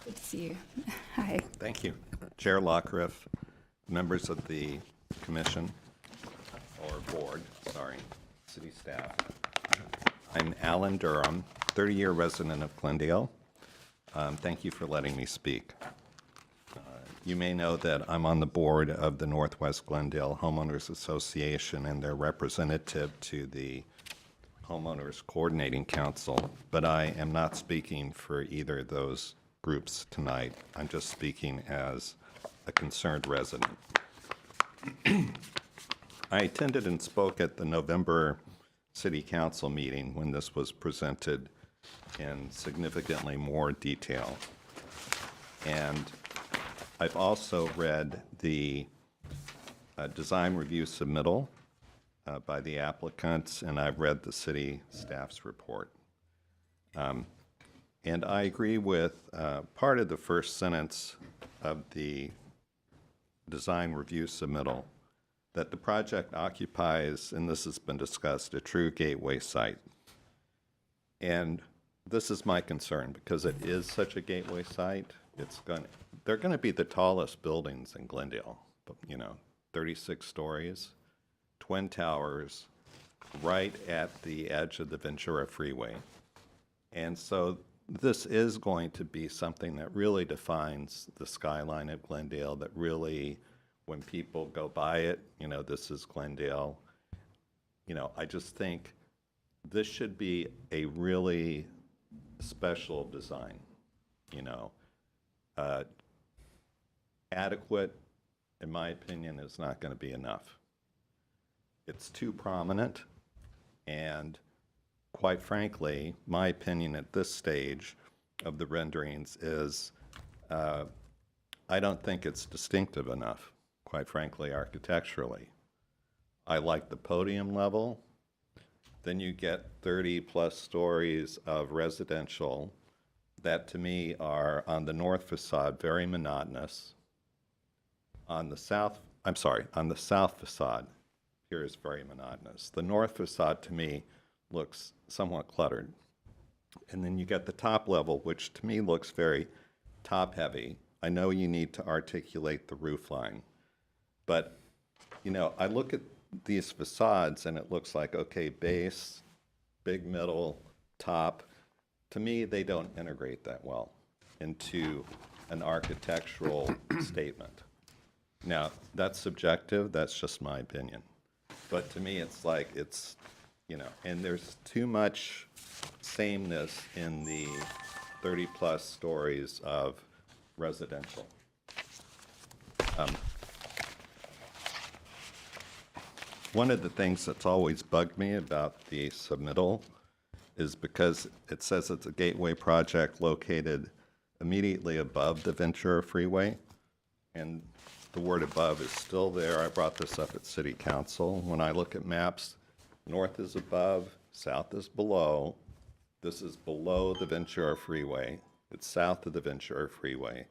Good to see you. Hi. Thank you. Chair Lockriff, members of the commission, or board, sorry, city staff. I'm Alan Durham, 30-year resident of Glendale. Thank you for letting me speak. You may know that I'm on the board of the Northwest Glendale Homeowners Association and their representative to the Homeowners Coordinating Council, but I am not speaking for either of those groups tonight. I'm just speaking as a concerned resident. I attended and spoke at the November City Council meeting when this was presented in significantly more detail. And I've also read the design review submittal by the applicants, and I've read the city staff's report. And I agree with part of the first sentence of the design review submittal, that the project occupies, and this has been discussed, a true gateway site. And this is my concern, because it is such a gateway site. They're going to be the tallest buildings in Glendale, 36 stories, twin towers, right at the edge of the Ventura Freeway. And so this is going to be something that really defines the skyline of Glendale, that really, when people go by it, you know, this is Glendale. You know, I just think this should be a really special design, you know. Adequate, in my opinion, is not going to be enough. It's too prominent, and quite frankly, my opinion at this stage of the renderings is I don't think it's distinctive enough, quite frankly, architecturally. I like the podium level. Then you get 30-plus stories of residential that, to me, are on the north facade very monotonous. On the south facade here is very monotonous. The north facade, to me, looks somewhat cluttered. And then you get the top level, which to me looks very top-heavy. I know you need to articulate the roof line, but, you know, I look at these facades and it looks like, okay, base, big middle, top. To me, they don't integrate that well into an architectural statement. Now, that's subjective, that's just my opinion. But to me, it's like, it's, you know, and there's too much sameness in the 30-plus stories of residential. One of the things that's always bugged me about the submittal is because it says it's a gateway project located immediately above the Ventura Freeway, and the word above is still there. I brought this up at City Council. When I look at maps, north is above, south is below. This is below the Ventura Freeway. It's south of the Ventura Freeway.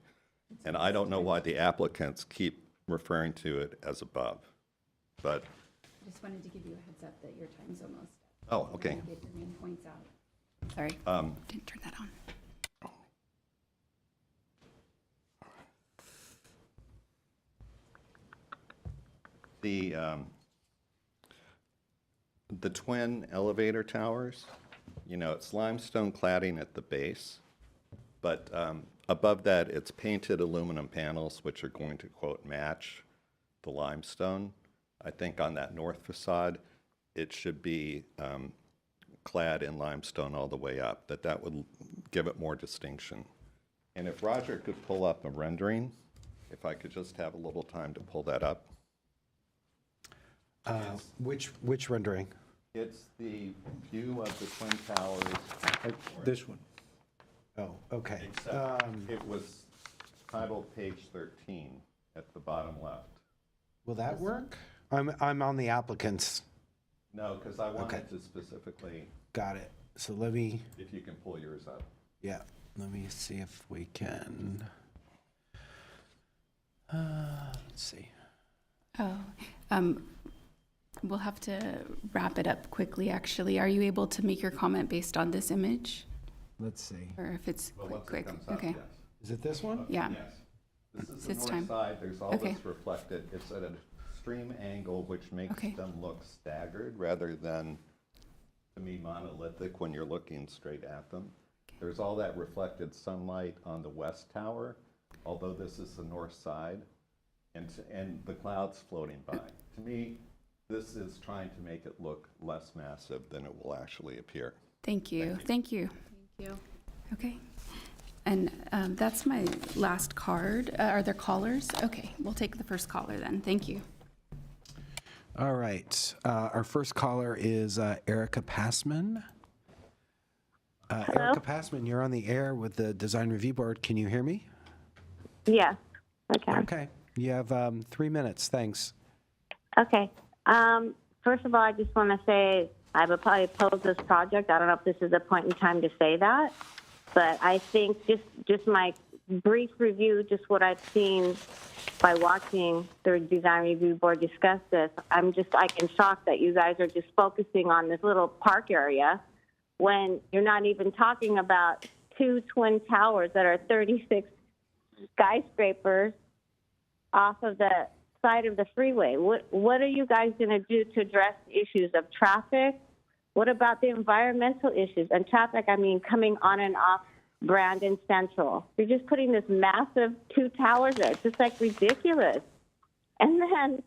And I don't know why the applicants keep referring to it as above, but. I just wanted to give you a heads up that your time's almost up. Oh, okay. Get your main points out. Sorry, didn't turn that on. The twin elevator towers, you know, it's limestone cladding at the base, but above that, it's painted aluminum panels, which are going to, quote, match the limestone. I think on that north facade, it should be clad in limestone all the way up, that would give it more distinction. And if Roger could pull up a rendering, if I could just have a little time to pull that up. Which rendering? It's the view of the Twin Towers. This one. Oh, okay. Except it was titled page 13 at the bottom left. Will that work? I'm on the applicants. No, because I wanted to specifically, Got it. So let me, if you can pull yours up. yeah, let me see if we can. Let's see. Oh, we'll have to wrap it up quickly, actually. Are you able to make your comment based on this image? Let's see. Or if it's Well, once it quick? comes up, Okay, yes. Is it this one? yeah. Yes. This is So the it's north time. side, there's all Okay. this reflected, it's at an extreme angle, which makes Okay. them look staggered rather than, to me, monolithic when you're looking straight at them. There's all that reflected sunlight on the west tower, although this is the north side, and the clouds floating by. To me, this is trying to make it look less massive than it will actually appear. Thank you. Thank you. Thank you. Okay. And that's my last card. Are there callers? Okay, we'll take the first caller then. Thank you. All right. Our first caller is Erica Passman. Erica Passman, you're on the air with the Design Review Board. Can you hear me? Yes, I can. Okay. You have 3 minutes. Thanks. Okay. First of all, I just want to say I would probably oppose this project. I don't know if this is the point in time to say that, but I think just my brief review, just what I've seen by watching the Design Review Board discuss this, I'm in shock that you guys are just focusing on this little park area when you're not even talking about two twin towers that are 36 skyscrapers off of the side of the freeway. What are you guys going to do to address issues of traffic What about the environmental issues and traffic? I mean, coming on and off Brandon Central. You're just putting this massive 2 towers there. It's just like ridiculous. And then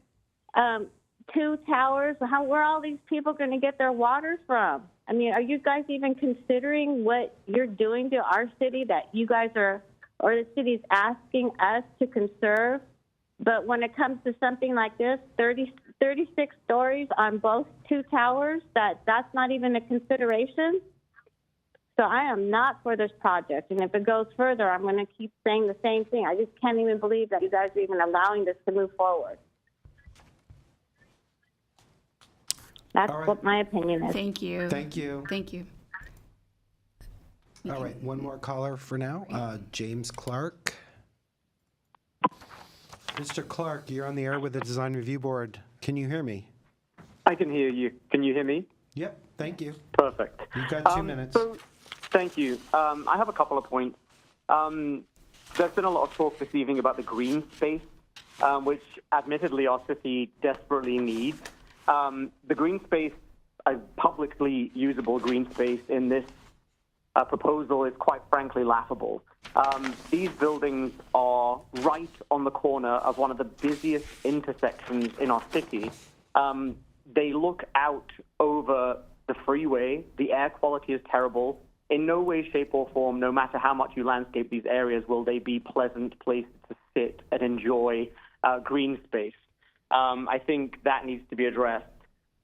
2 towers, where are all these people going to get their water from? I mean, are you guys even considering what you're doing to our city that you guys are, or the city's asking us to conserve? But when it comes to something like this, 36 stories on both 2 towers, that's not even a consideration. So I am not for this project. And if it goes further, I'm going to keep saying the same thing. I just can't even believe that you guys are even allowing this to move forward. That's what my opinion is. Thank you. Thank you. Thank you. All right, one more caller for now. James Clark. Mr. Clark, you're on the air with the Design Review Board. Can you hear me? I can hear you. Can you hear me? Yep, thank you. Perfect. You've got 2 minutes. So, thank you. I have a couple of points. There's been a lot of talk this evening about the green space, which admittedly our city desperately needs. The green space, a publicly usable green space in this proposal is quite frankly laughable. These buildings are right on the corner of one of the busiest intersections in our city. They look out over the freeway. The air quality is terrible. In no way, shape, or form, no matter how much you landscape these areas, will they be pleasant places to sit and enjoy green space. I think that needs to be addressed.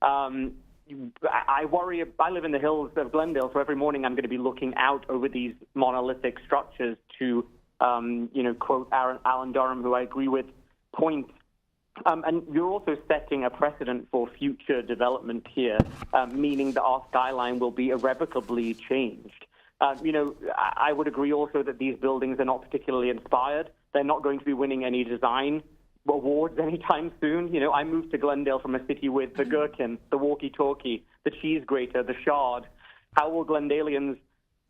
I worry. I live in the hills of Glendale, so every morning I'm going to be looking out over these monolithic structures to, quote Alan Durham, who I agree with, point. And you're also setting a precedent for future development here, meaning that our skyline will be irrevocably changed. I would agree also that these buildings are not particularly inspired. They're not going to be winning any design awards anytime soon. I moved to Glendale from a city with the Gherkin, the walkie-talkie, the cheese grater, the Shard. How will Glendalians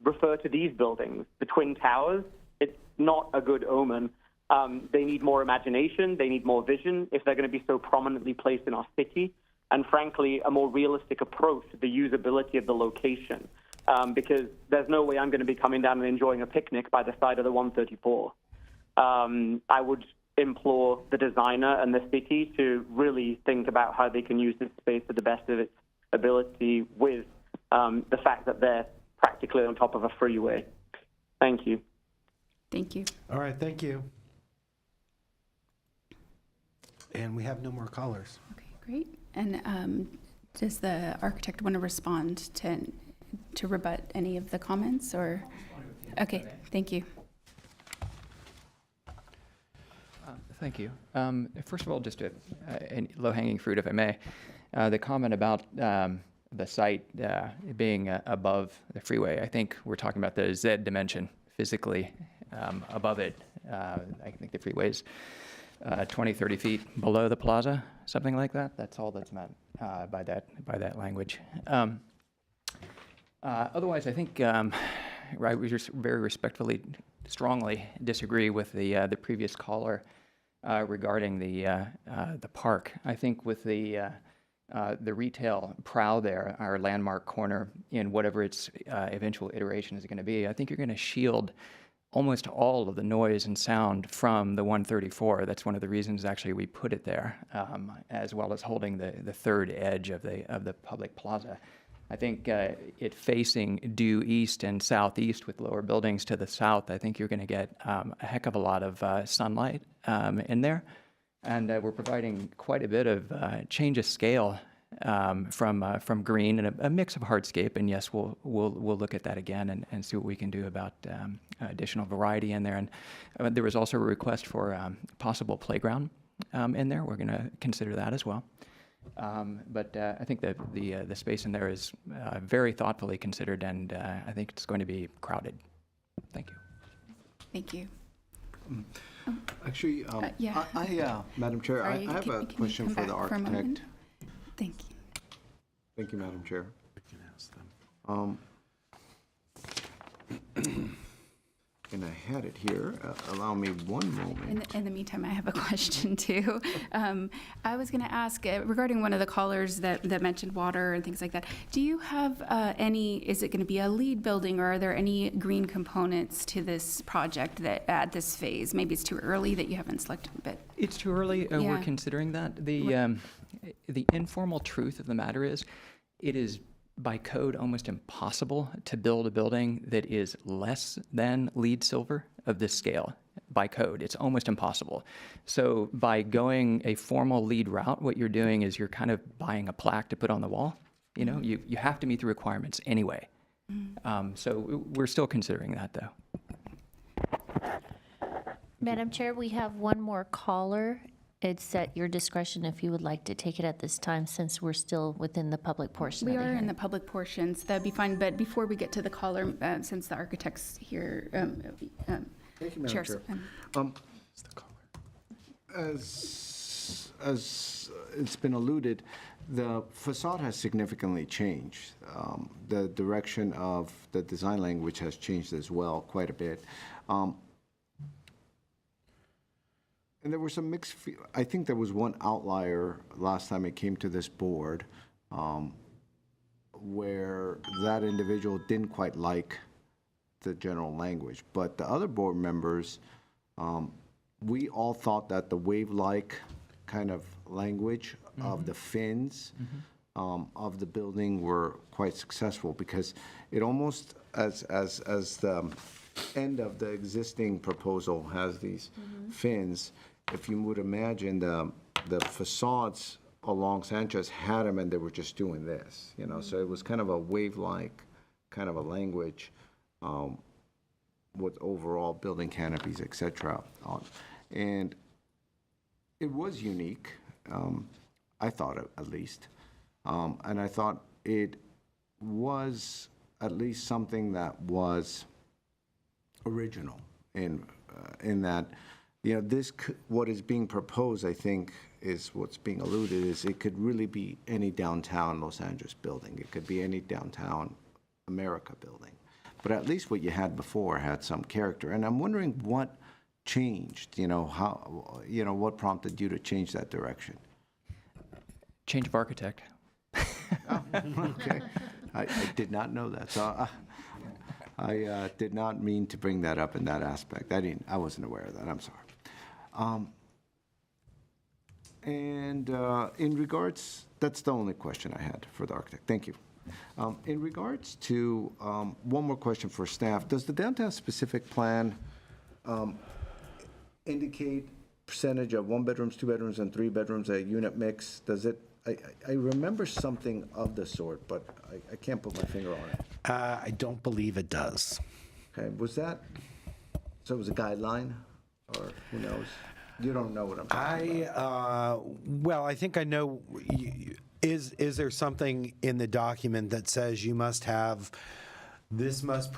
refer to these buildings? The Twin Towers? It's not a good omen. They need more imagination. They need more vision if they're going to be so prominently placed in our city. And frankly, a more realistic approach to the usability of the location. Because there's no way I'm going to be coming down and enjoying a picnic by the side of the 134. I would implore the designer and the city to really think about how they can use this space to the best of its ability with the fact that they're practically on top of a freeway. Thank you. Thank you. All right, thank you. And we have no more callers. Okay, great. And does the architect want to respond to rebut any of the comments or? Okay, thank you. Thank you. First of all, just a low-hanging fruit, if I may. The comment about the site being above the freeway, I think we're talking about the Z dimension physically above it. I think the freeway's 20, 30 feet below the plaza, something like that. That's all that's meant by that language. Otherwise, I think we just very respectfully, strongly disagree with the previous caller regarding the park. I think with the retail prow there, our landmark corner, in whatever its eventual iteration is going to be, I think you're going to shield almost all of the noise and sound from the 134. That's one of the reasons actually we put it there, as well as holding the third edge of the public plaza. I think it facing due east and southeast with lower buildings to the south, I think you're going to get a heck of a lot of sunlight in there. And we're providing quite a bit of change of scale from green and a mix of hardscape. And yes, we'll look at that again and see what we can do about additional variety in there. And there was also a request for possible playground in there. We're going to consider that as well. But I think that the space in there is very thoughtfully considered, and I think it's going to be crowded. Thank you. Thank you. Actually, yeah. Madam Chair, Sorry, I have a question for the architect. Thank you. Thank you, Madam Chair. and I had it here. Allow me one moment. In the meantime, I have a question too. I was going to ask regarding one of the callers that mentioned water and things like that. Do you have is it going to be a LEED building, or are there any green components to this project that at this phase? Maybe it's too early that you haven't selected, but. It's too early. We're Yeah. considering that. The informal truth of the matter is, it is by code almost impossible to build a building that is less than LEED silver of this scale. By code, it's almost impossible. So by going a formal LEED route, what you're doing is you're kind of buying a plaque to put on the wall. You know, you have to meet the requirements anyway. So we're still considering that, though. Madam Chair, we have one more caller. It's at your discretion if you would like to take it at this time, since we're still within the public portion We of the are in hearing. the public portions. That'd be fine. But before we get to the caller, since the architect's here, Thank you, Madam Chair, Chair. As it's been alluded, the facade has significantly changed. The direction of the design language has changed as well quite a bit. And there were some mixed, I think there was one outlier last time it came to this board, where that individual didn't quite like the general language. But the other board members, we all thought that the wave-like kind of language of the fins of the building were quite successful, because it almost, as the end of the existing proposal has these fins, if you would imagine the facades along Sanchez had them and they were just doing this, you know, so it was kind of a wave-like kind of a language with overall building canopies, et cetera. And it was unique, I thought at least, and I thought it was at least something that was original in that, you know, what is being proposed, I think, is what's being alluded, is it could really be any downtown Los Angeles building. It could be any downtown America building. But at least what you had before had some character. And I'm wondering what changed, you know, what prompted you to change that direction? Change of architect. Oh, okay. I did not know that. So I did not mean to bring that up in that aspect. I wasn't aware of that. I'm sorry. And in regards, that's the only question I had for the architect. Thank you. In regards to, one more question for staff, does the downtown specific plan indicate percentage of 1 bedrooms, 2 bedrooms, and 3 bedrooms, a unit mix? Does it, I remember something of the sort, but I can't put my finger on it. I don't believe it does. Okay, so it was a guideline, or who knows? You don't know what I'm talking about. Well, I think I know. Is there something in the document that says you must have this much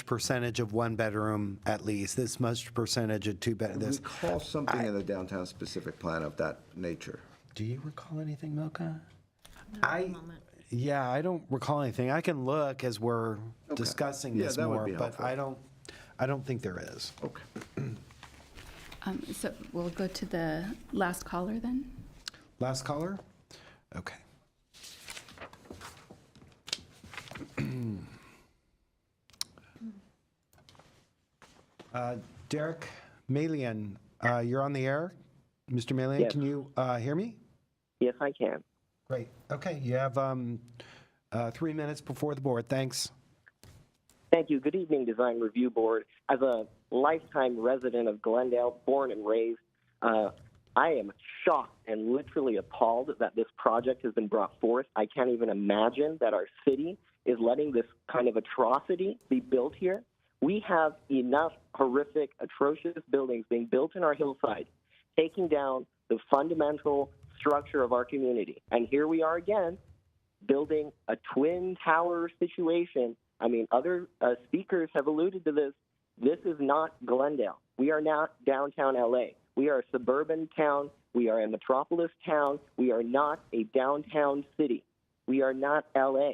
percentage of 1 bedroom at least, this much percentage of 2 bedrooms? I recall something in the downtown specific plan of that nature. Do you recall anything, Milka? Yeah, I don't recall anything. I can look as we're discussing this that would more, be but helpful. I don't think there is. Okay. So we'll go to the last caller then. Last caller? Okay. Derek Malian, you're on the air. Mr. Malian, Yes. can you hear me? Yes, I can. Great. Okay, you have 3 minutes before the board. Thanks. Thank you. Good evening, Design Review Board. As a lifetime resident of Glendale, born and raised, I am shocked and literally appalled that this project has been brought forth. I can't even imagine that our city is letting this kind of atrocity be built here. We have enough horrific, atrocious buildings being built in our hillside, taking down the fundamental structure of our community. And here we are again, building a twin tower situation. I mean, other speakers have alluded to this. This is not Glendale. We are not downtown LA. We are a suburban town. We are a metropolis town. We are not a downtown city. We are not LA.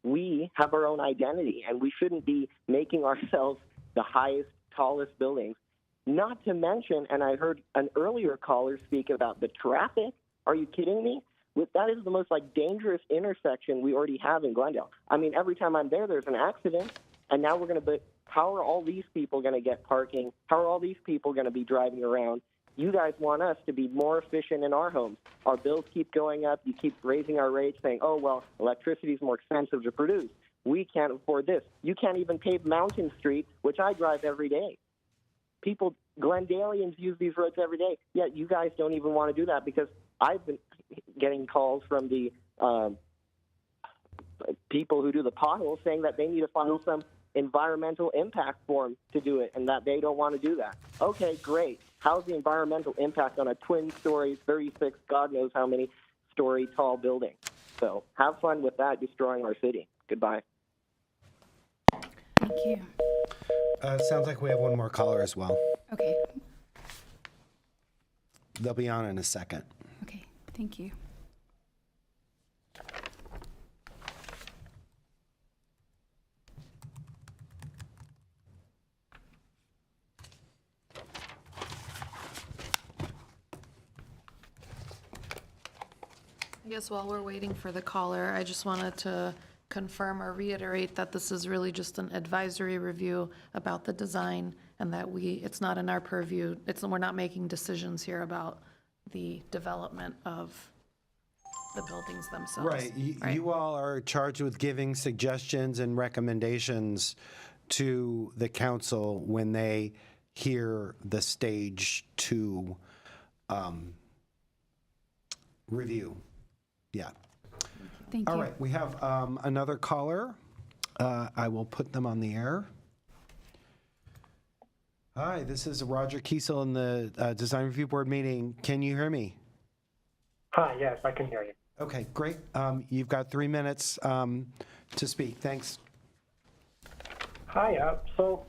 We have our own identity, and we shouldn't be making ourselves the highest, tallest buildings. Not to mention, and I heard an earlier caller speak about the traffic. Are you kidding me? That is the most dangerous intersection we already have in Glendale. I mean, every time I'm there, there's an accident, and now we're going to. How are all these people going to get parking? How are all these people going to be driving around? You guys want us to be more efficient in our homes. Our bills keep going up. You keep raising our rates, saying, "Oh well, electricity is more expensive to produce. We can't afford this." You can't even pave Mountain Street, which I drive every day. People, Glendalians, use these roads every day. Yet you guys don't even want to do that, because I've been getting calls from the people who do the potholes saying that they need to file some environmental impact form to do it, and that they don't want to do that. Okay, great. How's the environmental impact on a twin-story, 36, God knows how many story tall building? So have fun with that, destroying our city. Goodbye. Thank you. Sounds like we have one more caller as well. Okay. They'll be on in a second. Okay. Thank you. I guess while we're waiting for the caller, I just wanted to confirm or reiterate that this is really just an advisory review about the design, and that it's not in our purview. We're not making decisions here about the development of the buildings themselves. Right. You all are charged with giving suggestions and recommendations to the council when they hear the stage 2 review. Yeah. Thank you. All right, we have another caller. I will put them on the air. Hi, this is Roger Kiesel in the Design Review Board meeting. Can you hear me? Hi, yes, I can hear you. Okay, great. You've got 3 minutes to speak. Thanks. Hi, so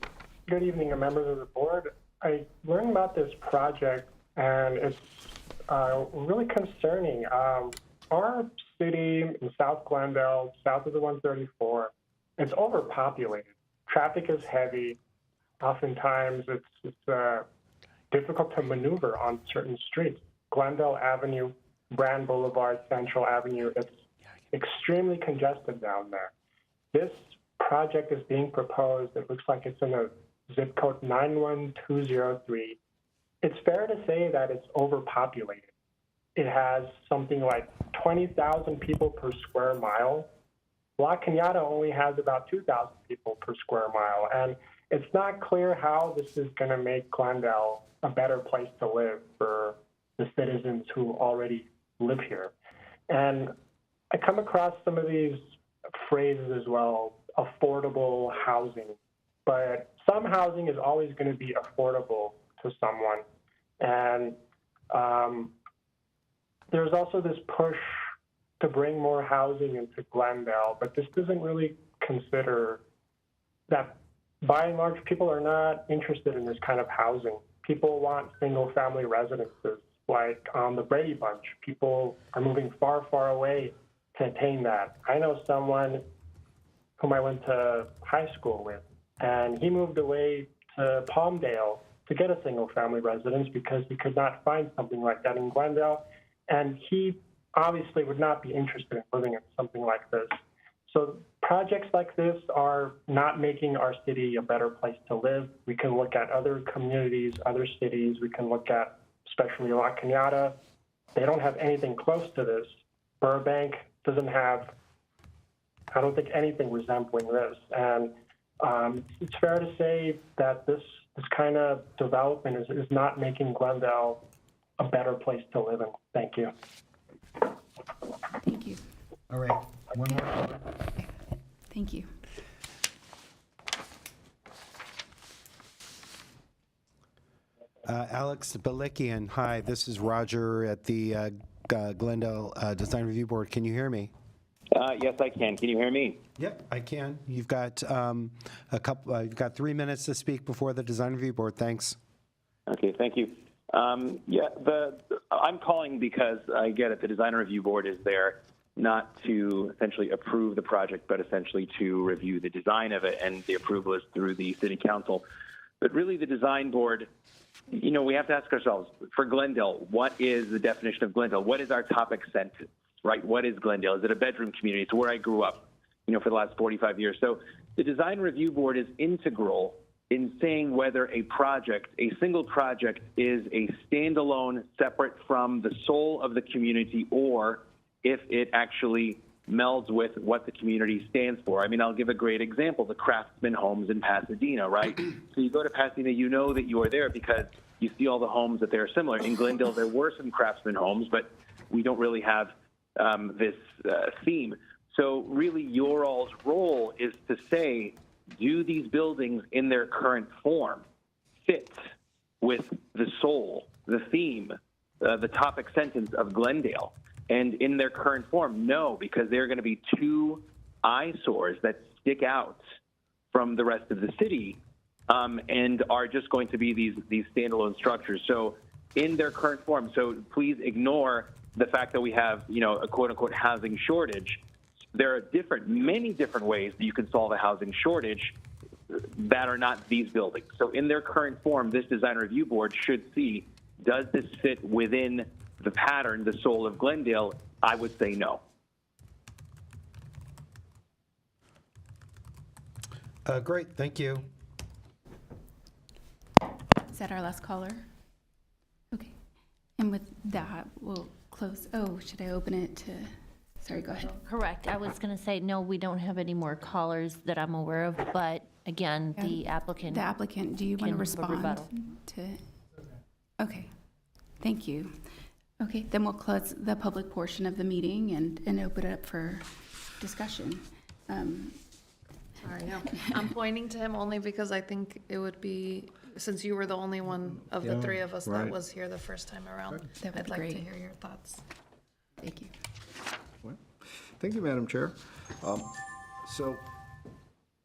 good evening, members of the board. I learned about this project, and it's really concerning. Our city in South Glendale, south of the 134, it's overpopulated. Traffic is heavy. Oftentimes, it's difficult to maneuver on certain streets. Glendale Avenue, Brand Boulevard, Central Avenue, it's extremely congested down there. This project is being proposed. It looks like it's in a zip code 91203. It's fair to say that it's overpopulated. It has something like 20,000 people per square mile. La Cañada only has about 2,000 people per square mile. And it's not clear how this is going to make Glendale a better place to live for the citizens who already live here. And I come across some of these phrases as well, affordable housing. But some housing is always going to be affordable to someone. And there's also this push to bring more housing into Glendale, but this doesn't really consider that by and large people are not interested in this kind of housing. People want single-family residences, like on the Brady Bunch. People are moving far, far away to attain that. I know someone whom I went to high school with, and he moved away to Palmdale to get a single-family residence because he could not find something like that in Glendale. And he obviously would not be interested in living in something like this. So projects like this are not making our city a better place to live. We can look at other communities, other cities. We can look at, especially La Cañada. They don't have anything close to this. Burbank doesn't have, I don't think, anything resembling this. And it's fair to say that this kind of development is not making Glendale a better place to live in. Thank you. Thank you. All right, one more. Thank you. Alex Balikian, hi, this is Roger at the Glendale Design Review Board. Can you hear me? Yes, I can. Can you hear me? Yep, I can. You've got you've got 3 minutes to speak before the Design Review Board. Thanks. Okay, thank you. I'm calling because I get it. The Design Review Board is there not to essentially approve the project, but essentially to review the design of it, and the approval is through the city council. But really, the design board, you know, we have to ask ourselves, for Glendale, what is the definition of Glendale? What is our topic sentence, right? What is Glendale? Is it a bedroom community? It's where I grew up, you know, for the last 45 years. So the design review board is integral in saying whether a project, a single project, is a standalone, separate from the soul of the community, or if it actually melds with what the community stands for. I mean, I'll give a great example, the Craftsman Homes in Pasadena, right? So you go to Pasadena, you know that you are there because you see all the homes that they are similar. In Glendale, there were some Craftsman Homes, but we don't really have this theme. So really, your all's role is to say, do these buildings in their current form fit with the soul, the theme, the topic sentence of Glendale? And in their current form, no, because they're going to be two eyesores that stick out from the rest of the city and are just going to be these standalone structures. So in their current form, so please ignore the fact that we have, you know, a quote-unquote housing shortage. There are many different ways that you can solve a housing shortage that are not these buildings. So in their current form, this design review board should see, does this fit within the pattern, the soul of Glendale? I would say no. Great, thank you. Is that our last caller? Okay. And with that, we'll close. Oh, should I open it to? Sorry, go ahead. Correct. I was going to say, no, we don't have any more callers that I'm aware of, but again, the applicant. The applicant, do you want to can respond rebuttal. to? Okay, thank you. Okay, then we'll close the public portion of the meeting and open it up for discussion. Sorry, no. I'm pointing to him only because I think it would be, since you were the only one of the three of us that right. was here the first time around, That would I'd be like to great. hear your thoughts. Thank you. Thank you, Madam Chair. So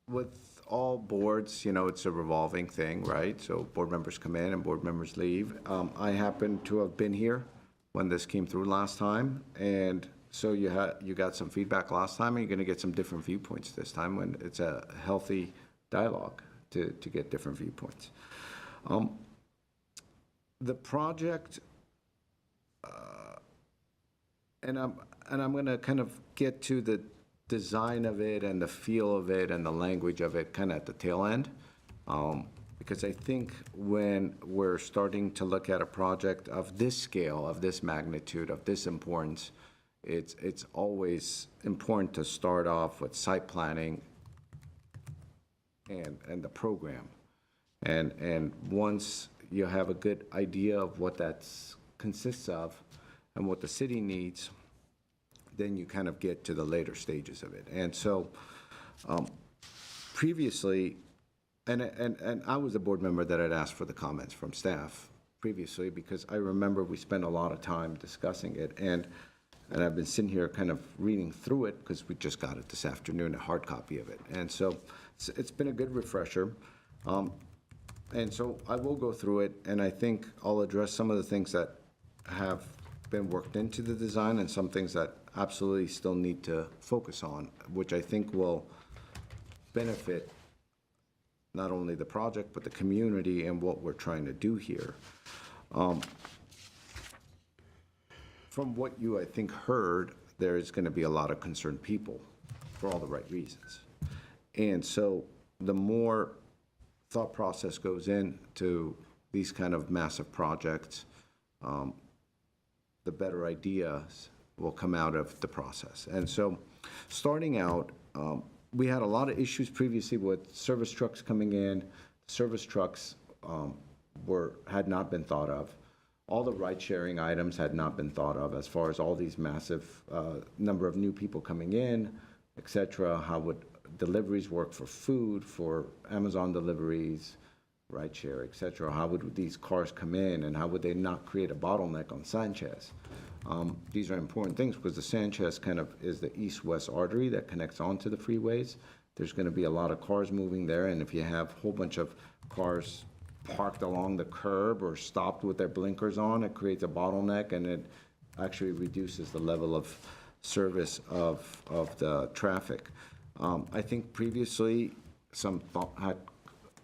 with all boards, you know, it's a revolving thing, right? So board members come in and board members leave. I happen to have been here when this came through last time, and so you got some feedback last time, and you're going to get some different viewpoints this time when it's a healthy dialogue to get different viewpoints. The project, and I'm going to kind of get to the design of it and the feel of it and the language of it kind of at the tail end. Because I think when we're starting to look at a project of this scale, of this magnitude, of this importance, it's always important to start off with site planning and the program. And once you have a good idea of what that consists of and what the city needs, then you kind of get to the later stages of it. And so previously, and I was a board member that had asked for the comments from staff previously, because I remember we spent a lot of time discussing it, and I've been sitting here kind of reading through it, because we just got it this afternoon, a hard copy of it. And so it's been a good refresher. And so I will go through it, and I think I'll address some of the things that have been worked into the design and some things that absolutely still need to focus on, which I think will benefit not only the project, but the community and what we're trying to do here. From what you, I think, heard, there's going to be a lot of concerned people for all the right reasons. And so the more thought process goes into these kind of massive projects, the better ideas will come out of the process. And so starting out, we had a lot of issues previously with service trucks coming in. Service trucks had not been thought of. All the ride-sharing items had not been thought of as far as all these massive number of new people coming in, et cetera. How would deliveries work for food, for Amazon deliveries, ride-share, et cetera? How would these cars come in, and how would they not create a bottleneck on Sanchez? These are important things because the Sanchez kind of is the east-west artery that connects onto the freeways. There's going to be a lot of cars moving there, and if you have a whole bunch of cars parked along the curb or stopped with their blinkers on, it creates a bottleneck, and it actually reduces the level of service of the traffic. I think previously, some thought had,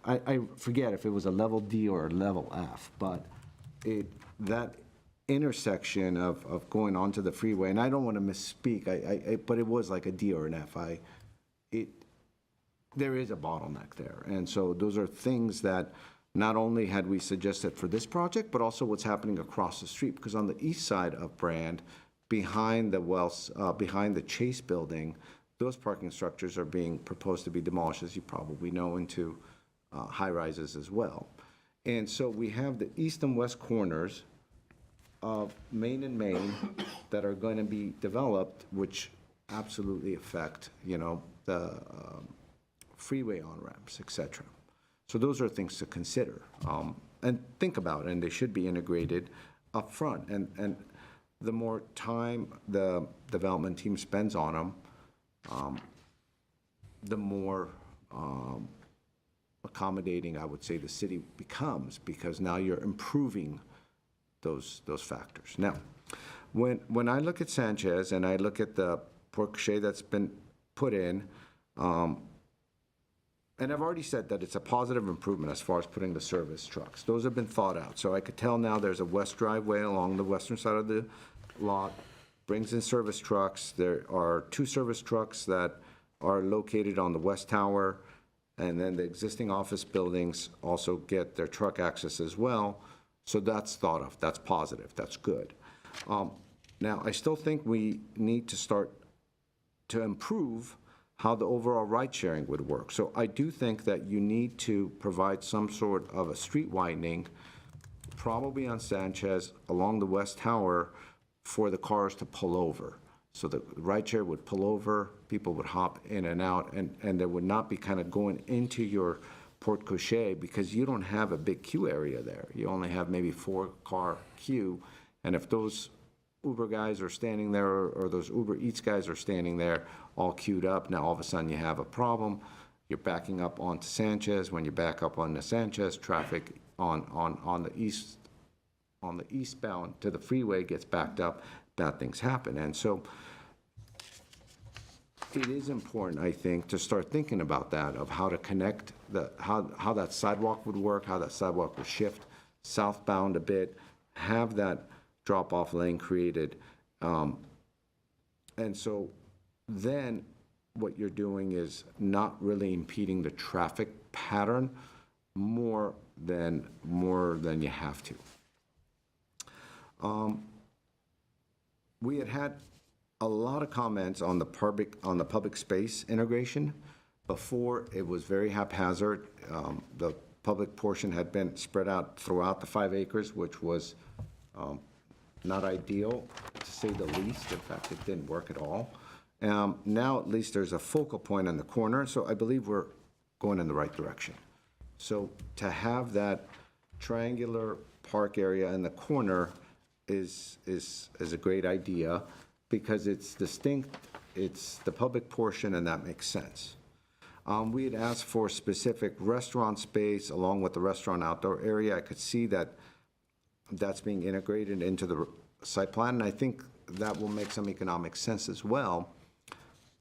I forget if it was a level D or a level F, but that intersection of going onto the freeway, and I don't want to misspeak, but it was like a D or an F. There is a bottleneck there. And so those are things that not only had we suggested for this project, but also what's happening across the street. Because on the east side of Brand, behind the Chase building, those parking structures are being proposed to be demolished, as you probably know, into high-rises as well. And so we have the east and west corners of Main and Main that are going to be developed, which absolutely affect, the freeway on-ramps, et cetera. So those are things to consider and think about, and they should be integrated up front. And the more time the development team spends on them, the more accommodating, I would say, the city becomes, because now you're improving those factors. Now, when I look at Sanchez and I look at the porte cochere that's been put in, and I've already said that it's a positive improvement as far as putting the service trucks. Those have been thought out. So I could tell now there's a west driveway along the western side of the lot, brings in service trucks. There are 2 service trucks that are located on the west tower, and then the existing office buildings also get their truck access as well. So that's thought of. That's positive. That's good. Now, I still think we need to start to improve how the overall ride sharing would work. So I do think that you need to provide some sort of a street widening, probably on Sanchez along the west tower, for the cars to pull over. So the ride share would pull over, people would hop in and out, and there would not be kind of going into your porte cochere, because you don't have a big queue area there. You only have maybe 4-car queue, and if those Uber guys are standing there, or those Uber Eats guys are standing there all queued up, now all of a sudden you have a problem. You're backing up onto Sanchez. When you back up onto Sanchez, traffic on the eastbound to the freeway gets backed up, bad things happen. And so it is important, I think, to start thinking about that, of how to connect, how that sidewalk would work, how that sidewalk would shift southbound a bit, have that drop-off lane created. And so then what you're doing is not really impeding the traffic pattern more than you have to. We had a lot of comments on the public space integration. Before, it was very haphazard. The public portion had been spread out throughout the 5 acres, which was not ideal, to say the least. In fact, it didn't work at all. Now, at least, there's a focal point in the corner, so I believe we're going in the right direction. So to have that triangular park area in the corner is a great idea, because it's distinct, it's the public portion, and that makes sense. We had asked for specific restaurant space along with the restaurant outdoor area. I could see that that's being integrated into the site plan, and I think that will make some economic sense as well.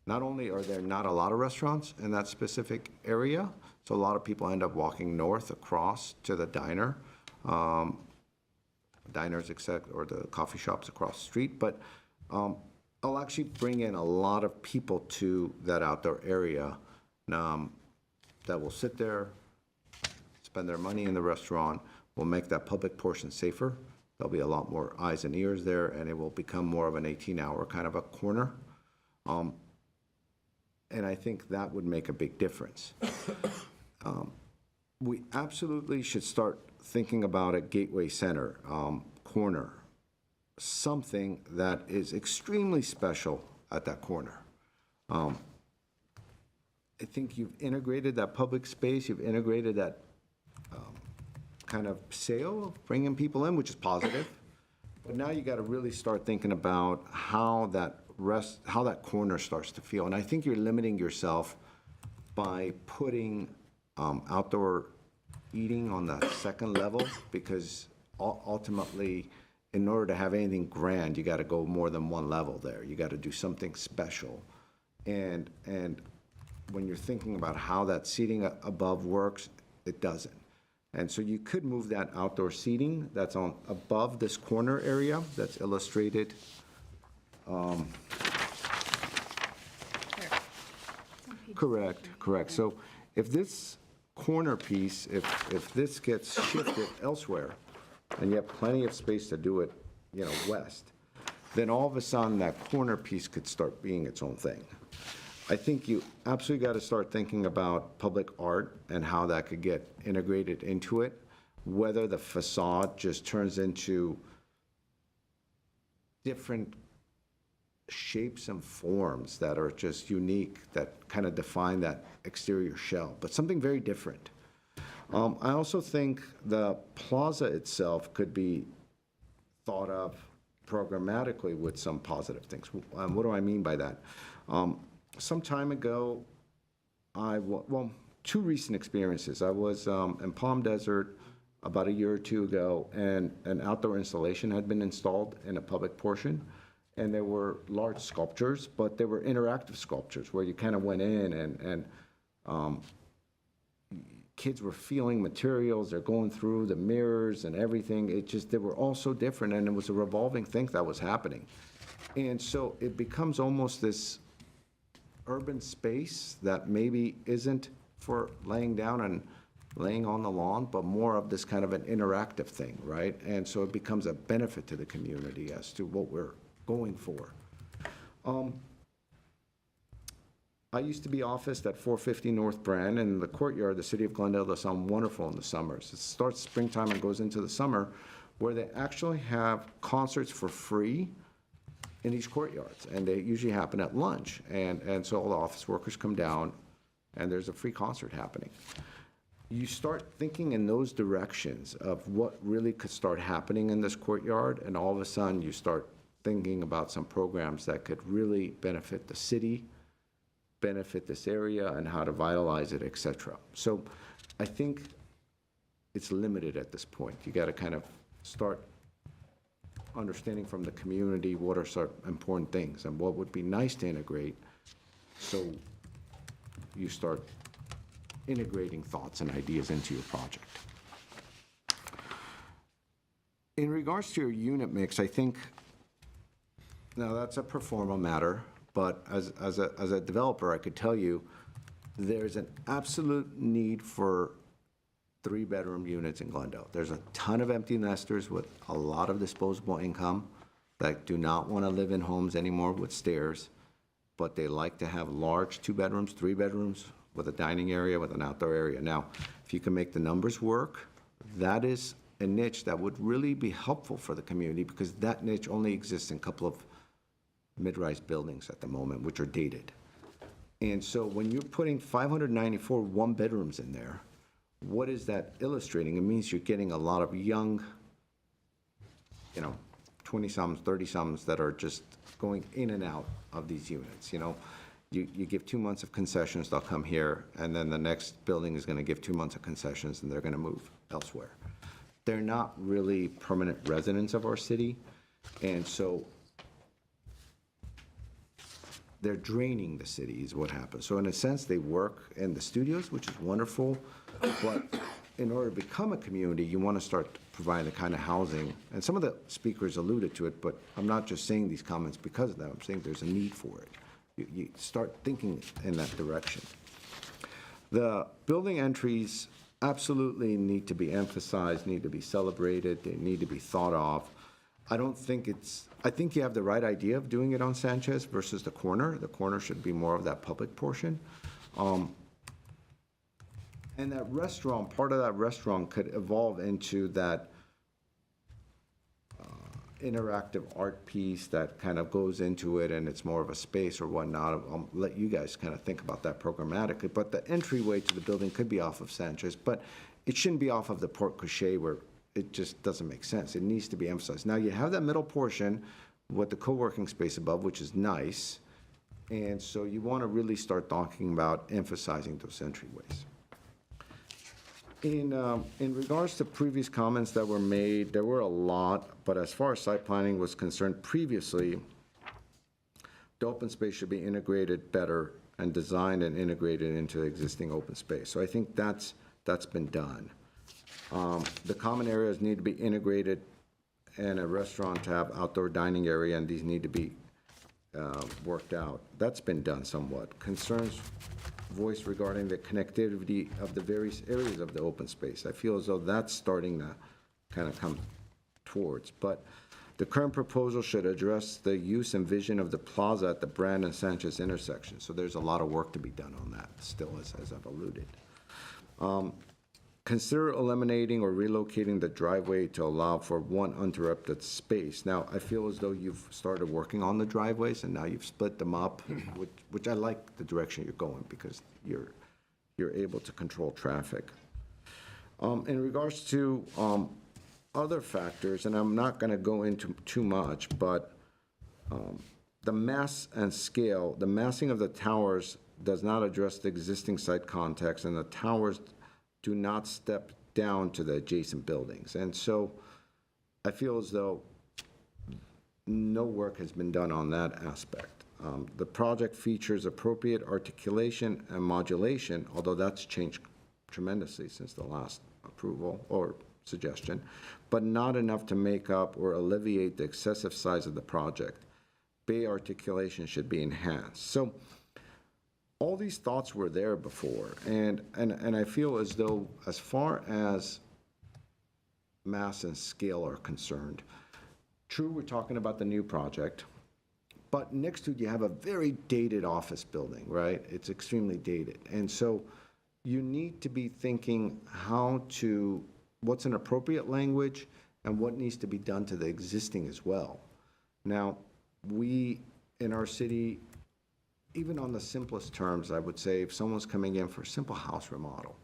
Not only are there not a lot of restaurants in that specific area, so a lot of people end up walking north across to the diners, or the coffee shops across the street, but I'll actually bring in a lot of people to that outdoor area that will sit there, spend their money in the restaurant, will make that public portion safer. There'll be a lot more eyes and ears there, and it will become more of an 18-hour kind of a corner. And I think that would make a big difference. We absolutely should start thinking about a Gateway Center corner, something that is extremely special at that corner. I think you've integrated that public space, you've integrated that kind of sale of bringing people in, which is positive. But now you got to really start thinking about how that corner starts to feel. And I think you're limiting yourself by putting outdoor eating on the second level, because ultimately in order to have anything grand, you got to go more than one level there. You got to do something special. And when you're thinking about how that seating above works, it doesn't. And so you could move that outdoor seating that's on above this corner area that's illustrated. Correct. So if this corner piece, if this gets shifted elsewhere, and you have plenty of space to do it, west, then all of a sudden that corner piece could start being its own thing. I think you absolutely got to start thinking about public art and how that could get integrated into it, whether the facade just turns into different shapes and forms that are just unique, that kind of define that exterior shell, but something very different. I also think the plaza itself could be thought of programmatically with some positive things. What do I mean by that? Some time ago, two recent experiences. I was in Palm Desert about a year or two ago, and an outdoor installation had been installed in a public portion. And there were large sculptures, but they were interactive sculptures where you kind of went in and kids were feeling materials, they're going through the mirrors and everything. They were all so different, and it was a revolving thing that was happening. And so it becomes almost this urban space that maybe isn't for laying down and laying on the lawn, but more of this kind of an interactive thing, right? And so it becomes a benefit to the community as to what we're going for. I used to be officed at 450 North Brand, and the courtyard, the city of Glendale, does sound wonderful in the summers. It starts springtime and goes into the summer, where they actually have concerts for free in these courtyards, and they usually happen at lunch. And so all the office workers come down, and there's a free concert happening. You start thinking in those directions of what really could start happening in this courtyard, and all of a sudden you start thinking about some programs that could really benefit the city, benefit this area, and how to vitalize it, et cetera. So I think it's limited at this point. You got to kind of start understanding from the community what are some important things and what would be nice to integrate, so you start integrating thoughts and ideas into your project. In regards to your unit mix, I think, now that's a pro forma matter, but as a developer, I could tell you there's an absolute need for 3-bedroom units in Glendale. There's a ton of empty nesters with a lot of disposable income that do not want to live in homes anymore with stairs, but they like to have large 2 bedrooms, 3 bedrooms with a dining area, with an outdoor area. Now, if you can make the numbers work, that is a niche that would really be helpful for the community, because that niche only exists in a couple of mid-rise buildings at the moment, which are dated. And so when you're putting 594 1-bedrooms in there, what is that illustrating? It means you're getting a lot of young, 20-somethings, 30-somethings that are just going in and out of these units. You give 2 months of concessions, they'll come here, and then the next building is going to give 2 months of concessions, and they're going to move elsewhere. They're not really permanent residents of our city, and so they're draining the city is what happens. So in a sense, they work in the studios, which is wonderful, but in order to become a community, you want to start providing the kind of housing, and some of the speakers alluded to it, but I'm not just saying these comments because of that, I'm saying there's a need for it. You start thinking in that direction. The building entries absolutely need to be emphasized, need to be celebrated, they need to be thought of. I think you have the right idea of doing it on Sanchez versus the corner. The corner should be more of that public portion. And that restaurant, part of that restaurant could evolve into that interactive art piece that kind of goes into it, and it's more of a space or whatnot. I'll let you guys kind of think about that programmatically. But the entryway to the building could be off of Sanchez, but it shouldn't be off of the Porte Cochet where it just doesn't make sense. It needs to be emphasized. Now, you have that middle portion with the co-working space above, which is nice. And so you want to really start talking about emphasizing those entryways. In regards to previous comments that were made, there were a lot, but as far as site planning was concerned previously, the open space should be integrated better and designed and integrated into existing open space. So I think that's been done. The common areas need to be integrated and a restaurant to have outdoor dining area, and these need to be worked out. That's been done somewhat. Concerns voiced regarding the connectivity of the various areas of the open space. I feel as though that's starting to kind of come towards. But the current proposal should address the use and vision of the plaza at the Brand and Sanchez intersection. So there's a lot of work to be done on that still, as I've alluded. Consider eliminating or relocating the driveway to allow for one uninterrupted space. Now, I feel as though you've started working on the driveways and now you've split them up, which I like the direction you're going because you're able to control traffic. In regards to other factors, and I'm not going to go into too much, but the mass and scale, the massing of the towers does not address the existing site context, and the towers do not step down to the adjacent buildings. And so I feel as though no work has been done on that aspect. The project features appropriate articulation and modulation, although that's changed tremendously since the last approval or suggestion, but not enough to make up or alleviate the excessive size of the project. Bay articulation should be enhanced. So all these thoughts were there before, and I feel as though as far as mass and scale are concerned, true, we're talking about the new project, but next to it you have a very dated office building, right? It's extremely dated. And so you need to be thinking what's an appropriate language and what needs to be done to the existing as well. Now, we in our city, even on the simplest terms, I would say if someone's coming in for a simple house remodel,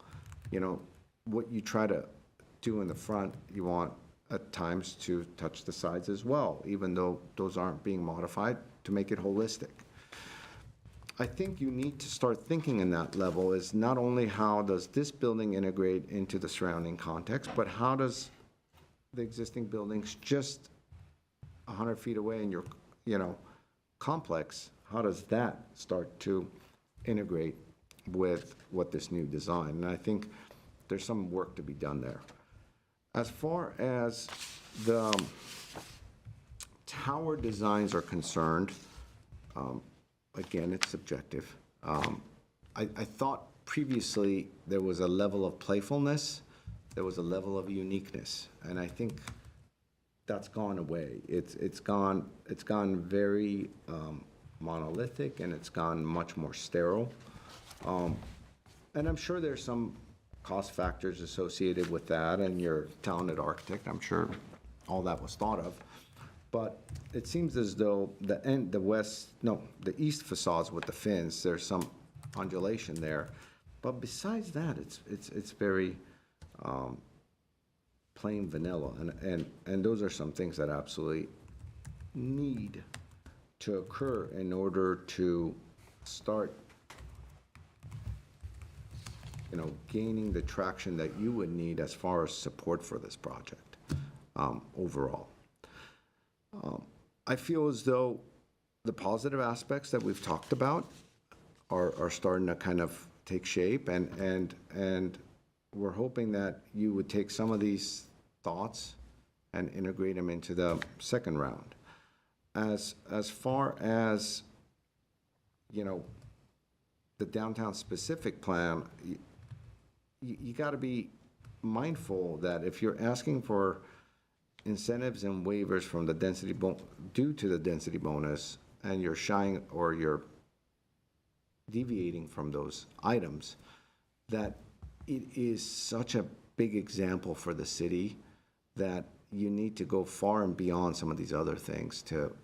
what you try to do in the front, you want at times to touch the sides as well, even though those aren't being modified, to make it holistic. I think you need to start thinking in that level is not only how does this building integrate into the surrounding context, but how does the existing buildings just 100 feet away in your, complex, how does that start to integrate with what this new design? And I think there's some work to be done there. As far as the tower designs are concerned, again, it's subjective. I thought previously there was a level of playfulness, there was a level of uniqueness, and I think that's gone away. It's gone very monolithic, and it's gone much more sterile. And I'm sure there's some cost factors associated with that, and you're a talented architect, I'm sure all that was thought of. But it seems as though the east facades with the fins, there's some undulation there. But besides that, it's very plain vanilla, and those are some things that absolutely need to occur in order to start gaining the traction that you would need as far as support for this project overall. I feel as though the positive aspects that we've talked about are starting to kind of take shape, and we're hoping that you would take some of these thoughts and integrate them into the second round. As far as the downtown specific plan, you got to be mindful that if you're asking for incentives and waivers from the density due to the density bonus, and you're shying or you're deviating from those items, that it is such a big example for the city that you need to go far and beyond some of these other things to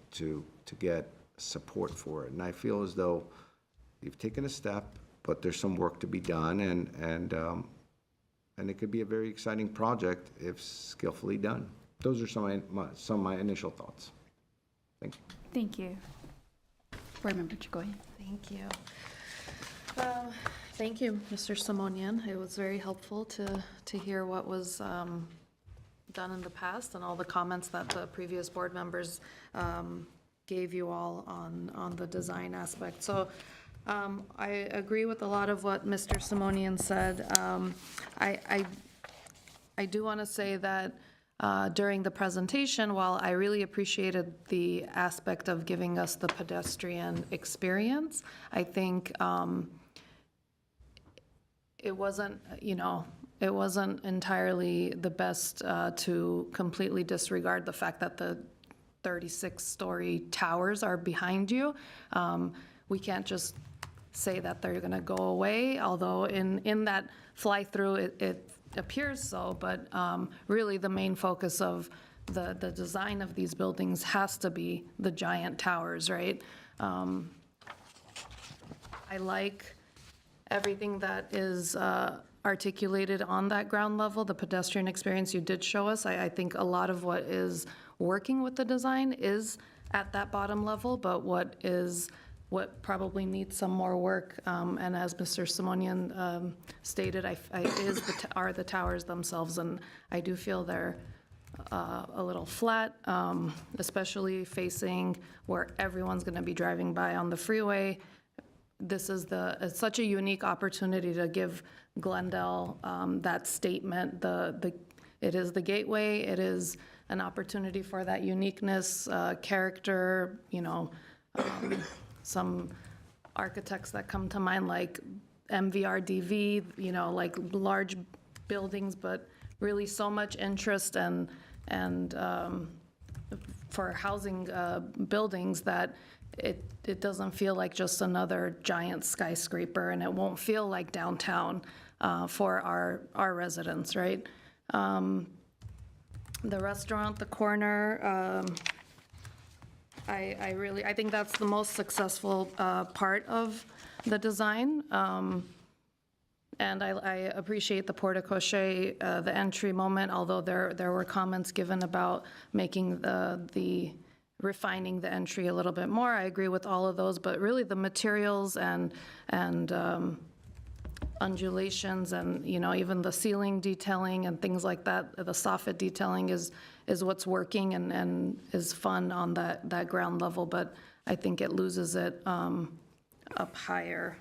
get support for it. And I feel as though you've taken a step, but there's some work to be done, and it could be a very exciting project if skillfully done. Those are some of my initial thoughts. Thank you. Thank you. Board Member Chagoy. Thank you. Thank you, Mr. Simonian. It was very helpful to hear what was done in the past and all the comments that the previous board members gave you all on the design aspect. So I agree with a lot of what Mr. Simonian said. I do want to say that during the presentation, while I really appreciated the aspect of giving us the pedestrian experience, I think it wasn't, it wasn't entirely the best to completely disregard the fact that the 36-story towers are behind you. We can't just say that they're going to go away, although in that fly-through it appears so, but really the main focus of the design of these buildings has to be the giant towers, right? I like everything that is articulated on that ground level, the pedestrian experience you did show us. I think a lot of what is working with the design is at that bottom level, but what probably needs some more work, and as Mr. Simonian stated, are the towers themselves, and I do feel they're a little flat, especially facing where everyone's going to be driving by on the freeway. This is it's such a unique opportunity to give Glendale that statement. It is the gateway. It is an opportunity for that uniqueness, character. Some architects that come to mind, like MVRDV. Like large buildings, but really so much interest and for housing buildings that it doesn't feel like just another giant skyscraper, and it won't feel like downtown for our residents, right? The restaurant, the corner, I think that's the most successful part of the design. And I appreciate the porte-cochere, the entry moment, although there were comments given about making refining the entry a little bit more. I agree with all of those, but really the materials and undulations and, even the ceiling detailing and things like that, the soffit detailing is what's working and is fun on that ground level, but I think it loses it up higher.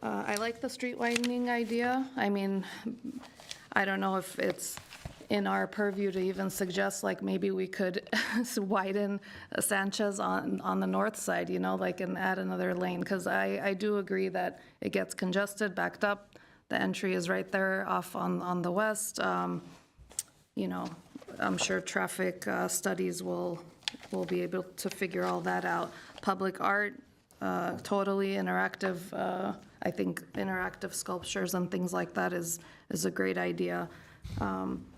I like the street widening idea. I mean, I don't know if it's in our purview to even suggest, like, maybe we could widen Sanchez on the north side, and add another lane, because I do agree that it gets congested, backed up. The entry is right there off on the west. I'm sure traffic studies will be able to figure all that out. Public art, totally interactive. I think interactive sculptures and things like that is a great idea.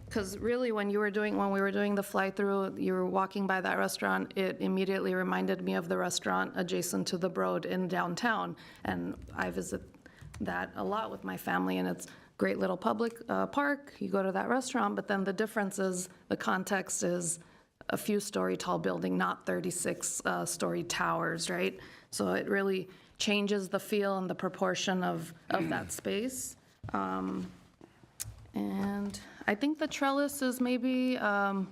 Because really, when we were doing the fly-through, you were walking by that restaurant, it immediately reminded me of the restaurant adjacent to the Broad in downtown. And I visit that a lot with my family, and it's a great little public park. You go to that restaurant, but then the difference is the context is a few story tall building, not 36 story towers, right? So it really changes the feel and the proportion of that space. And I think the trellis is maybe, I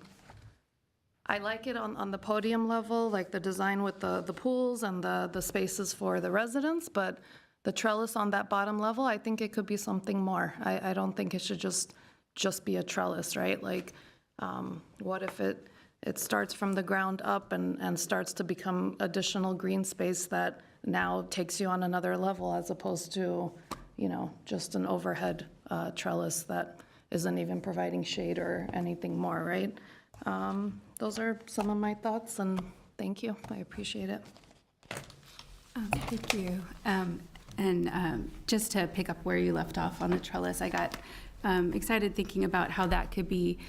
like it on the podium level, like the design with the pools and the spaces for the residents, but the trellis on that bottom level, I think it could be something more. I don't think it should just be a trellis, right? Like, what if it starts from the ground up and starts to become additional green space that now takes you on another level, as opposed to, just an overhead trellis that isn't even providing shade or anything more, right? Those are some of my thoughts, and thank you. I appreciate it. Thank you. And just to pick up where you left off on the trellis, I got excited thinking about how that could be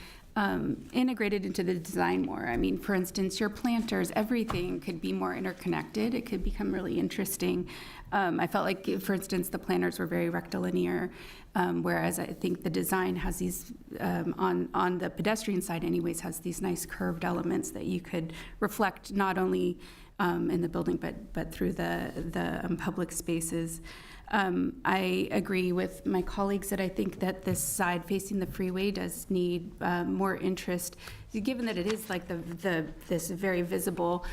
integrated into the design more. I mean, for instance, your planters, everything could be more interconnected. It could become really interesting. I felt like, for instance, the planters were very rectilinear, whereas I think the design has these, on the pedestrian side anyways, has these nice curved elements that you could reflect not only in the building, but through the public spaces. I agree with my colleagues that I think that this side facing the freeway does need more interest, given that it is like this very visible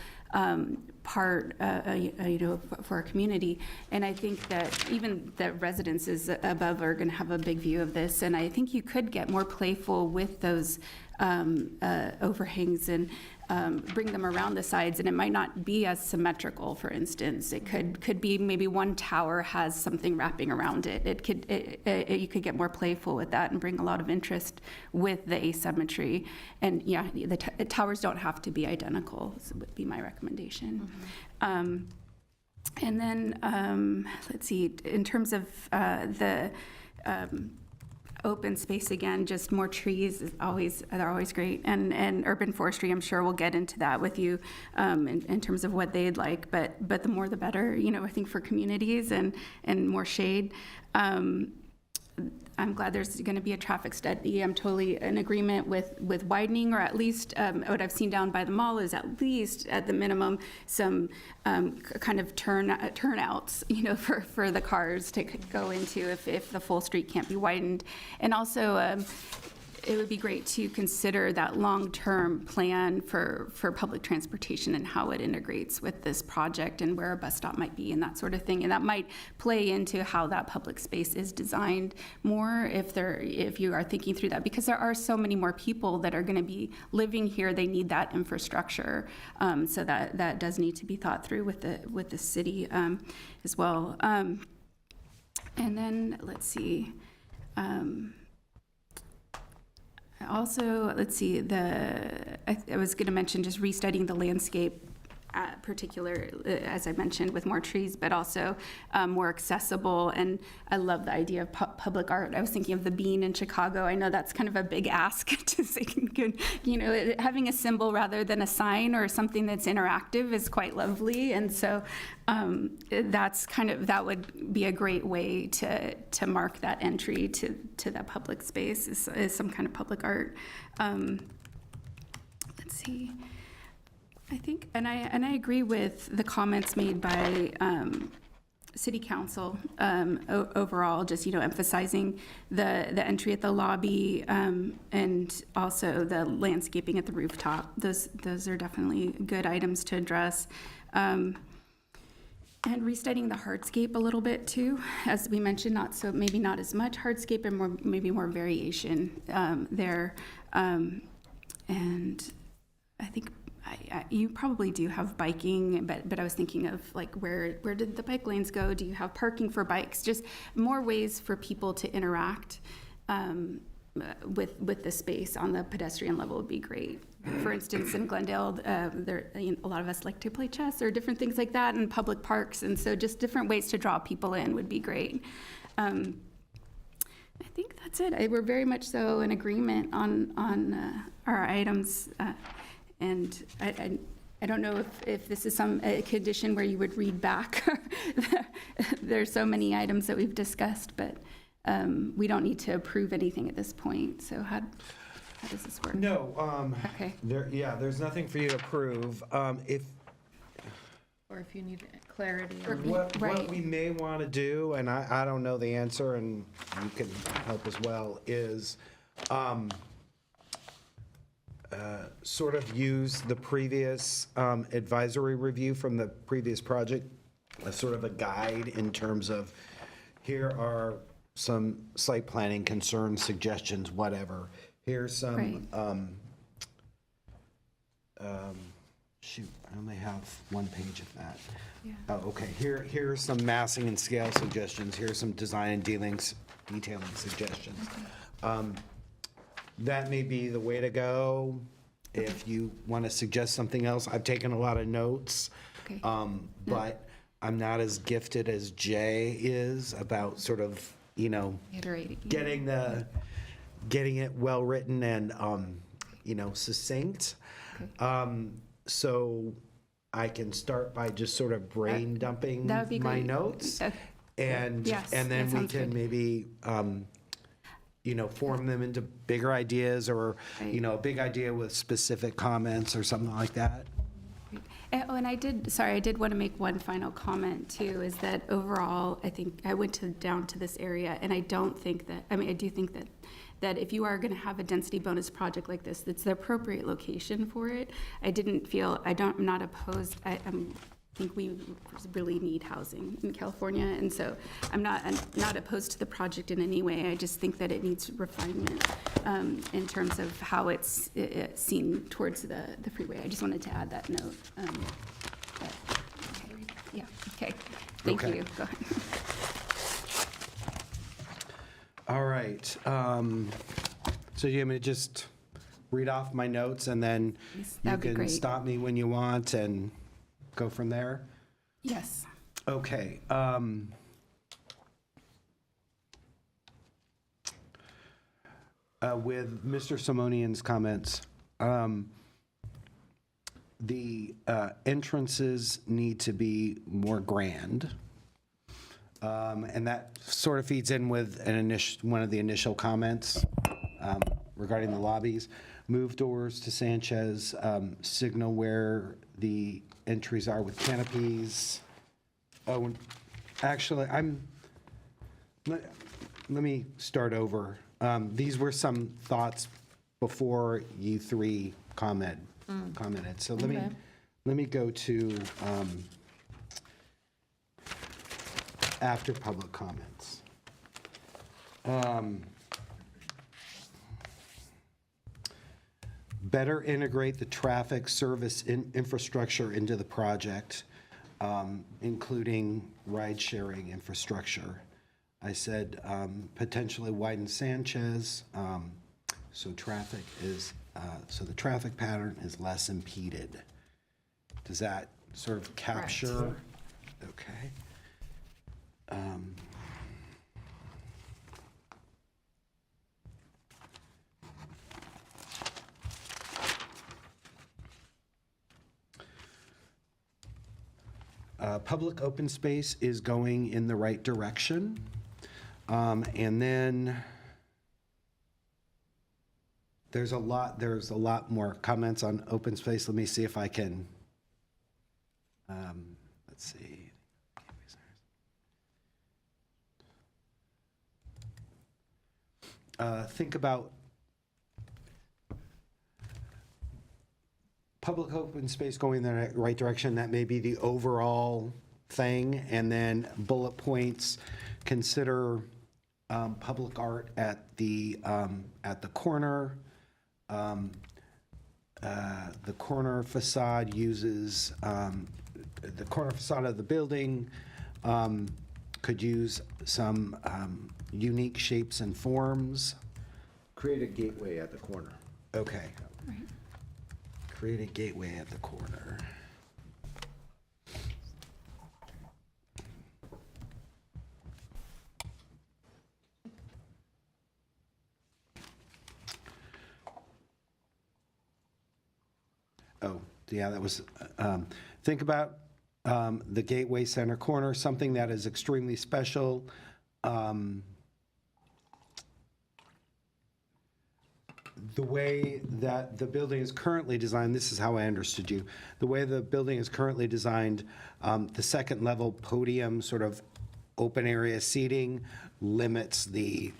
part, for our community. And I think that even the residences above are going to have a big view of this. And I think you could get more playful with those overhangs and bring them around the sides, and it might not be as symmetrical. For instance, it could be maybe one tower has something wrapping around it. You could get more playful with that and bring a lot of interest with the asymmetry. And yeah, the towers don't have to be identical. Would be my recommendation. And then let's see, in terms of the open space, again, just more trees they're always great, and urban forestry, I'm sure we'll get into that with you in terms of what they'd like, but the more the better, I think, for communities and more shade. I'm glad there's going to be a traffic study. I'm totally in agreement with widening, or at least what I've seen down by the mall is at least at the minimum some kind of turnouts, for the cars to go into if the full street can't be widened. And also, it would be great to consider that long-term plan for public transportation and how it integrates with this project and where a bus stop might be and that sort of thing. And that might play into how that public space is designed more if you are thinking through that, because there are so many more people that are going to be living here. They need that infrastructure. So that does need to be thought through with the city as well. And then let's see. Also, let's see, I was going to mention just restudying the landscape, particular, as I mentioned, with more trees, but also more accessible. And I love the idea of public art. I was thinking of the Bean in Chicago. I know that's kind of a big ask to say, having a symbol rather than a sign or something that's interactive is quite lovely. And so that would be a great way to mark that entry to that public space is some kind of public art. Let's see. I think, and I agree with the comments made by City Council overall, just emphasizing the entry at the lobby and also the landscaping at the rooftop. Those are definitely good items to address. And restudying the hardscape a little bit too, as we mentioned, maybe not as much hardscape and maybe more variation there. And I think you probably do have biking, but I was thinking of like where did the bike lanes go? Do you have parking for bikes? Just more ways for people to interact with the space on the pedestrian level would be great. For instance, in Glendale, a lot of us like to play chess or different things like that in public parks, and so just different ways to draw people in would be great. I think that's it. We're very much so in agreement on our items. And I don't know if this is a condition where you would read back. There's so many items that we've discussed, but we don't need to approve anything at this point. So how does this work? No. Okay. There's nothing for you to approve. Or if you need clarity. What we may want to do, and I don't know the answer, and you can help as well, is sort of use the previous advisory review from the previous project as sort of a guide in terms of here are some site planning concerns, suggestions, whatever. Here's some, shoot, I only have one page of that. Yeah. Oh, okay, here's some massing and scale suggestions. Here's some design and detailing suggestions. Okay. That may be the way to go. If you want to suggest something else, I've taken a lot of notes, okay. But I'm not as gifted as Jay is about sort of, getting it well written and, succinct. Okay. So I can start by just sort of brain dumping my notes, and then we can maybe. Form them into bigger ideas or, a big idea with specific comments or something like that. And I did want to make one final comment too, is that overall, I think I went down to this area, and I do think that if you are going to have a density bonus project like this, it's the appropriate location for it. I'm not opposed. I think we really need housing in California, and so I'm not opposed to the project in any way. I just think that it needs refinement in terms of how it's seen towards the freeway. I just wanted to add that note. Okay. Thank you. Go ahead. All right. So you want me to just read off my notes, and then Yes, you that'd be can great. stop me when you want and go from there? Yes. Okay. With Mr. Simonian's comments, the entrances need to be more grand. And that sort of feeds in with one of the initial comments regarding the lobbies. Move doors to Sanchez, signal where the entries are with canopies. Oh, and actually, let me start over. These were some thoughts before you three commented. So let me go to after public comments. Better integrate the traffic service infrastructure into the project, including ride-sharing infrastructure. I said potentially widen Sanchez, so the traffic pattern is less impeded. Does that sort of capture? Okay. Public open space is going in the right direction. And then there's a lot more comments on open space. Let me see if I can, let's see. Think about public open space going in the right direction. That may be the overall thing. And then bullet points, consider public art at the corner. The corner facade uses, the corner facade of the building could use some unique shapes and forms. Create a gateway at the corner. Okay. Right. Create a gateway at the corner. Oh, yeah, that was, think about the Gateway Center corner, something that is extremely special. The way that the building is currently designed, this is how I understood you. The way the building is currently designed, the second level podium, sort of open area seating, limits the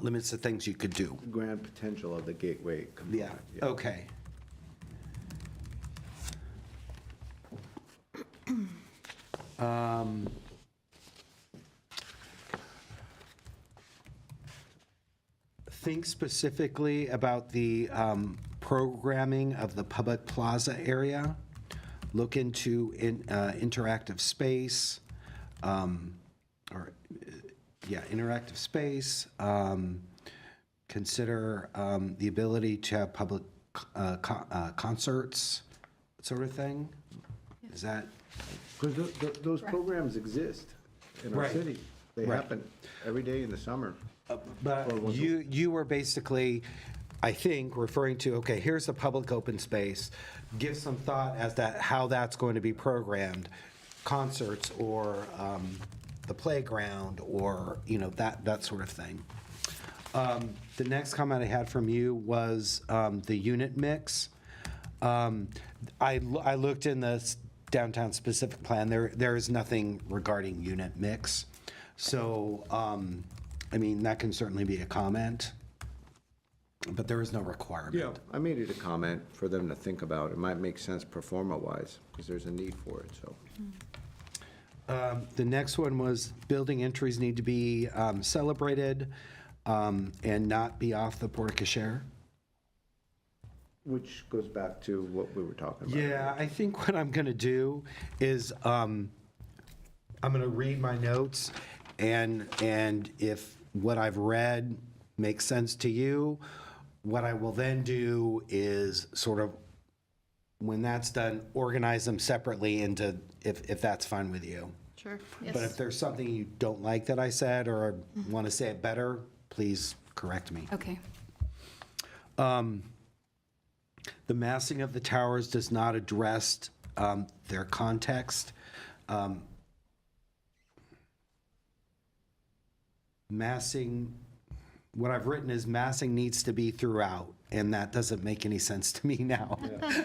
limits the things you could do. Grand potential of the gateway. Yeah, okay. Think specifically about the programming of the public plaza area. Look into interactive space, interactive space. Consider the ability to have public concerts, sort of thing. Is that? Because those programs exist in our Right. city. They Right. happen every day in the summer. But you were basically, I think, referring to, okay, here's a public open space. Give some thought as to how that's going to be programmed, concerts or the playground or, that sort of thing. The next comment I had from you was the unit mix. I looked in the downtown specific plan, there is nothing regarding unit mix. So, I mean, that can certainly be a comment, but there is no requirement. Yeah, I made it a comment for them to think about. It might make sense performa-wise, because there's a need for it, so. The next one was building entries need to be celebrated and not be off the porte cochere. Which goes back to what we were talking about. Yeah, I think what I'm going to do is I'm going to read my notes, and if what I've read makes sense to you, what I will then do is sort of, when that's done, organize them separately into, if that's fine with you. Sure, But if there's something you don't like that I said or want to say it better, please correct me. Okay. The massing of the towers does not address their context. Massing, what I've written is massing needs to be throughout, and that doesn't make any sense to me now.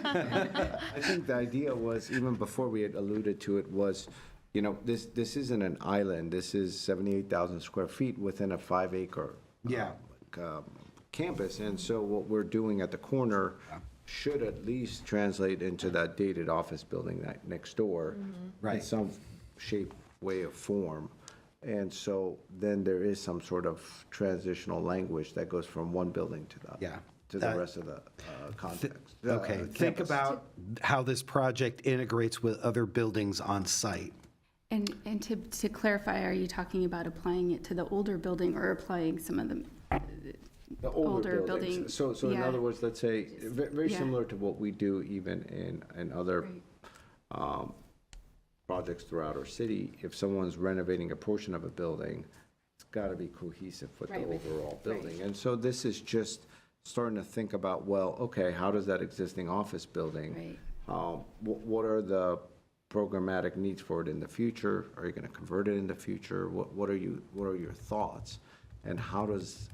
I think the idea was, even before we had alluded to it, was, you know, this isn't an island. This is 78,000 square feet within a 5-acre campus. And so what we're doing at the corner should at least translate into that dated office building that next door in some shape, way, or form. And so then there is some sort of transitional language that goes from one building to the rest of the context. Okay, think campus. about how this project integrates with other buildings on site. And to clarify, are you talking about applying it to the older building or applying some of the older building? buildings. So in Yeah. other words, let's say, very yeah. similar to what we do even in other projects throughout our city. If someone's renovating a portion of a building, it's got to be cohesive with the Right, overall building. And so this is just starting to think about, well, okay, how does that existing office building, what are the programmatic needs for it in the future? Are you going to convert it in the future? What are your thoughts? And how does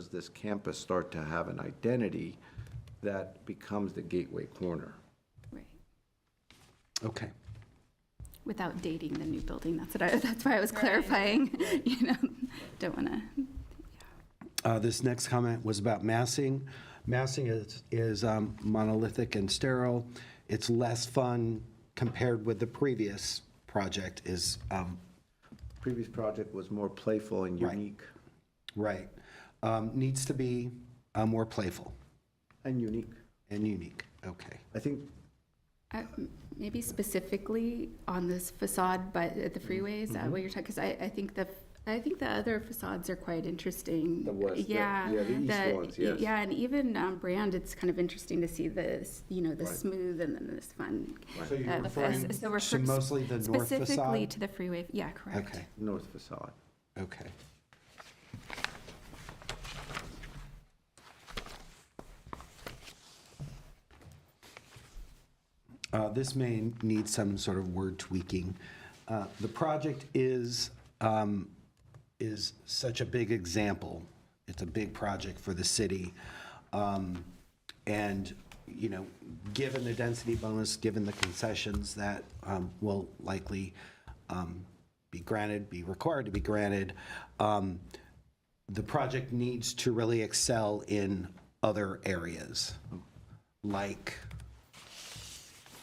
this campus start to have an identity that becomes the gateway corner? Right. Okay. Without dating the new building, that's why I was clarifying, you know, don't want to. This next comment was about massing. Massing is monolithic and sterile. It's less fun compared with the previous project is. Previous project was more playful and unique. Right. Needs to be more playful. And unique. And unique, okay. I think. Maybe specifically on this facade, but at the freeways, what you're talking, because I think the other facades are quite interesting. The west, yeah, the east ones, yes. Yeah, and even Brand, it's kind of interesting to see this, you know, the smooth and then this fun. So you're referring to mostly the north facade? Specifically to the freeway, yeah, correct. Okay. North facade. Okay. This may need some sort of word tweaking. The project is such a big example. It's a big project for the city. And, you know, given the density bonus, given the concessions that will likely be required to be granted, the project needs to really excel in other areas, like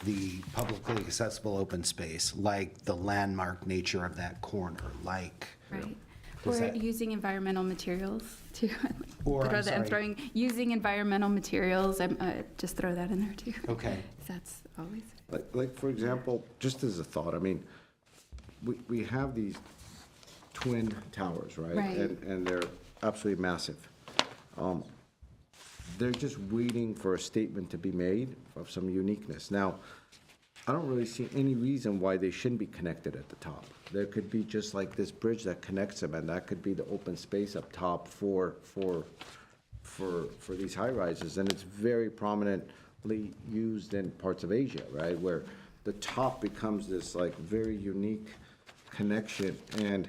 the publicly accessible open space, like the landmark nature of that corner, like. Right. Does Or that- using environmental materials too. Or, I'm I'm sorry. throwing, using environmental materials, just throw that in there too. Okay. That's always. Like, for example, just as a thought, I mean, we have these twin towers, right? Right. And they're absolutely massive. They're just waiting for a statement to be made of some uniqueness. Now, I don't really see any reason why they shouldn't be connected at the top. There could be just like this bridge that connects them, and that could be the open space up top for these high rises. And it's very prominently used in parts of Asia, right? Where the top becomes this like very unique connection. And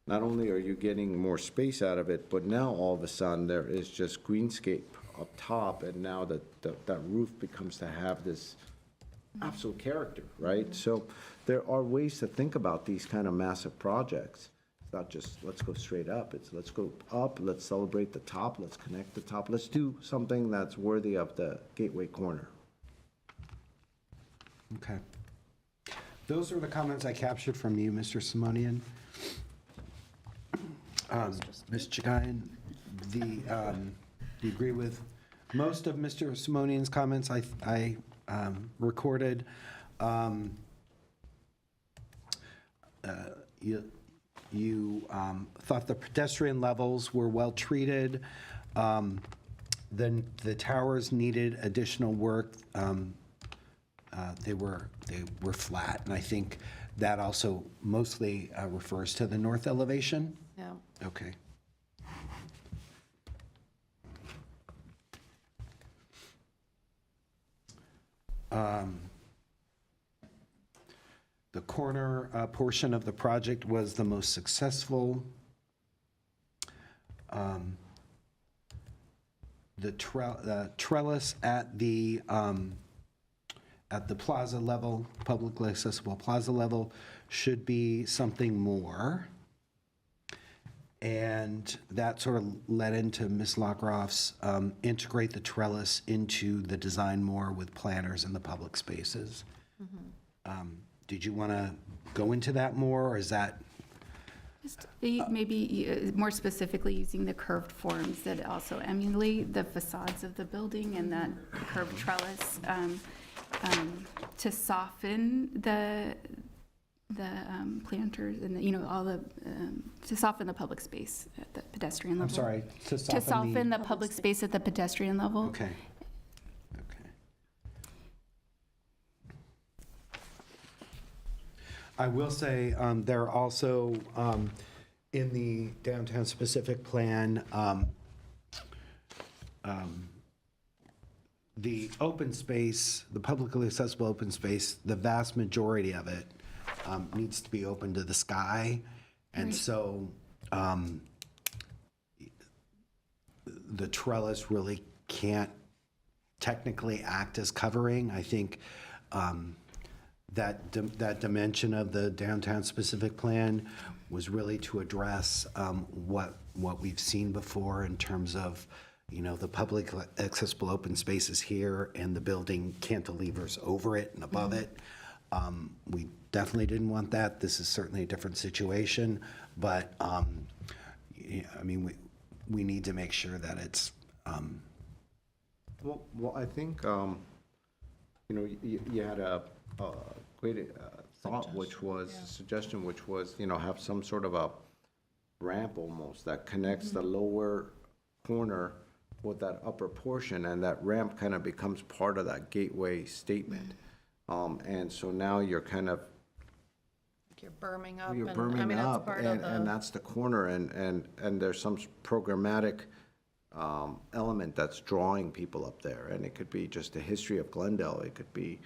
not only are you getting more space out of it, but now all of a sudden there is just greenscape up top, and now that roof becomes to have this absolute character, right? So there are ways to think about these kind of massive projects. It's not just, let's go straight up, it's let's go up, let's celebrate the top, let's connect the top, let's do something that's worthy of the Gateway Corner. Okay. Those are the comments I captured from you, Mr. Simonian. Ms. Chagayan, do you agree with most of Mr. Simonian's comments? I recorded. You thought the pedestrian levels were well treated. Then the towers needed additional work. They were flat, and I think that also mostly refers to the north elevation. Yeah. Okay. The corner portion of the project was the most successful. The trellis at the plaza level, publicly accessible plaza level, should be something more. And that sort of led into Ms. Lockroff's integrate the trellis into the design more with planners in the public spaces. Did you want to go into that more, or is that? Just maybe more specifically using the curved forms that also emulate the facades of the building and that curved trellis to soften the planters and all the to soften the public space at the pedestrian level. I'm sorry, To soften the public space at the pedestrian level. Okay. I will say, there are also, in the downtown specific plan, the open space, the publicly accessible open space, the vast majority of it needs to be open to the sky. And Right. so the trellis really can't technically act as covering. I think that dimension of the downtown specific plan was really to address what we've seen before in terms of, the public accessible open spaces here and the building cantilevers over it and above it. We definitely didn't want that. This is certainly a different situation, but we need to make sure that it's. Well, I think, you had a great thought, which was, suggestion, which was, have some sort of a ramp almost that connects the lower corner with that upper portion, and that ramp kind of becomes part of that gateway statement. And so now you're kind of, You're berming up. you're and, berming I mean, that's up, part and, of the. and that's the corner, and there's some programmatic element that's drawing people up there. And it could be just a history of Glendale. It could be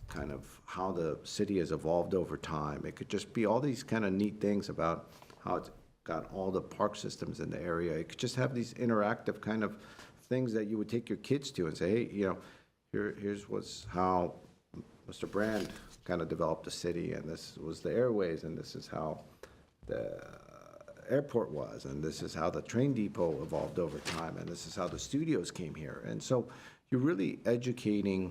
kind of how the city has evolved over time. It could just be all these kind of neat things about how it's got all the park systems in the area. It could just have these interactive kind of things that you would take your kids to and say, hey, here's how Mr. Brand kind of developed the city, and this was the airways, and this is how the airport was, and this is how the train depot evolved over time, and this is how the studios came here. And so you're really educating,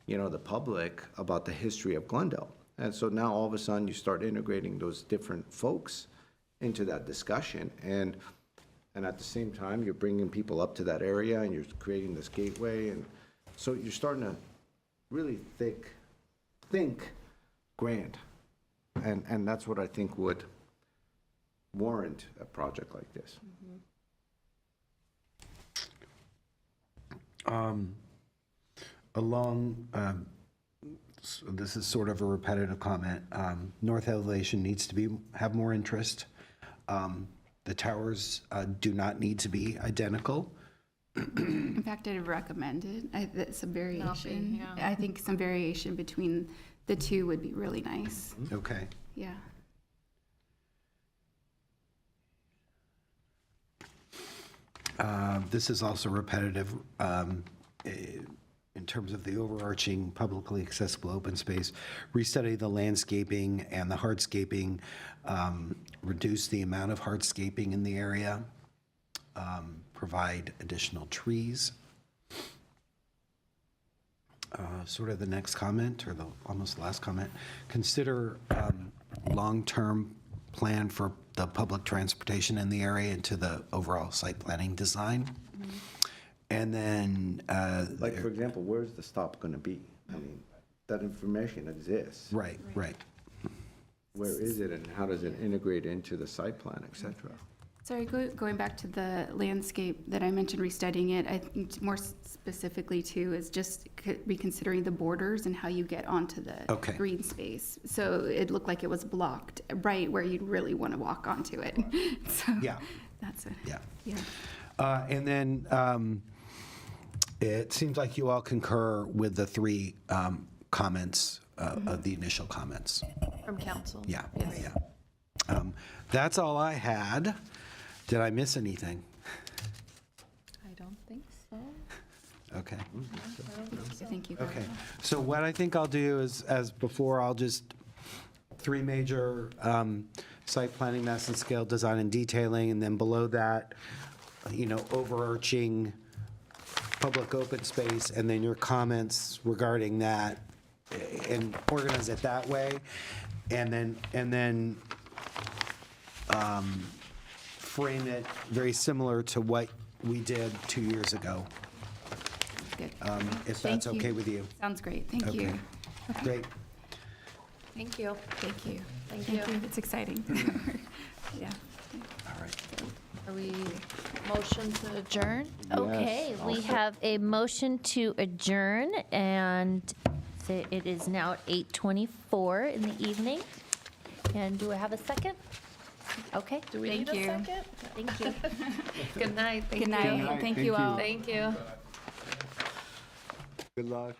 the public about the history of Glendale. And so now all of a sudden you start integrating those different folks into that discussion, and at the same time you're bringing people up to that area, and you're creating this gateway, and so you're starting to really think grand, and that's what I think would warrant a project like this. This is sort of a repetitive comment. North elevation needs to have more interest. The towers do not need to be identical. In fact, I'd recommend it. Some variation. yeah. I think some variation between the two would be really nice. Okay. Yeah. This is also repetitive in terms of the overarching publicly accessible open space. Restudy the landscaping and the hardscaping, reduce the amount of hardscaping in the area, provide additional trees. Sort of the next comment, or the almost last comment, consider long-term plan for the public transportation in the area into the overall site planning design. And then, Like, for example, where's the stop going to be? I mean, that information exists. right. Where is it and how does it integrate into the site plan, et cetera? Sorry, going back to the landscape that I mentioned, restudying it, I think more specifically too, is just reconsidering the borders and how you get onto the Okay. green space. So it looked like it was blocked, right where you'd really want to walk onto it. So Yeah. that's it. Yeah. And then it seems like you all concur with the three comments of the initial comments. From council. Yeah. That's all I had. Did I miss anything? I don't think so. Okay. Thank you. Okay. So what I think I'll do is, as before, I'll just, three major site planning, mass and scale, design and detailing, and then below that, overarching public open space, and then your comments regarding that, and organize it that way. And then frame it very similar to what we did 2 years ago, Good. if Thank that's you. okay with you. Sounds great. Thank you. Okay. Great. Thank you. Thank you. Thank you. It's exciting. Yeah. All right. Are we motion to adjourn? Okay, we have a motion to adjourn, and so it is now 8:24 in the evening. And do I have a second? Okay. Do we need a Thank you. second? Thank you. Good night. Thank Good night. you. Thank you all. Thank you. Good luck.